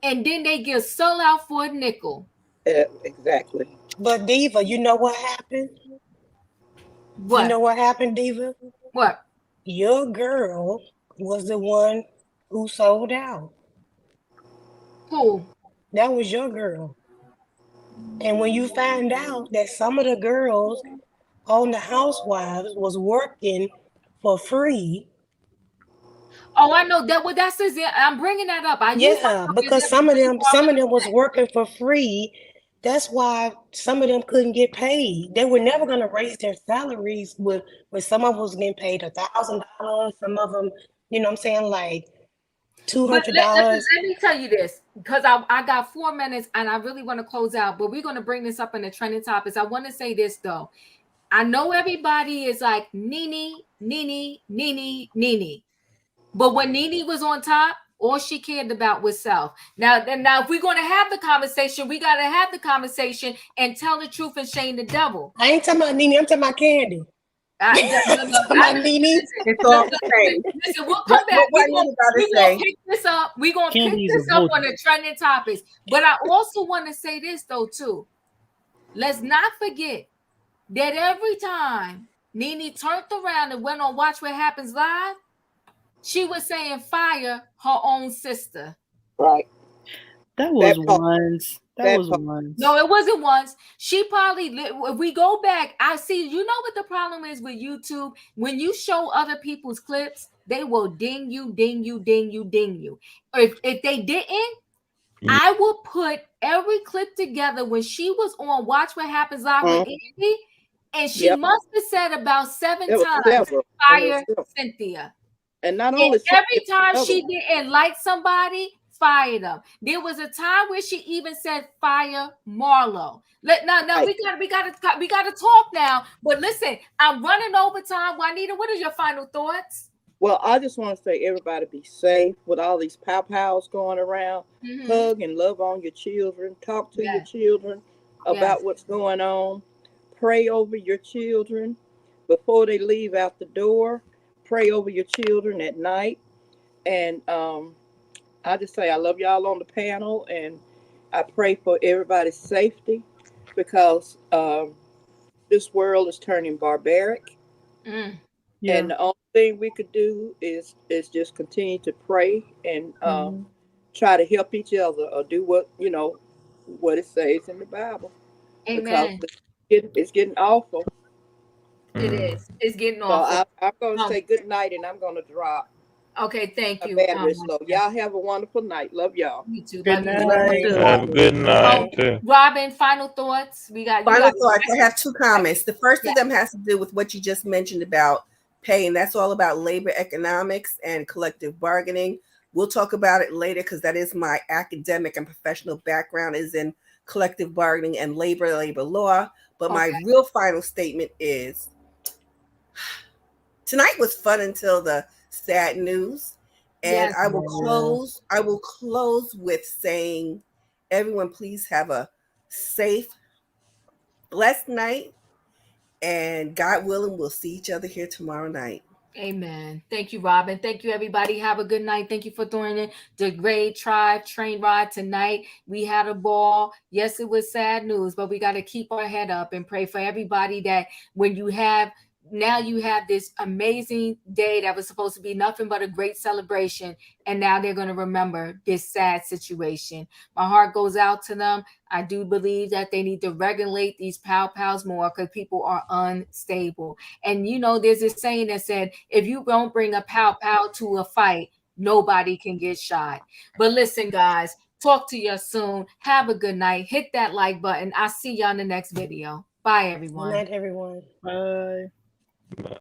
Speaker 1: and then they get sold out for a nickel.
Speaker 3: Exactly.
Speaker 11: But Diva, you know what happened?
Speaker 1: What?
Speaker 11: You know what happened, Diva?
Speaker 1: What?
Speaker 11: Your girl was the one who sold out.
Speaker 1: Who?
Speaker 11: That was your girl. And when you find out that some of the girls on the Housewives was working for free.
Speaker 1: Oh, I know that. Well, that's his. I'm bringing that up.
Speaker 11: Because some of them was working for free. That's why some of them couldn't get paid. They were never going to raise their salaries. With some of them was getting paid $1,000. Some of them, you know what I'm saying, like $200.
Speaker 1: Let me tell you this, because I got 4 minutes and I really want to close out, but we're going to bring this up in the trending topics. I want to say this though. I know everybody is like Nene. But when Nene was on top, all she cared about was self. Now, if we're going to have the conversation, we got to have the conversation and tell the truth and shame the devil.
Speaker 11: I ain't talking about Nene. I'm talking about Candy.
Speaker 2: It's all the same.
Speaker 1: Listen, we'll come back. We're going to pick this up. We're going to pick this up on the trending topics. But I also want to say this, though, too. Let's not forget that every time Nene turned around and went on Watch What Happens Live, she was saying fire her own sister.
Speaker 3: Right.
Speaker 5: That was once. That was once.
Speaker 1: No, it wasn't once. She probably, if we go back, I see, you know what the problem is with YouTube? When you show other people's clips, they will ding you. If they didn't, I will put every clip together when she was on Watch What Happens Live with Andy, and she must have said about 7 times, fire Cynthia.
Speaker 3: And not only
Speaker 1: every time she didn't like somebody, fire them. There was a time where she even said fire Marlo. Now we gotta talk now. But listen, I'm running over time. Juanita, what are your final thoughts?
Speaker 3: Well, I just want to say everybody be safe with all these pow-pows going around. Mm-hmm. Hug and love on your children. Talk to your children about what's going on. Pray over your children before they leave out the door. Pray over your children at night. And I just say I love y'all on the panel, and I pray for everybody's safety, because this world is turning barbaric. And the only thing we could do is just continue to pray and try to help each other, or do what it says in the Bible.
Speaker 1: Amen.
Speaker 3: Because it's getting awful.
Speaker 1: It is. It's getting awful.
Speaker 3: So I'm going to say good night, and I'm going to drop.
Speaker 1: Okay, thank you.
Speaker 3: Y'all have a wonderful night. Love y'all.
Speaker 1: You too.
Speaker 10: Good night.
Speaker 12: Good night.
Speaker 1: Robin, final thoughts.
Speaker 2: Final thoughts. I have 2 comments. The first of them has to do with what you just mentioned about pay, and that's all about labor economics and collective bargaining. We'll talk about it later, because that is my academic and professional background is in collective bargaining and labor law. But my real final statement is, tonight was fun until the sad news. And I will close with saying, everyone, please have a safe, blessed night. And God willing, we'll see each other here tomorrow night.
Speaker 1: Amen. Thank you, Robin. Thank you, everybody. Have a good night. Thank you for joining the Great Tribe Train Ride tonight. We had a ball. Yes, it was sad news, but we got to keep our head up and pray for everybody that when you have this amazing day that was supposed to be nothing but a great celebration, and now they're going to remember this sad situation. My heart goes out to them. I do believe that they need to regulate these pow-pows more because people are unstable. And there's this saying that said, if you don't bring a pow-pow to a fight, nobody can get shot. But listen, guys, talk to you soon. Have a good night. Hit that like button. I'll see you on the next video. Bye, everyone.
Speaker 11: Good night, everyone.
Speaker 13: Bye.
Speaker 12: Bye.